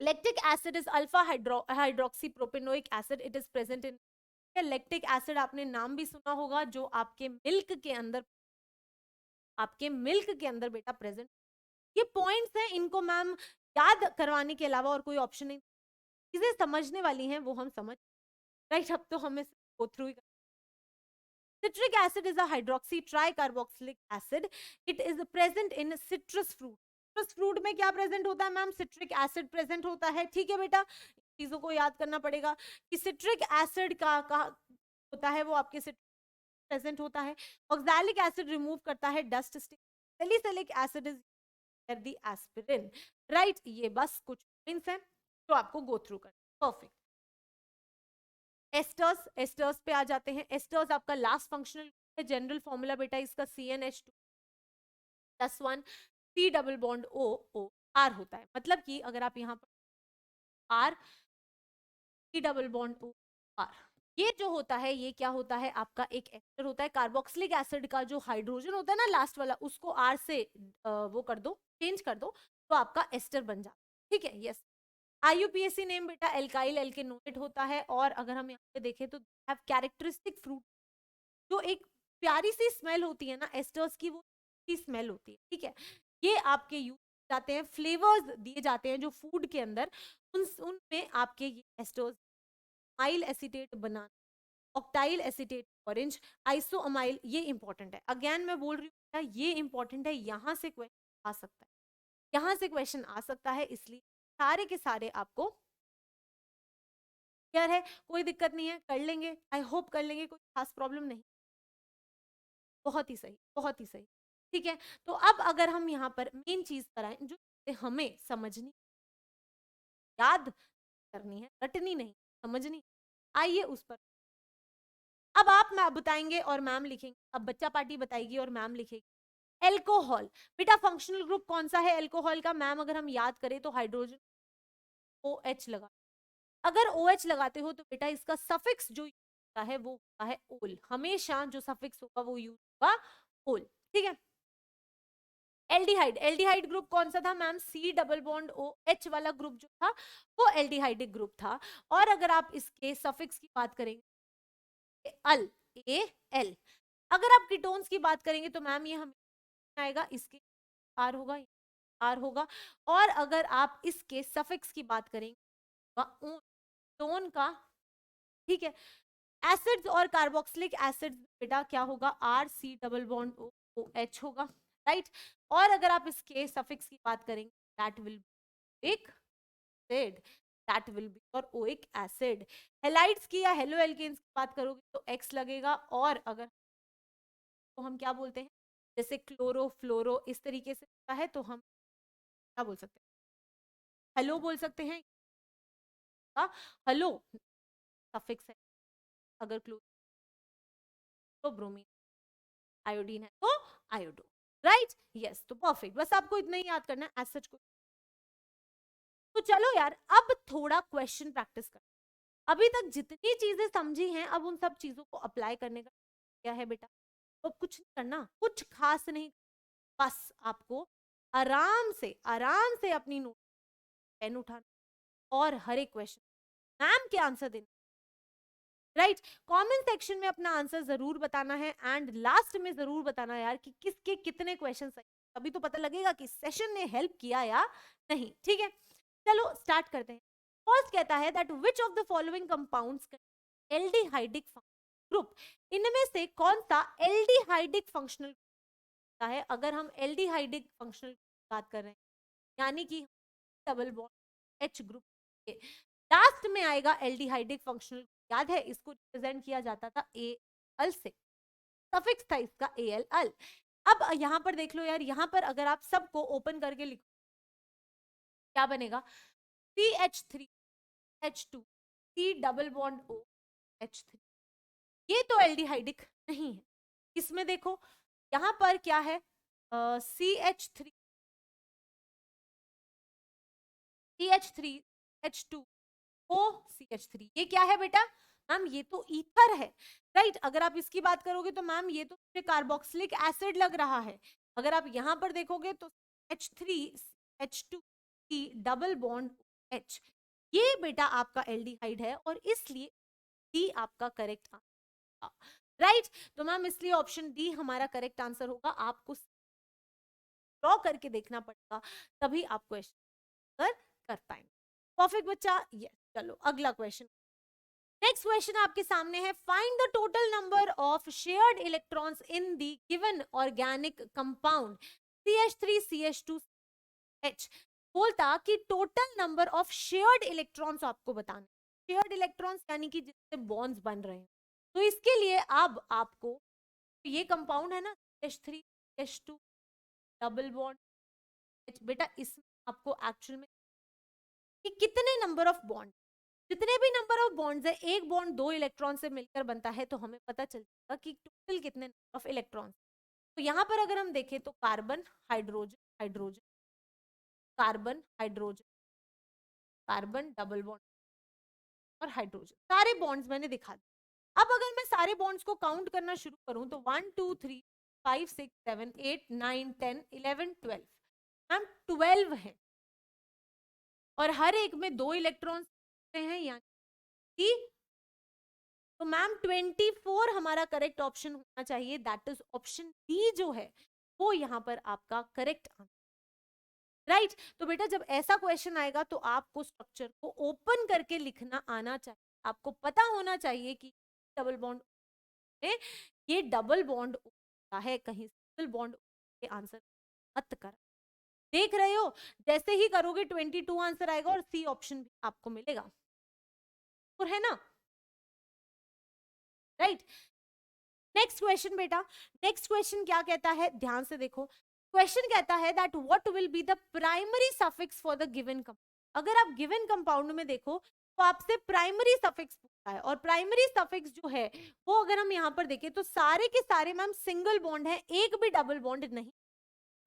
S1: Lactic acid is alpha hydroxypropanoic acid. It is present in lactic acid, आपने नाम भी सुना होगा, जो आपके मिल्क के अंदर बेटा प्रेजेंट। ये पॉइंट्स हैं, इनको मैम याद करवाने के अलावा और कोई ऑप्शन नहीं, चीजें समझने वाली हैं वो हम समझ, राइट। अब तो हमें go through he. Citric acid is a hydroxy tricarboxylic acid. It is present in citrus fruit. Citrus fruit में क्या प्रेजेंट होता है मैम, सिट्रिक एसिड प्रेजेंट होता है, ठीक है बेटा। चीजों को याद करना पड़ेगा कि सिट्रिक एसिड का होता है वो आपके प्रेजेंट होता है। ऑक्सैलिक एसिड रिमूव करता है dust stick, salicylic acid is the aspirin, right. ये बस कुछ पॉइंट्स हैं तो आपको गो थ्रू कर, परफेक्ट। एस्टर्स, एस्टर्स पे आ जाते हैं। एस्टर्स आपका लास्ट फंक्शनल है, जनरल फॉर्मूला बेटा इसका CnH2 + 1 C double bond OR होता है, मतलब कि अगर आप यहाँ पर R C double bond OR, ये जो होता है ये क्या होता है, आपका एक एस्टर होता है। कार्बोक्सिलिक एसिड का जो हाइड्रोजन होता है ना लास्ट वाला, उसको R से वो कर दो, चेंज कर दो, तो आपका एस्टर बन जाता है, ठीक है। यस, IUPAC नेम बेटा एल्काइल एल्केनोएट होता है। और अगर हम यहाँ पे देखें तो हैव कैरेक्टरिस्टिक फ्रूट, जो एक प्यारी सी स्मेल होती है ना एस्टर्स की, वो स्मेल होती है, ठीक है। ये आपके यूज जाते हैं, फ्लेवर्स दिए जाते हैं जो फूड के अंदर, उनमें आपके ये एस्टर्स, अमाइल एसीटेट बनाना, ऑक्टाइल एसीटेट ऑरेंज, आइसोअमाइल, ये इंपॉर्टेंट है। अगेन मैं बोल रही हूँ ये इंपॉर्टेंट है, यहाँ से क्वेश्चन आ सकता है, यहाँ से क्वेश्चन आ सकता है, इसलिए सारे के सारे आपको क्लियर है, कोई दिक्कत नहीं है, कर लेंगे, आई होप कर लेंगे, कोई खास प्रॉब्लम नहीं। बहुत ही सही, बहुत ही सही, ठीक है। तो अब अगर हम यहाँ पर मेन चीज पर आए, जो हमें समझनी, याद करनी है, रटनी नहीं, समझनी, आइए उस पर। अब आप मैम बताएंगे और मैम लिखेंगे, अब बच्चा पार्टी बताएगी और मैम लिखेगी। एल्कोहल, बेटा फंक्शनल ग्रुप कौन सा है एल्कोहल का? मैम अगर हम याद करें तो हाइड्रोजन OH लगा, अगर OH लगाते हो तो बेटा इसका सफिक्स जो होता है वो होता है ओल, हमेशा जो सफिक्स होगा वो यूज होगा ओल, ठीक है। एल्डिहाइड, एल्डिहाइड ग्रुप कौन सा था ma'am? C double bond OH वाला ग्रुप जो था वो एल्डिहाइडिक ग्रुप था। और अगर आप इसके सफिक्स की बात करेंगे अल, AL। अगर आप कीटोन्स की बात करेंगे तो मैम ये हमें आएगा, इसके R होगा, R होगा। और अगर आप इसके सफिक्स की बात करेंगे टोन का, ठीक है। एसिड्स और कार्बोक्सिलिक एसिड्स बेटा क्या होगा? RC डबल बॉन्ड OH होगा, राइट। और अगर आप इसके सफिक्स की बात करेंगे that will be acid, that will be और ओइक एसिड। हेलाइड्स की या हेलो एल्केन्स की बात करोगे तो X लगेगा। और अगर तो हम क्या बोलते हैं, जैसे क्लोरो फ्लोरो इस तरीके से होता है तो हम क्या बोल सकते हैं? हेलो बोल सकते हैं, हेलो सफिक्स है। अगर क्लोरो तो ब्रोमीन, आयोडीन है तो आयोडो, राइट, यस। तो परफेक्ट, बस आपको इतना ही याद करना है एज सच को। तो चलो यार अब थोड़ा क्वेश्चन प्रैक्टिस कर, अभी तक जितनी चीजें समझी हैं अब उन सब चीजों को अप्लाई करने का क्या है बेटा, तो कुछ नहीं करना, कुछ खास नहीं, बस आपको आराम से अपनी नोट पेन उठाना और हर एक क्वेश्चन मैम के आंसर देना, राइट। कमेंट सेक्शन में अपना आंसर जरूर बताना है एंड लास्ट में जरूर बताना यार कि किसके कितने क्वेश्चन सही, तभी तो पता लगेगा कि सेशन ने हेल्प किया या नहीं, ठीक है। चलो स्टार्ट करते हैं। फर्स्ट कहता है that which of the following compounds aldehydic group, इनमें से कौन सा एल्डिहाइडिक फंक्शनल है? अगर हम एल्डिहाइडिक फंक्शनल बात कर रहे हैं यानी कि डबल बॉन्ड H ग्रुप के लास्ट में आएगा एल्डिहाइडिक फंक्शनल, याद है इसको रिप्रेजेंट किया जाता था Al से, सफिक्स था इसका Al। अब यहां पर देख लो यार, यहां पर अगर आप सबको ओपन करके लिखो क्या बनेगा? CH3H2 C double bond OH3, ये तो एल्डिहाइडिक नहीं है। इसमें देखो यहां पर क्या है, CH3 CH3H2 OCH3, ये क्या है बेटा? मैम ये तो ईथर है, राइट। अगर आप इसकी बात करोगे तो मैम ये तो कार्बोक्सिलिक एसिड लग रहा है। अगर आप यहां पर देखोगे तो H3H2 डबल बॉन्ड H, ये बेटा आपका एल्डिहाइड है और इसलिए डी आपका करेक्ट आंसर, राइट। तो मैम इसलिए ऑप्शन डी हमारा करेक्ट आंसर होगा। आपको ड्रॉ करके देखना पड़ेगा तभी आप क्वेश्चन कर पाएंगे। परफेक्ट बच्चा, यस। चलो अगला क्वेश्चन, नेक्स्ट क्वेश्चन आपके सामने है, find the total number of shared electrons in the given organic compound CH3CH2H। बोलता कि total number of shared electrons आपको बताना, शेयर्ड इलेक्ट्रॉन्स यानी कि जिससे बॉन्ड्स बन रहे हैं। तो इसके लिए अब आपको ये कंपाउंड है ना CH3H2 डबल बॉन्ड H, बेटा इसमें आपको एक्चुअल में कि कितने नंबर ऑफ बॉन्ड, जितने भी नंबर ऑफ बॉन्ड्स है, एक बॉन्ड दो इलेक्ट्रॉन से मिलकर बनता है, तो हमें पता चल जाएगा कि टोटल कितने नंबर ऑफ इलेक्ट्रॉन। तो यहाँ पर अगर हम देखें तो carbon hydrogen hydrogen, carbon hydrogen, carbon double bond और हाइड्रोजन, सारे बॉन्ड्स मैंने दिखा दिए। अब अगर मैं सारे बॉन्ड्स को काउंट करना शुरू करूं तो 1 2 3 5 6 7 8 9 10 11 12, मैम 12 है, और हर एक में 2 इलेक्ट्रॉन्स हैं, यानी तो मैम 24 हमारा करेक्ट ऑप्शन होना चाहिए, दैट इज ऑप्शन डी जो है वो यहाँ पर आपका करेक्ट आंसर, राइट। तो बेटा जब ऐसा क्वेश्चन आएगा तो आपको स्ट्रक्चर को ओपन करके लिखना आना चाहिए, आपको पता होना चाहिए कि डबल बॉन्ड में ये डबल बॉन्ड होता है, कहीं सिंगल बॉन्ड के आंसर मत कर। देख रहे हो, जैसे ही करोगे 22 आंसर आएगा और सी ऑप्शन भी आपको मिलेगा, और है ना, राइट। नेक्स्ट क्वेश्चन बेटा, नेक्स्ट क्वेश्चन क्या कहता है, ध्यान से देखो। क्वेश्चन कहता है that what will be the primary suffix for the given compound. अगर आप गिवन कंपाउंड में देखो तो आपसे प्राइमरी सफिक्स पूछा है, और प्राइमरी सफिक्स जो है वो अगर हम यहाँ पर देखें तो सारे के सारे मैम सिंगल बॉन्ड है, एक भी डबल बॉन्ड नहीं।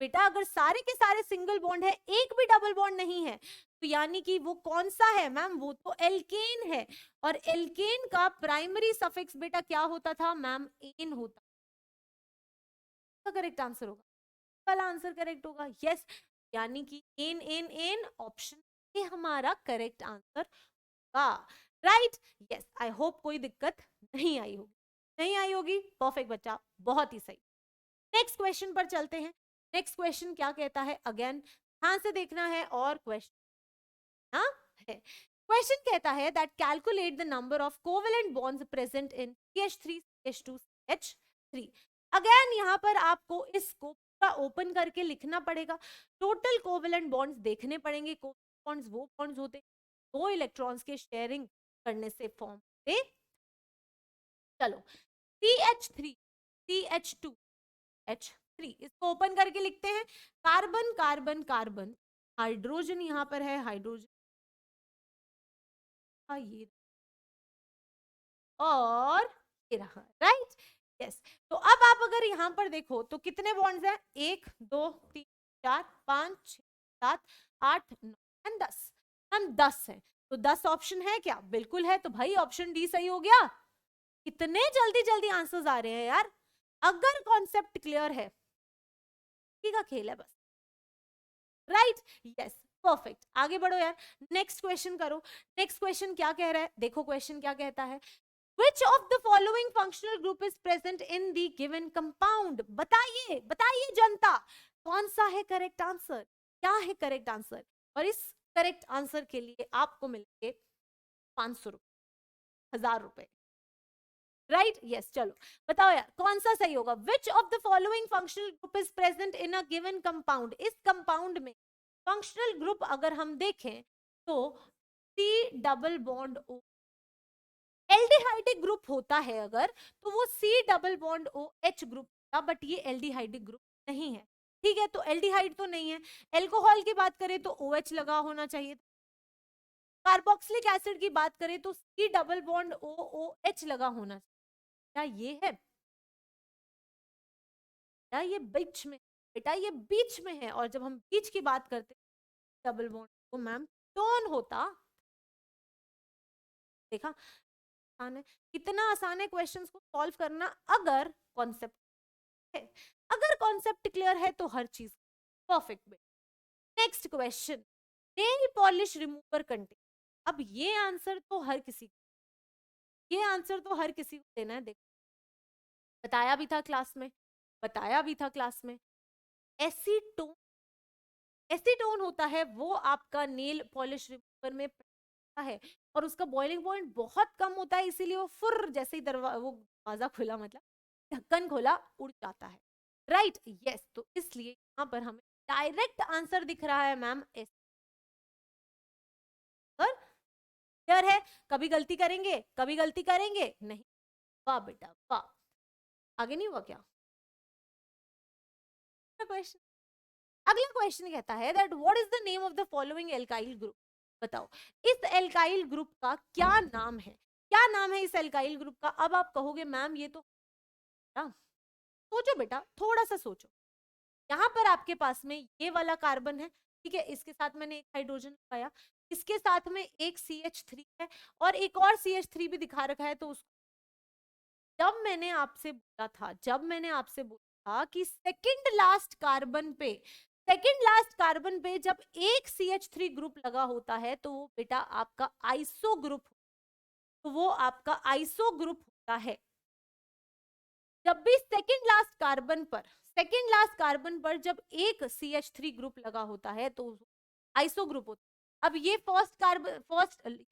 S1: बेटा अगर सारे के सारे सिंगल बॉन्ड है, एक भी डबल बॉन्ड नहीं है, तो यानी कि वो कौन सा है मैम, वो तो एल्केन है। और एल्केन का प्राइमरी सफिक्स बेटा क्या होता था मैम, एन होता। करेक्ट आंसर होगा, वाला आंसर करेक्ट होगा, यस। यानी कि N N N option A हमारा करेक्ट आंसर होगा, राइट, यस। आई होप कोई दिक्कत नहीं आई होगी, नहीं आई होगी, परफेक्ट बच्चा, बहुत ही सही। नेक्स्ट क्वेश्चन पर चलते हैं। नेक्स्ट क्वेश्चन क्या कहता है, अगेन ध्यान से देखना है, और क्वेश्चन हाँ है, क्वेश्चन कहता है that calculate the number of covalent bonds present in CH3 CH2 CH3। Again यहाँ पर आपको इसको पूरा ओपन करके लिखना पड़ेगा, टोटल कोवेलेंट बॉन्ड्स देखने पड़ेंगे। कोवेलेंट बॉन्ड्स वो बॉन्ड्स होते हैं दो इलेक्ट्रॉन्स के शेयरिंग करने से फॉर्म होते। चलो CH3 CH2 H3, इसको ओपन करके लिखते हैं, कार्बन कार्बन कार्बन, हाइड्रोजन यहाँ पर है, हाइड्रोजन ये और ये रहा, राइट, यस। तो अब आप अगर यहाँ पर देखो तो कितने बॉन्ड्स हैं, 1 2 3 4 5 6 7 8 9 एंड 10, हम 10 हैं। तो 10 ऑप्शन है क्या, बिल्कुल है, तो भाई ऑप्शन डी सही हो गया। कितने जल्दी जल्दी आंसर्स आ रहे हैं यार, अगर कॉन्सेप्ट क्लियर है का खेल है बस, राइट, यस, परफेक्ट। आगे बढ़ो यार, नेक्स्ट क्वेश्चन करो। नेक्स्ट क्वेश्चन क्या कह रहा है, देखो क्वेश्चन क्या कहता है, Which of the following functional group is present in the given compound? बताइए बताइए जनता, कौन सा है करेक्ट आंसर, क्या है करेक्ट आंसर। और इस करेक्ट आंसर के लिए आपको मिलेंगे 500 रुपए, 1000 रुपए, राइट, यस। चलो बताओ यार कौन सा सही होगा। Which of the following functional group is present in a given compound. इस कंपाउंड में फंक्शनल ग्रुप अगर हम देखें तो C double bond O, aldehydic group होता है अगर तो वो C double bond O H group था, बट ये एल्डिहाइडिक ग्रुप नहीं है, ठीक है। तो एल्डिहाइड तो नहीं है, एल्कोहल की बात करें तो OH लगा होना चाहिए, कार्बोक्सिलिक एसिड की बात करें तो C double bond O OH लगा होना चाहिए, क्या ये है, या ये बीच में, बेटा ये बीच में है। और जब हम बीच की बात करते हैं डबल बॉन्ड तो मैम टोन होता, देखा आसान है, कितना आसान है क्वेश्चंस को सॉल्व करना अगर कॉन्सेप्ट है, अगर कॉन्सेप्ट क्लियर है तो हर चीज perfect. Next question, nail polish remover contain. अब ये आंसर तो हर किसी को, ये आंसर तो हर किसी को देना है, देखो बताया भी था क्लास में, बताया भी था क्लास में, एसीटोन, एसीटोन होता है वो आपका नेल पॉलिश रिमूवर में है, और उसका बॉइलिंग पॉइंट बहुत कम होता है, इसीलिए वो फुर जैसे ही वो दरवाजा खुला, मतलब ढक्कन खोला उड़ जाता है, राइट, यस। तो इसलिए यहाँ पर हमें डायरेक्ट आंसर दिख रहा है मैम एस, क्लियर है। कभी गलती करेंगे, कभी गलती करेंगे नहीं, वाह बेटा वाह। आगे नहीं हुआ क्या क्वेश्चन, अगला क्वेश्चन कहता है that what is the name of the following alkyl group. बताओ इस एल्काइल ग्रुप का क्या नाम है, क्या नाम है इस एल्काइल ग्रुप का। अब आप कहोगे मैम ये तो ना, सोचो बेटा थोड़ा सा सोचो, यहाँ पर आपके पास में ये वाला कार्बन है, ठीक है, इसके साथ मैंने एक हाइड्रोजन लगाया, इसके साथ में एक CH3 है और एक और CH3 भी दिखा रखा है। तो उसको जब मैंने आपसे बोला था, जब मैंने आपसे बोला था कि सेकंड लास्ट कार्बन पे, सेकेंड लास्ट कार्बन पे जब एक CH3 ग्रुप लगा होता है तो वो बेटा आपका आइसो ग्रुप, तो वो आपका आइसो ग्रुप होता है। जब भी सेकेंड लास्ट कार्बन पर जब एक CH3 ग्रुप लगा होता है तो आइसो ग्रुप होता है। अब ये ये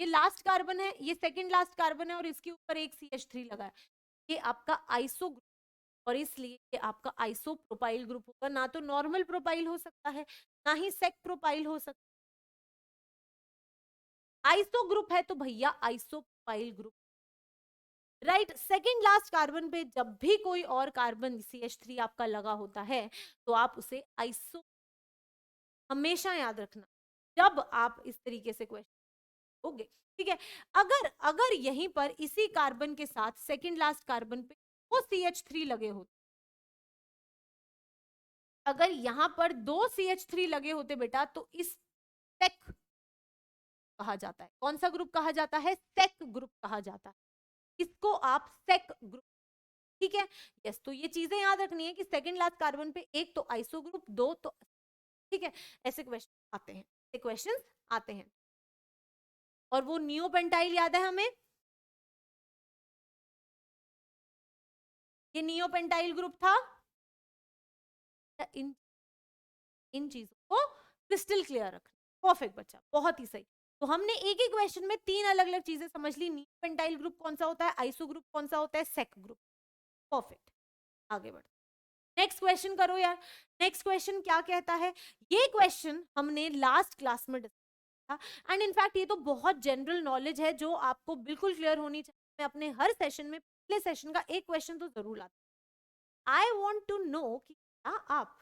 S1: लास्ट कार्बन है, ये सेकेंड लास्ट कार्बन है और इसके ऊपर एक CH3 लगा है, ये आपका आइसो ग्रुप, और इसलिए ये आपका आइसो प्रोपाइल ग्रुप होगा। ना तो नॉर्मल प्रोपाइल हो सकता है, ना ही सेक प्रोपाइल हो सकता है। आइसो ग्रुप है तो भैया iso propyl group, right. Second last carbon पे जब भी कोई और कार्बन CH3 आपका लगा होता है तो आप उसे आइसो, हमेशा याद रखना जब आप इस तरीके से क्वेश्चन होगे, ठीक है। अगर अगर यहीं पर इसी कार्बन के साथ सेकेंड लास्ट कार्बन पे वो CH3 लगे होते, अगर यहां पर दो CH3 लगे होते बेटा तो इस सेक कहा जाता है। कौन सा ग्रुप कहा जाता है? सेक ग्रुप कहा जाता है। इसको आप सेक ग्रुप, ठीक है। यस, तो ये चीजें याद रखनी है कि सेकंड लास्ट कार्बन पे एक तो आइसो ग्रुप, दो तो, ठीक है। ऐसे क्वेश्चन आते हैं, ऐसे क्वेश्चंस आते हैं। और वो नियोपेंटाइल याद है हमें, ये नियोपेंटाइल ग्रुप था। इन इन चीजों को क्रिस्टल क्लियर रखना, परफेक्ट बच्चा, बहुत ही सही। तो हमने एक ही क्वेश्चन में तीन अलग अलग चीजें समझ ली, नियोपेंटाइल ग्रुप कौन सा होता है, आइसो ग्रुप कौन सा होता है, सेक ग्रुप, परफेक्ट। आगे बढ़, नेक्स्ट क्वेश्चन करो यार। नेक्स्ट क्वेश्चन क्या कहता है? ये क्वेश्चन हमने लास्ट क्लास में डिस्कस था एंड इनफैक्ट ये तो बहुत जनरल नॉलेज है जो आपको बिल्कुल क्लियर होनी चाहिए। मैं अपने हर सेशन में पिछले सेशन का एक क्वेश्चन तो जरूर लाता। आई वांट टू नो कि क्या आप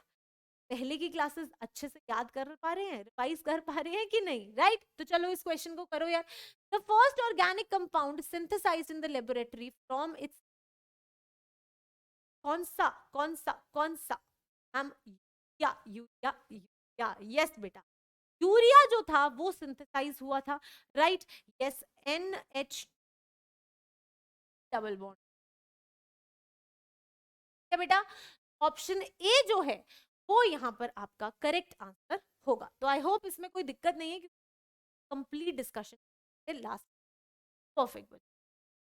S1: पहले की क्लासेस अच्छे से याद कर पा रहे हैं, रिवाइज कर पा रहे हैं कि नहीं, राइट तो चलो इस क्वेश्चन को करो यार। The first organic compound synthesised in the laboratory from its, कौन सा हम, या यस बेटा, यूरिया जो था वो सिंथेसाइज हुआ था, right. Yes, NH double bond है बेटा। ऑप्शन ए जो है वो यहाँ पर आपका करेक्ट आंसर होगा। तो आई होप इसमें कोई दिक्कत नहीं है, complete discussion last, perfect.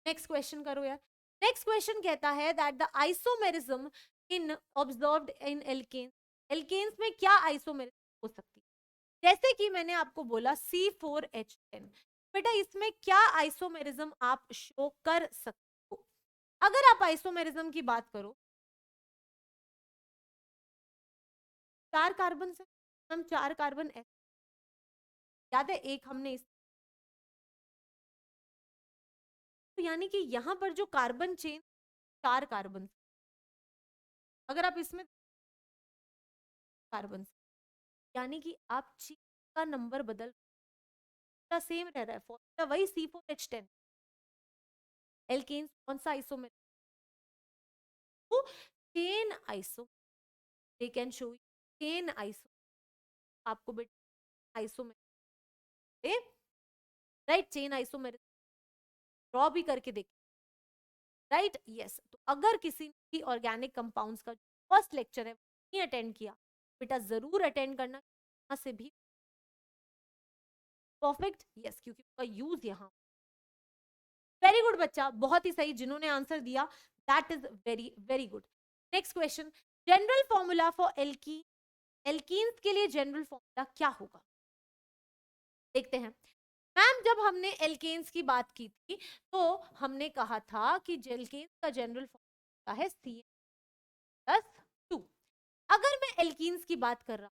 S1: Next question करो यार। नेक्स्ट क्वेश्चन कहता है that the isomerism in observed in alkenes, alkenes में क्या आइसोमेरिज्म हो सकती है? जैसे कि मैंने आपको बोला C4H10, बेटा इसमें क्या आइसोमेरिज्म आप शो कर सकते हो? अगर आप आइसोमेरिज्म की बात करो, चार कार्बन से हम चार कार्बन याद है, एक हमने इस, तो यानी कि यहाँ पर जो कार्बन चेन चार कार्बन, अगर आप इसमें कार्बन, यानी कि आप चेन का नंबर बदल, सेम रह रहा है, फॉर्मूला वही C4H10। एल्केन्स कौन सा isomer, chain iso, they can show chain iso, आपको बेटा isomer, right, chain isomer draw भी करके देख, राइट। यस, तो अगर किसी भी ऑर्गेनिक कंपाउंड्स का फर्स्ट लेक्चर है नहीं अटेंड किया, बेटा जरूर अटेंड करना, यहाँ से भी परफेक्ट। यस, क्योंकि उसका यूज यहाँ, वेरी गुड बच्चा, बहुत ही सही, जिन्होंने आंसर दिया that is very very good. Next question, general formula for alkene, alkenes के लिए जनरल फॉर्मूला क्या होगा? देखते हैं। मैम जब हमने एल्केन्स की बात की थी तो हमने कहा था कि एल्केन्स का जनरल फॉर्मूला है CN+2। अगर मैं एल्कीन्स की बात कर रहा हूँ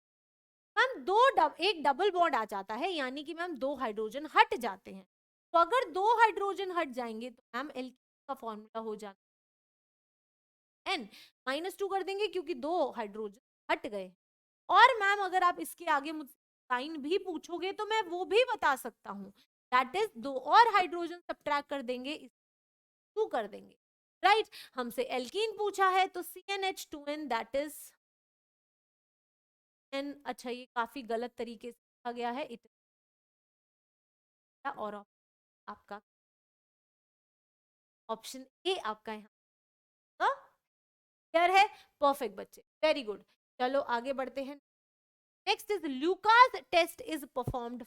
S1: मैम, एक डबल बॉन्ड आ जाता है, यानी कि मैम दो हाइड्रोजन हट जाते हैं। तो अगर दो हाइड्रोजन हट जाएंगे तो मैम एल्कीन का फॉर्मूला हो जाता है N-2 कर देंगे क्योंकि दो हाइड्रोजन हट गए। और मैम अगर आप इसके आगे मुझसे साइन भी पूछोगे तो मैं वो भी बता सकता हूँ, दैट इज दो और हाइड्रोजन सब्ट्रैक्ट कर देंगे, टू कर देंगे, राइट। हमसे एल्कीन पूछा है तो CnH2n दैट इज N, अच्छा ये काफी गलत तरीके से लिखा गया है और आपका ऑप्शन ए आपका यहाँ क्लियर है, परफेक्ट बच्चे, वेरी गुड। चलो आगे बढ़ते हैं। Next is Lucas test is performed.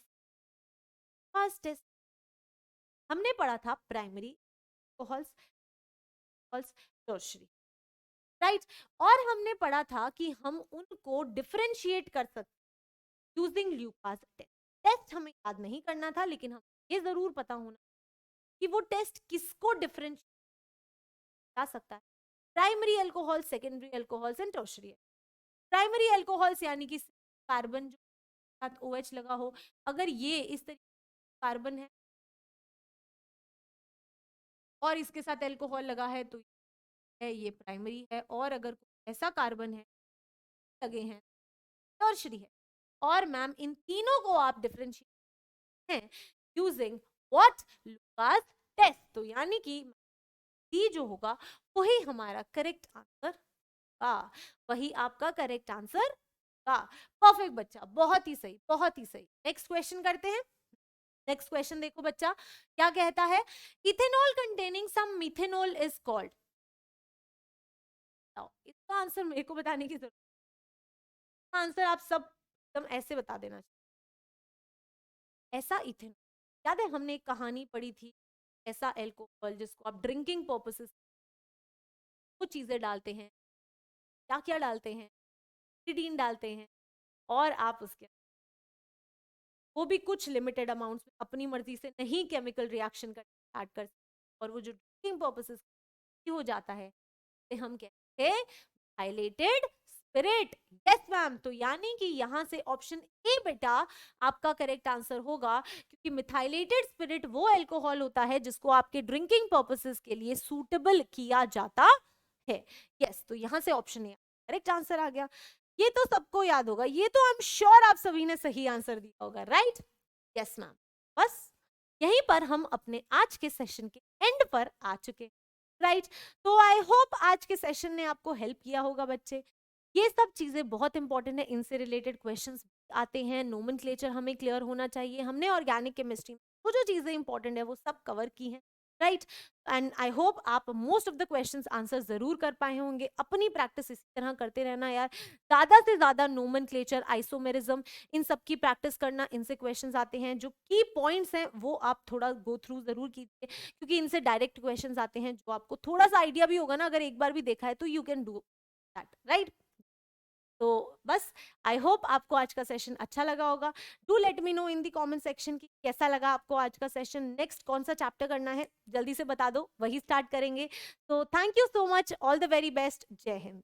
S1: First test हमने पढ़ा था प्राइमरी अल्कोहल्स, टर्शियरी, राइट। और हमने पढ़ा था कि हम उनको डिफरेंशिएट कर सकते यूजिंग ल्यूकास टेस्ट। टेस्ट हमें याद नहीं करना था, लेकिन हम ये जरूर पता होना कि वो टेस्ट किसको डिफरेंशिएट कर सकता है। Primary alcohol, secondary alcohols and tertiary. Primary alcohols यानी कि कार्बन जो साथ OH लगा हो, अगर ये इस तरीके कार्बन है और इसके साथ अल्कोहल लगा है तो है ये प्राइमरी है, और अगर ऐसा कार्बन है लगे हैं टर्शियरी है। और मैम इन तीनों को आप डिफरेंशिएट हैं यूजिंग व्हाट, लुकास टेस्ट। तो यानी कि डी जो होगा वही हमारा करेक्ट आंसर का, वही आपका करेक्ट आंसर का। परफेक्ट बच्चा, बहुत ही सही, बहुत ही सही। नेक्स्ट क्वेश्चन करते हैं। नेक्स्ट क्वेश्चन देखो बच्चा क्या कहता है, ethanol containing some methanol is called. इसका आंसर मेरे को बताने की जरूरत, आंसर आप सब एकदम ऐसे बता देना। ऐसा इथेनॉल, याद है हमने एक कहानी पढ़ी थी, ऐसा एल्कोहल जिसको आप ड्रिंकिंग पर्पसेस कुछ चीजें डालते हैं, क्या क्या डालते हैं, एसिडीन डालते हैं, और आप उसके वो भी कुछ लिमिटेड अमाउंट्स में अपनी मर्जी से नहीं केमिकल रिएक्शन कर स्टार्ट कर, और वो जो ड्रिंकिंग पर्पसेस हो जाता है हम कहते हैं हाइलाइटेड स्पिरिट। Yes ma'am. तो यानी कि यहाँ से ऑप्शन ए बेटा आपका करेक्ट आंसर होगा, क्योंकि मिथाइलेटेड स्पिरिट वो अल्कोहल होता है जिसको आपके ड्रिंकिंग पर्पसेस के लिए सूटेबल किया जाता है। यस, तो यहाँ से ऑप्शन ए करेक्ट आंसर आ गया। ये तो सबको याद होगा, ये तो आई एम श्योर आप सभी ने सही आंसर दिया होगा, राइट। Yes ma'am. बस यहीं पर हम अपने आज के सेशन के एंड पर आ चुके, राइट। तो आई होप आज के सेशन ने आपको हेल्प किया होगा बच्चे। ये सब चीजें बहुत इंपॉर्टेंट है, इनसे रिलेटेड क्वेश्चंस आते हैं, नोमेनक्लेचर हमें क्लियर होना चाहिए। हमने ऑर्गेनिक केमिस्ट्री में वो जो चीजें इंपॉर्टेंट है वो सब कवर की हैं, राइट। एंड आई होप आप most of the questions answer जरूर कर पाए होंगे। अपनी प्रैक्टिस इसी तरह करते रहना यार, ज्यादा से ज्यादा नोमेनक्लेचर, आइसोमेरिज्म, इन सब की प्रैक्टिस करना। इनसे क्वेश्चंस आते हैं, जो की पॉइंट्स हैं वो आप थोड़ा गो थ्रू जरूर कीजिए, क्योंकि इनसे डायरेक्ट क्वेश्चंस आते हैं जो आपको थोड़ा सा आइडिया भी होगा ना, अगर एक बार भी देखा है तो you can do that, right. तो बस आई होप आपको आज का सेशन अच्छा लगा होगा। Do let me know in the comment section कि कैसा लगा आपको आज का सेशन। नेक्स्ट कौन सा चैप्टर करना है जल्दी से बता दो, वही स्टार्ट करेंगे। तो thank you so much, all the very best, जय हिंद।